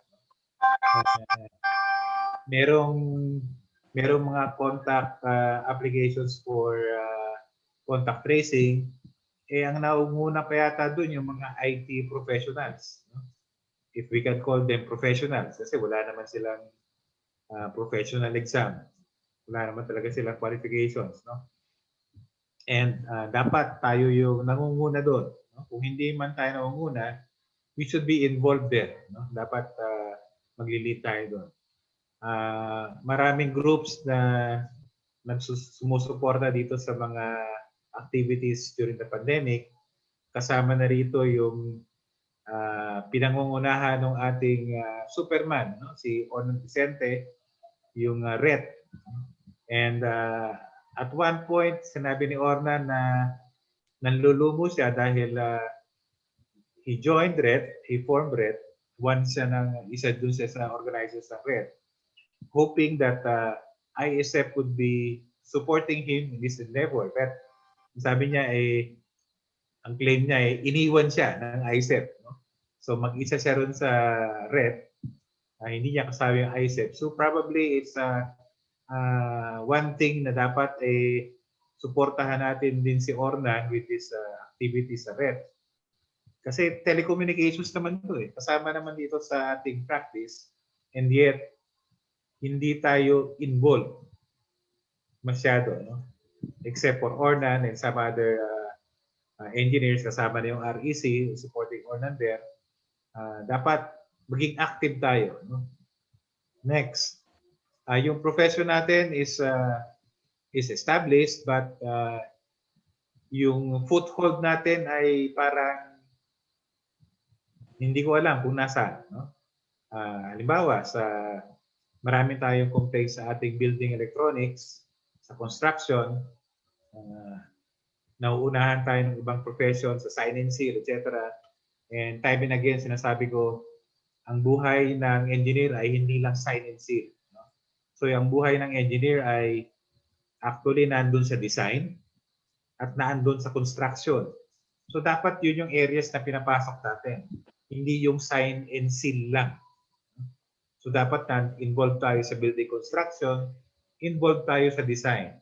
Merong mga contact applications for contact tracing, ang naunguna pa yata doon yung mga IT professionals. No? If we can call them professionals, kasi wala naman silang professional exam. Wala naman talaga silang qualifications, no? And dapat tayo yung nangunguna doon. No? Kung hindi man tayo nangunguna, we should be involved there. No? Dapat maglilid tayo doon. Maraming groups na sumusuporta dito sa mga activities during the pandemic. Kasama na rito yung pinangungunahan ng ating Superman, no? Si Onon Vicente, yung RET. And at one point, sinabi ni Orna na nanlulumo siya dahil he joined RET, he formed RET, isa dun siya sa organizers ng RET, hoping that ISF would be supporting him in this endeavor. But sabi niya, ang claim niya, iniwan siya ng ISF. No? So mag-isa siya ron sa RET, hindi niya kasama yung ISF. So probably it's one thing na dapat suportahan natin din si Orna with this activities sa RET. Kasi telecommunications naman ito kasama naman dito sa ating practice, and yet hindi tayo involved masyado, no? Except for Ornan and some other engineers, kasama na yung REC supporting Ornan there. Dapat maging active tayo, no? Next, yung profession natin is established, but yung foothold natin ay parang hindi ko alam kung nasaan, no? Halimbawa, marami tayong complaints sa ating building electronics, sa construction, nauunahan tayo ng ibang profession sa sign and seal, etc. And time and again, sinasabi ko, ang buhay ng engineer ay hindi lang sign and seal. No? So, ang buhay ng engineer ay actually nandun sa design at nandun sa construction. So, dapat yun yung areas na pinapasok natin. Hindi yung sign and seal lang. So dapat involved tayo sa building construction, involved tayo sa design.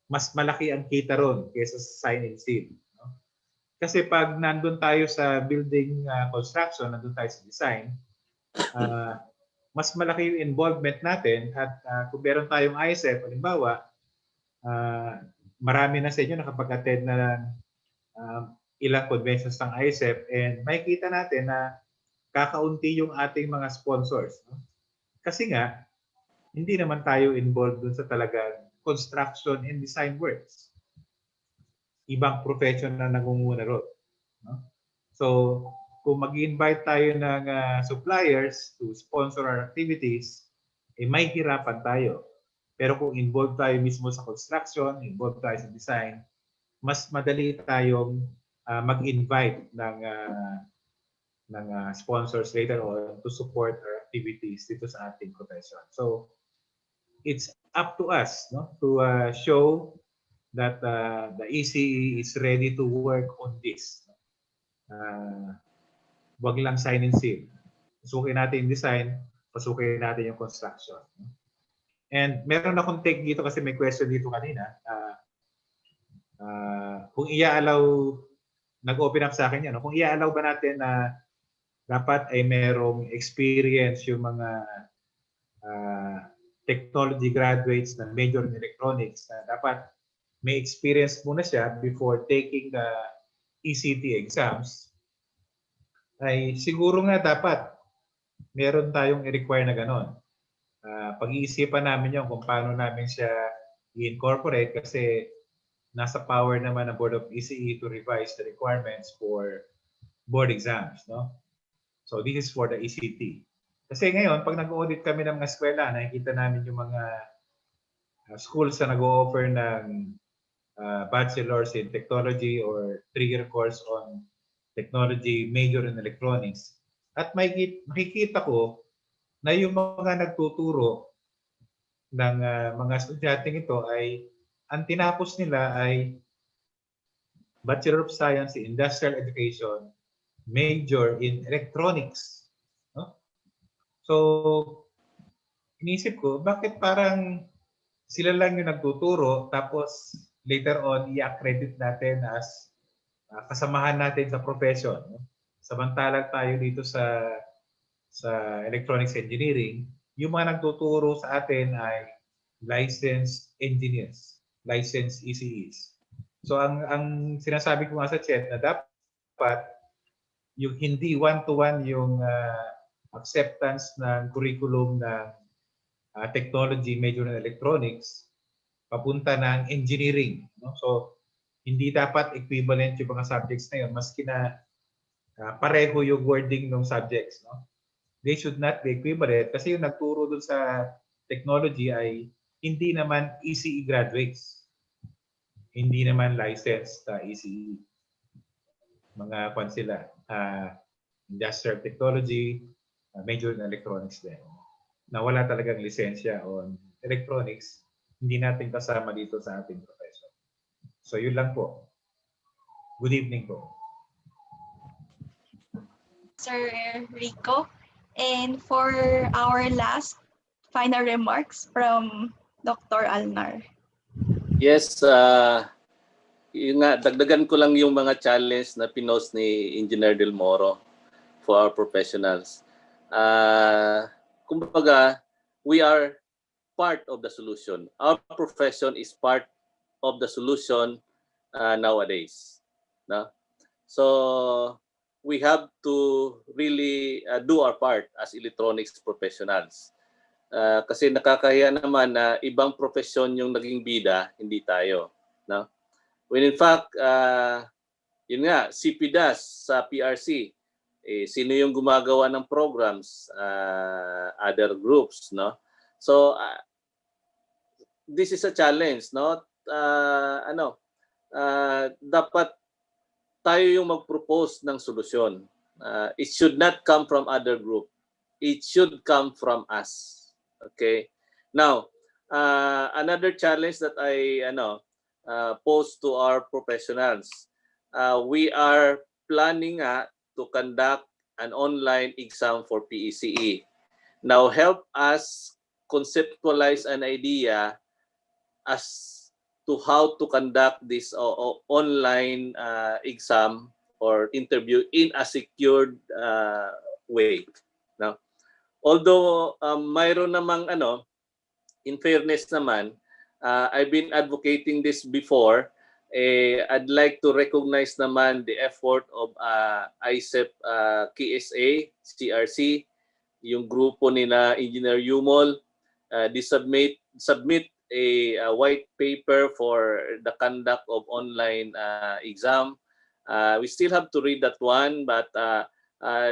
Mas malaki ang kita ron kaysa sa sign and seal. No? Kasi pag nandun tayo sa building construction, nandun tayo sa design, mas malaki yung involvement natin at kung meron tayong ISF, halimbawa, marami na sa inyo nakapag-attend na ilang conventions ng ISF, and makikita natin na kakaunti yung ating mga sponsors. No? Kasi nga, hindi naman tayo involved dun sa talagang construction and design works. Ibang profession na nangunguna ron. No? So, kung mag-invite tayo ng suppliers to sponsor our activities, may hirapan tayo. Pero kung involved tayo mismo sa construction, involved tayo sa design, mas madali tayong mag-invite ng sponsors later on to support our activities dito sa ating profession. So, it's up to us, no, to show that the ECE is ready to work on this. Wag lang sign and seal. Pasukin natin yung design, pasukin natin yung construction. And meron akong take dito kasi may question dito kanina. Kung i-allow, nag-open up sa akin yan, no? Kung i-allow ba natin na dapat ay merong experience yung mga technology graduates na major in electronics, na dapat may experience muna siya before taking the ECT exams, ay siguro nga dapat meron tayong i-require na gano'n. Pag-iisipan namin yun kung paano namin siya i-incorporate, kasi nasa power naman ng Board of ECE to revise the requirements for board exams, no? So this is for the ECT. Kasi ngayon, pag nag-audit kami ng mga eskwela, nakikita namin yung mga schools na nag-o-offer ng bachelor's in technology or 3-year course on technology, major in electronics. At makikita ko na yung mga nagtuturo ng mga estudyanteng ito ay ang tinapos nila ay Bachelor of Science in Industrial Education, major in electronics. No? So, inisip ko, bakit parang sila lang yung nagtuturo, tapos later on, i-accredit natin as kasamahan natin sa profession. No? Samantalang tayo dito sa electronics engineering, yung mga nagtuturo sa atin ay licensed engineers, licensed ECEs. So ang sinasabi ko nga sa chat na dapat yung hindi one-to-one yung acceptance ng curriculum ng technology, major in electronics, papunta ng engineering. No? So, hindi dapat equivalent yung mga subjects na yun, maski na pareho yung wording ng subjects. No? They should not be equivalent kasi yung nagturo dun sa technology ay hindi naman ECE graduates. Hindi naman licensed ECE. Mga kwan sila, industrial technology, major in electronics din. Na wala talagang lisensya on electronics, hindi natin kasama dito sa ating profession. So yun lang po. Good evening po. Sir Rico. And for our last final remarks from Dr. Alnar. Yes, yun nga, dagdagan ko lang yung mga challenge na pinost ni Engineer Del Moro for our professionals. Kumbaga, we are part of the solution. Our profession is part of the solution nowadays. No? So, we have to really do our part as electronics professionals. Kasi nakakahiya naman na ibang profesyon yung naging bida, hindi tayo. No? When in fact, yun nga, CPDAS sa PRC, sino yung gumagawa ng programs? Other groups, no? So, this is a challenge, no? Dapat tayo yung mag-propose ng solusyon. It should not come from other group. It should come from us. Okay? Now, another challenge that I pose to our professionals. We are planning to conduct an online exam for PECE. Now, help us conceptualize an idea as to how to conduct this online exam or interview in a secured way. Now, although mayroon namang in fairness naman, I've been advocating this before. I'd like to recognize naman the effort of ICEP KSA, CRC, yung grupo nila Engineer Yumol. They submit a white paper for the conduct of online exam. We still have to read that one, but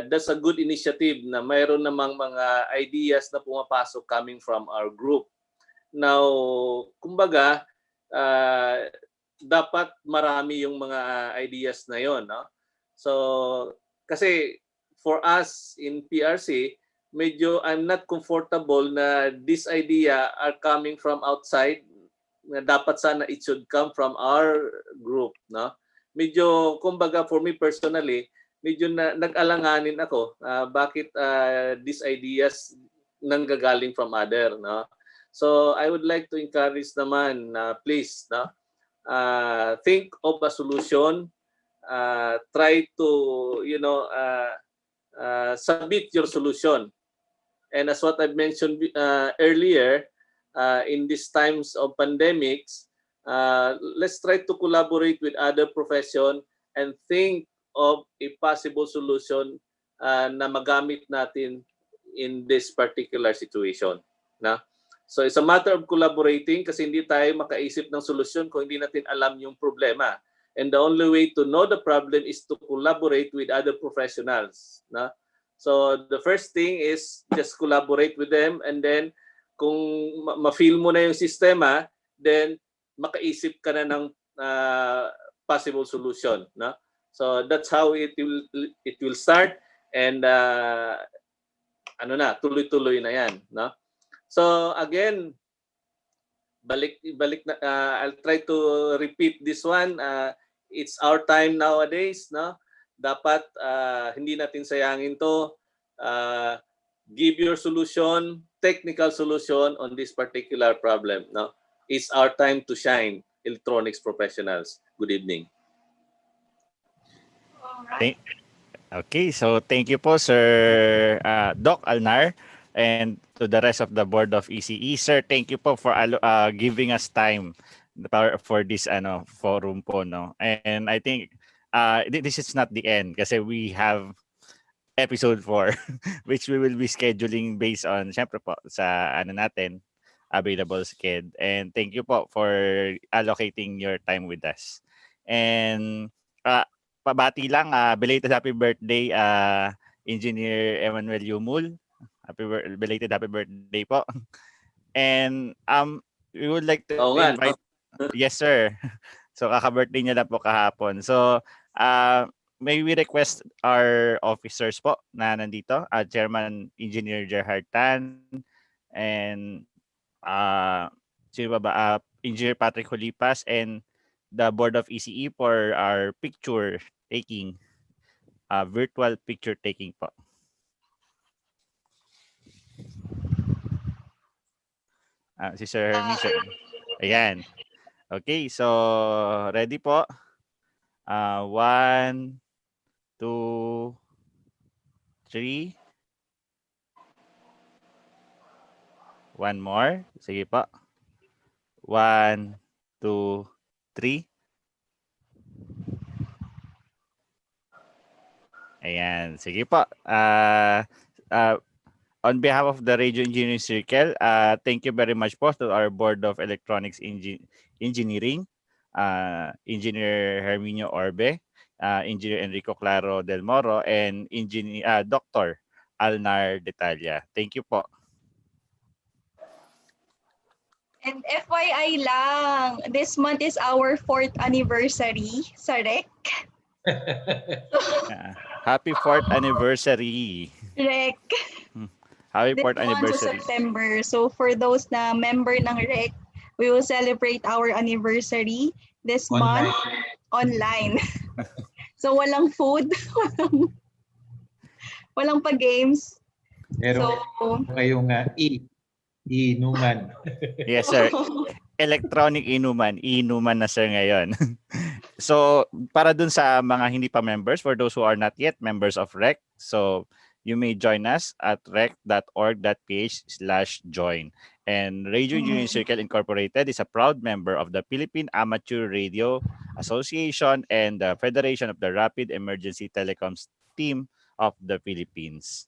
that's a good initiative na mayroon namang mga ideas na pumapasok coming from our group. Now, kumbaga, dapat marami yung mga ideas na yon, no? So, kasi for us in PRC, medyo I'm not comfortable na this idea are coming from outside, na dapat sana it should come from our group, no? Medyo, kumbaga, for me personally, medyo nag-alanganin ako bakit these ideas nanggagaling from other, no? So I would like to encourage naman please, no, think of a solution, try to submit your solution. And as what I've mentioned earlier, in these times of pandemics, let's try to collaborate with other profession and think of a possible solution na magamit natin in this particular situation. Na? So it's a matter of collaborating kasi hindi tayo makaisip ng solusyon kung hindi natin alam yung problema. And the only way to know the problem is to collaborate with other professionals. Na? So the first thing is just collaborate with them, and then kung ma-feel mo na yung sistema, then makaisip ka na ng possible solution. Na? So that's how it will start, and tuloy-tuloy na yan. No? So again, balik na, I'll try to repeat this one. It's our time nowadays, no? Dapat hindi natin sayangin to. Give your solution, technical solution on this particular problem, no? It's our time to shine, electronics professionals. Good evening. All right. Okay, so thank you po, Sir Doc Alnar. and to the rest of the board of ECE. Sir, thank you po for giving us time for this forum po, no. And I think this is not the end kasi we have episode 4 which we will be scheduling based on syempre po sa natin available sked. And thank you po for allocating your time with us. And pabati lang, belated happy birthday Engineer Emmanuel Yumul. Belated happy birthday po. And we would like to Oo nga, invite no? Yes, sir. So kaka-birthday niya lang po kahapon. So may we request our officers po na nandito, Chairman Engineer Gerhard Tan and sino ba ba? Engineer Patrick Holipas and the Board of ECE for our picture taking, virtual picture taking po. Si Sir Hermes. Ayan. Okay, so ready po. 1, 2, 3. One more. Sige po. 1, 2, 3. Ayan. Sige po. On behalf of the Radio Engineering Circle, thank you very much po to our Board of Electronics Engineering, Engineer Herminio Orbe, Engineer Enrico Claro Del Moro, and Engineer Dr. Alnar Detalla. Thank you po. And FYI lang, this month is our 4th anniversary sa REC. Happy 4th anniversary. REC. Happy This 4th month anniversary. sa September. So for those na member ng REC, we will celebrate our anniversary this month online. So walang food, walang pa-games. Meron kayong inuman. Yes, sir. Electronic inuman. Inuman na, sir, ngayon. So, para dun sa mga hindi pa members, for those who are not yet members of REC, so you may join us at rec.org.ph/join. And Radio Engineering Circle Incorporated is a proud member of the Philippine Amateur Radio Association and the Federation of the Rapid Emergency Telecoms Team of the Philippines.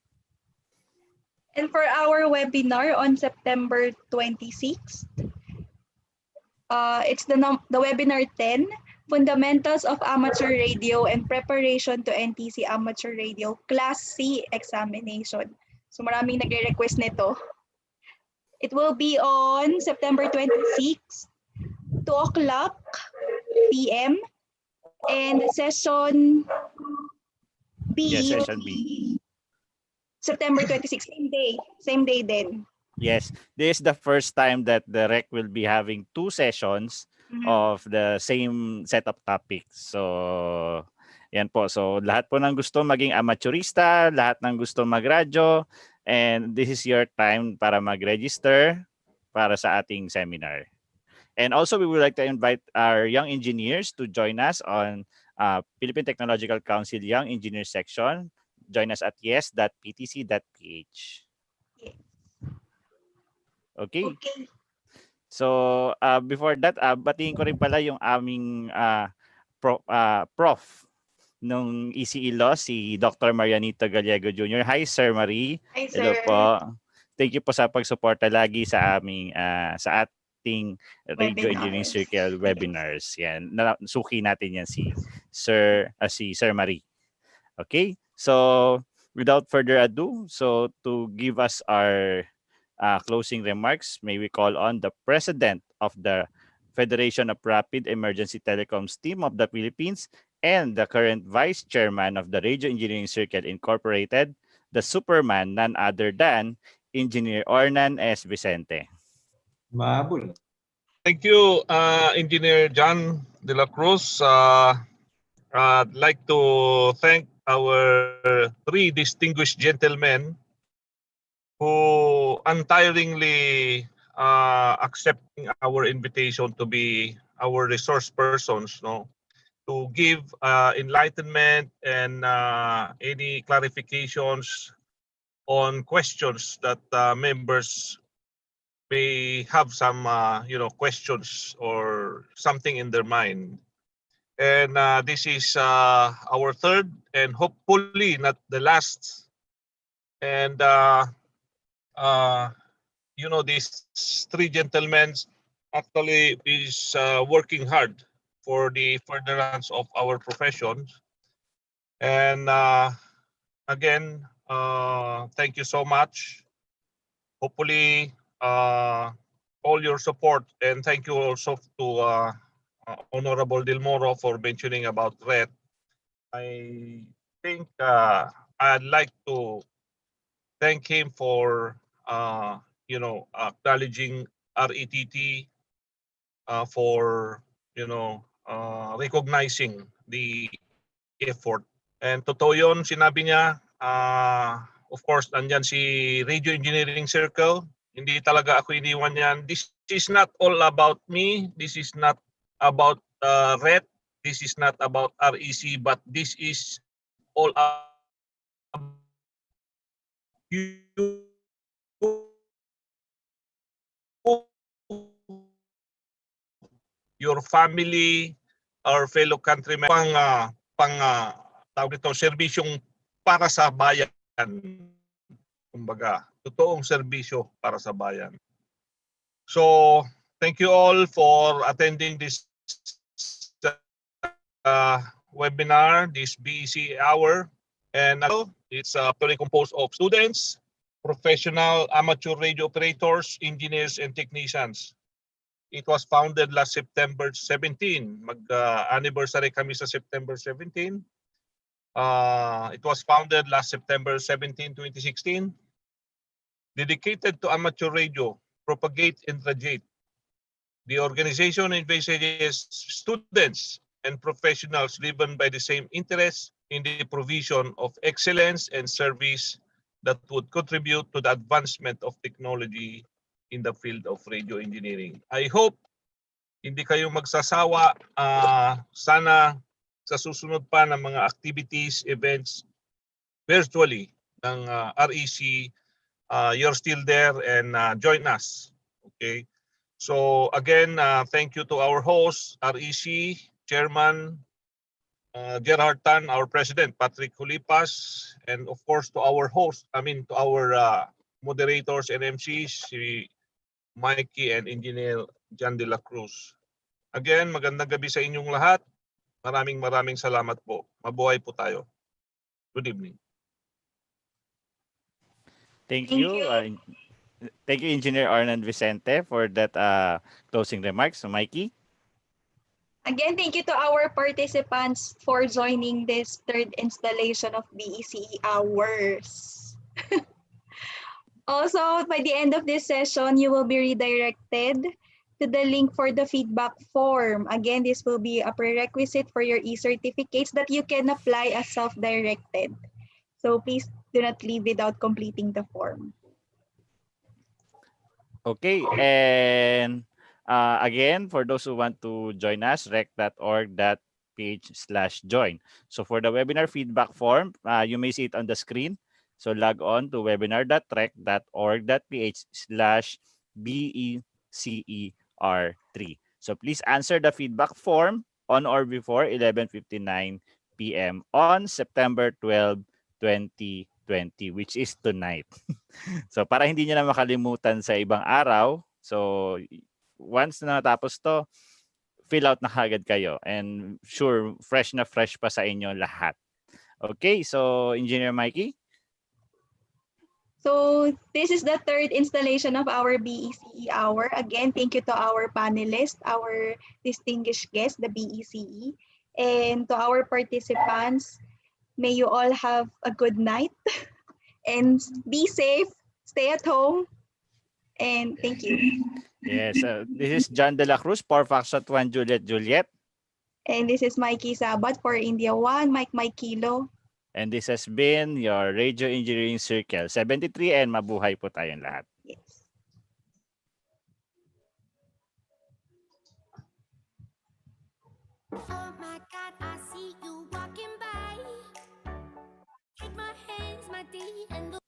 And for our webinar on September 26th, it's the webinar 10, Fundamentals of Amateur Radio and Preparation to NTC Amateur Radio Class C Examination. So maraming nagre-request nito. It will be on September 26th, 2 o'clock p.m. and session B. Yes, session B. September 26th, same day din. Yes, this is the first time that the REC will be having 2 sessions of the same set of topics. So, yan po. So, lahat po ng gusto maging amateurista, lahat ng gusto magradyo, and this is your time para mag-register para sa ating seminar. And also, we would like to invite our young engineers to join us on Philippine Technological Council Young Engineers section. Join us at yes.ptc.ph. Okay. So, before that, batiin ko rin pala yung aming prof nung ECE Law, si Dr. Marianito Gallego Jr. Hi, Sir Marie. Hi, sir. Hello po. Thank you po sa pagsuporta lagi sa aming sa ating Radio Engineering Circle webinars. Yan. Suki natin yan si Sir Marie. Okay? So, without further ado, so to give us our closing remarks, may we call on the President of the Federation of Rapid Emergency Telecoms Team of the Philippines and the current Vice Chairman of the Radio Engineering Circle Incorporated, the Superman, none other than Engineer Ornan S. Vicente. Mahabol. Thank you, Engineer John de la Cruz. I'd like to thank our 3 distinguished gentlemen who untiringly accepting our invitation to be our resource persons, to give enlightenment and any clarifications on questions that members may have some questions or something in their mind. And this is our third and hopefully not the last. And these three gentlemen actually is working hard for the furtherance of our professions. And again, thank you so much. Hopefully, all your support, and thank you also to Honorable Dilmoro for mentioning about RET. I think I'd like to thank him for acknowledging RETT for recognizing the effort. And totoo yun, sinabi niya, of course, nandyan si Radio Engineering Circle. Hindi talaga ako iniwan yan. This is not all about me. This is not about RET. This is not about REC, but this is all about your family, our fellow countrymen, tawag nito, serbisyong para sa bayan. Kumbaga, totoong serbisyo para sa bayan. So, thank you all for attending this webinar, this BECE hour. And it's actually composed of students, professional amateur radio operators, engineers, and technicians. It was founded last September 17. Mag-anniversary kami sa September 17. It was founded last September 17, 2016. Dedicated to amateur radio, propagate and radiate. The organization envisages students and professionals driven by the same interests in the provision of excellence and service that would contribute to the advancement of technology in the field of radio engineering. I hope hindi kayo magsasawa. Sana sa susunod pa ng mga activities, events virtually ng REC, you're still there and join us. Okay? So again, thank you to our host, REC Chairman Gerhard Tan, our President Patrick Hulipas, and of course to our to our moderators and MCs, si Mikey and Engineer John de la Cruz. Again, magandang gabi sa inyong lahat. Maraming salamat po. Mabuhay po tayo. Good evening. Thank you. Thank you, Engineer Arnan Vicente, for that closing remarks. So, Mikey? Again, thank you to our participants for joining this third installation of BECE Hours. Also, by the end of this session, you will be redirected to the link for the feedback form. Again, this will be a prerequisite for your e-certificates that you can apply as self-directed. So please do not leave without completing the form. Okay, and again, for those who want to join us, rec.org.ph/join. So for the webinar feedback form, you may see it on the screen. So log on to webinar.rec.org.ph/BECER3. So please answer the feedback form on or before 11:59 p.m. on September 12, 2020, which is tonight. So para hindi niyo na makalimutan sa ibang araw, so once na natapos to, fill out na kagad kayo and sure, fresh na fresh pa sa inyo lahat. Okay, so Engineer Mikey? So this is the third installation of our BECE hour. Again, thank you to our panelists, our distinguished guests, the BECE, and to our participants. May you all have a good night and be safe, stay at home, and thank you. Yes, this is John de la Cruz, for Foxtrot 1 Juliet Juliet. And this is Mikey Sabat for India 1, Mike Kilo. And this has been your Radio Engineering Circle 73 and mabuhay po tayong lahat. Yes. Oh my God, I see you walking by. Take my hands, my D, and look.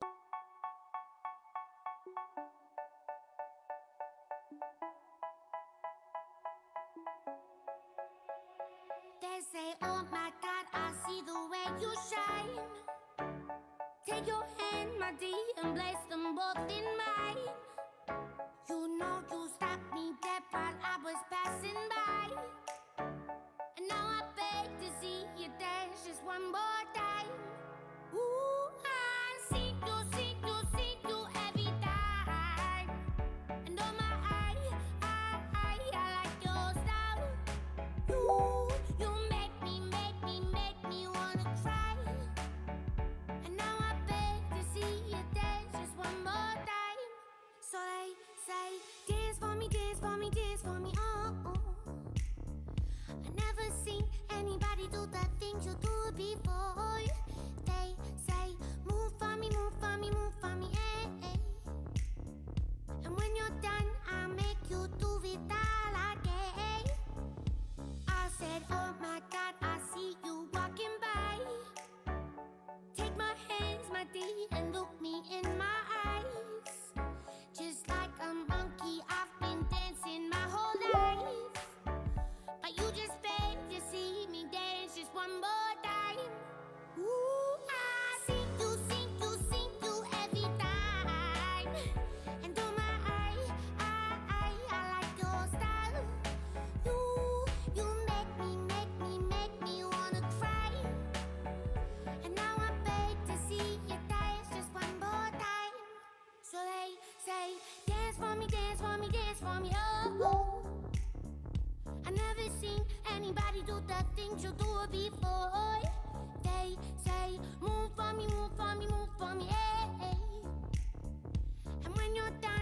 you shine. Take your hand, my dear, and bless the